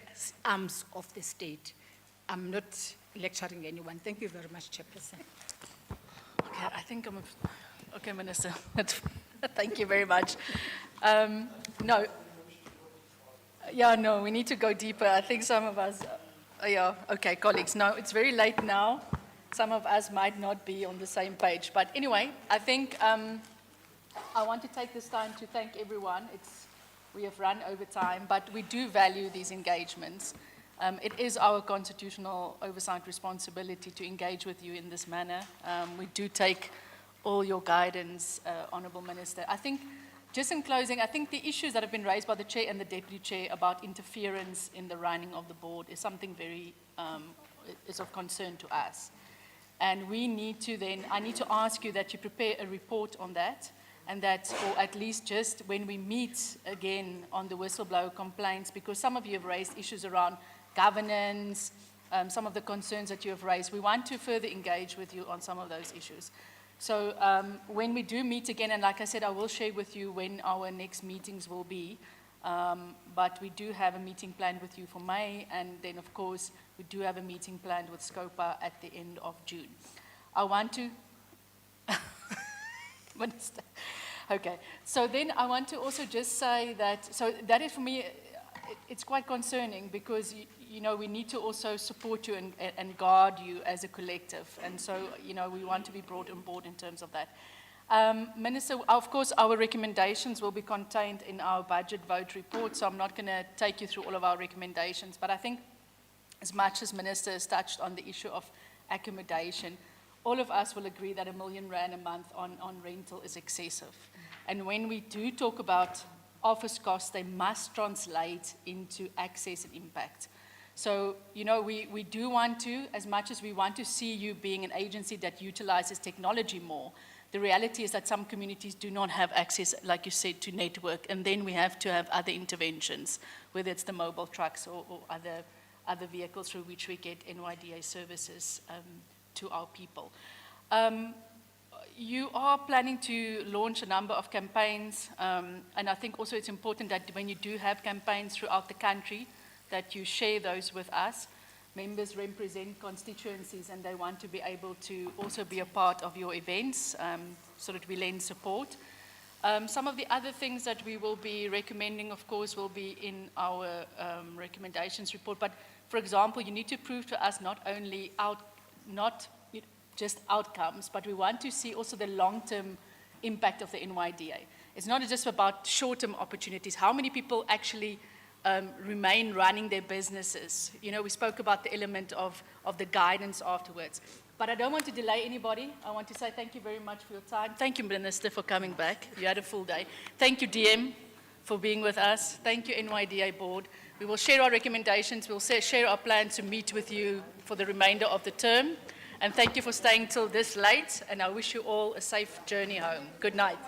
Speaker 3: arms of the state. I'm not lecturing anyone. Thank you very much, Chairperson.
Speaker 2: Okay, I think I'm, okay, Minister, thank you very much. No, yeah, no, we need to go deeper. I think some of us, yeah, okay, colleagues, no, it's very late now. Some of us might not be on the same page. But anyway, I think I want to take this time to thank everyone. We have run over time, but we do value these engagements. It is our constitutional oversight responsibility to engage with you in this manner. We do take all your guidance, Honourable Minister. I think, just in closing, I think the issues that have been raised by the Chair and the Deputy Chair about interference in the running of the board is something very, is of concern to us. And we need to then, I need to ask you that you prepare a report on that, and that, or at least just when we meet again on the whistleblower complaints, because some of you have raised issues around governance, some of the concerns that you have raised. We want to further engage with you on some of those issues. So when we do meet again, and like I said, I will share with you when our next meetings will be, but we do have a meeting planned with you for May, and then of course, we do have a meeting planned with SCOPA at the end of June. I want to, Minister. Okay, so then I want to also just say that, so that is for me, it's quite concerning because, you know, we need to also support you and guard you as a collective. And so, you know, we want to be brought on board in terms of that. Minister, of course, our recommendations will be contained in our budget vote report, so I'm not going to take you through all of our recommendations, but I think as much as Minister has touched on the issue of accommodation, all of us will agree that R1 million a month on rental is excessive. And when we do talk about office costs, they must translate into access and impact. So, you know, we do want to, as much as we want to see you being an agency that utilizes technology more, the reality is that some communities do not have access, like you said, to network, and then we have to have other interventions, whether it's the mobile trucks or other vehicles through which we get NYDA services to our people. You are planning to launch a number of campaigns, and I think also it's important that when you do have campaigns throughout the country, that you share those with us. Members represent constituencies and they want to be able to also be a part of your events so that we lend support. Some of the other things that we will be recommending, of course, will be in our recommendations report. But, for example, you need to prove to us not only not just outcomes, but we want to see also the long-term impact of the NYDA. It's not just about short-term opportunities. How many people actually remain running their businesses? You know, we spoke about the element of the guidance afterwards. But I don't want to delay anybody. I want to say thank you very much for your time. Thank you, Minister, for coming back. You had a full day. Thank you, DM, for being with us. Thank you, NYDA Board. We will share our recommendations. We'll share our plans to meet with you for the remainder of the term. And thank you for staying till this late. And I wish you all a safe journey home. Good night.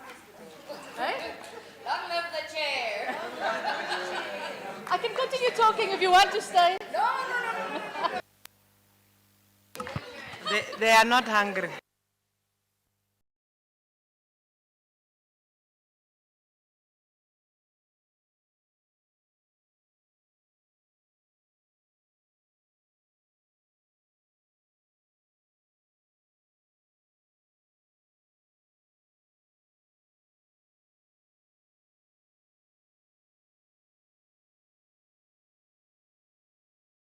Speaker 2: Hey?
Speaker 8: Long live the chair.
Speaker 2: I can continue talking if you want to stay.
Speaker 8: No.
Speaker 11: They are not hungry.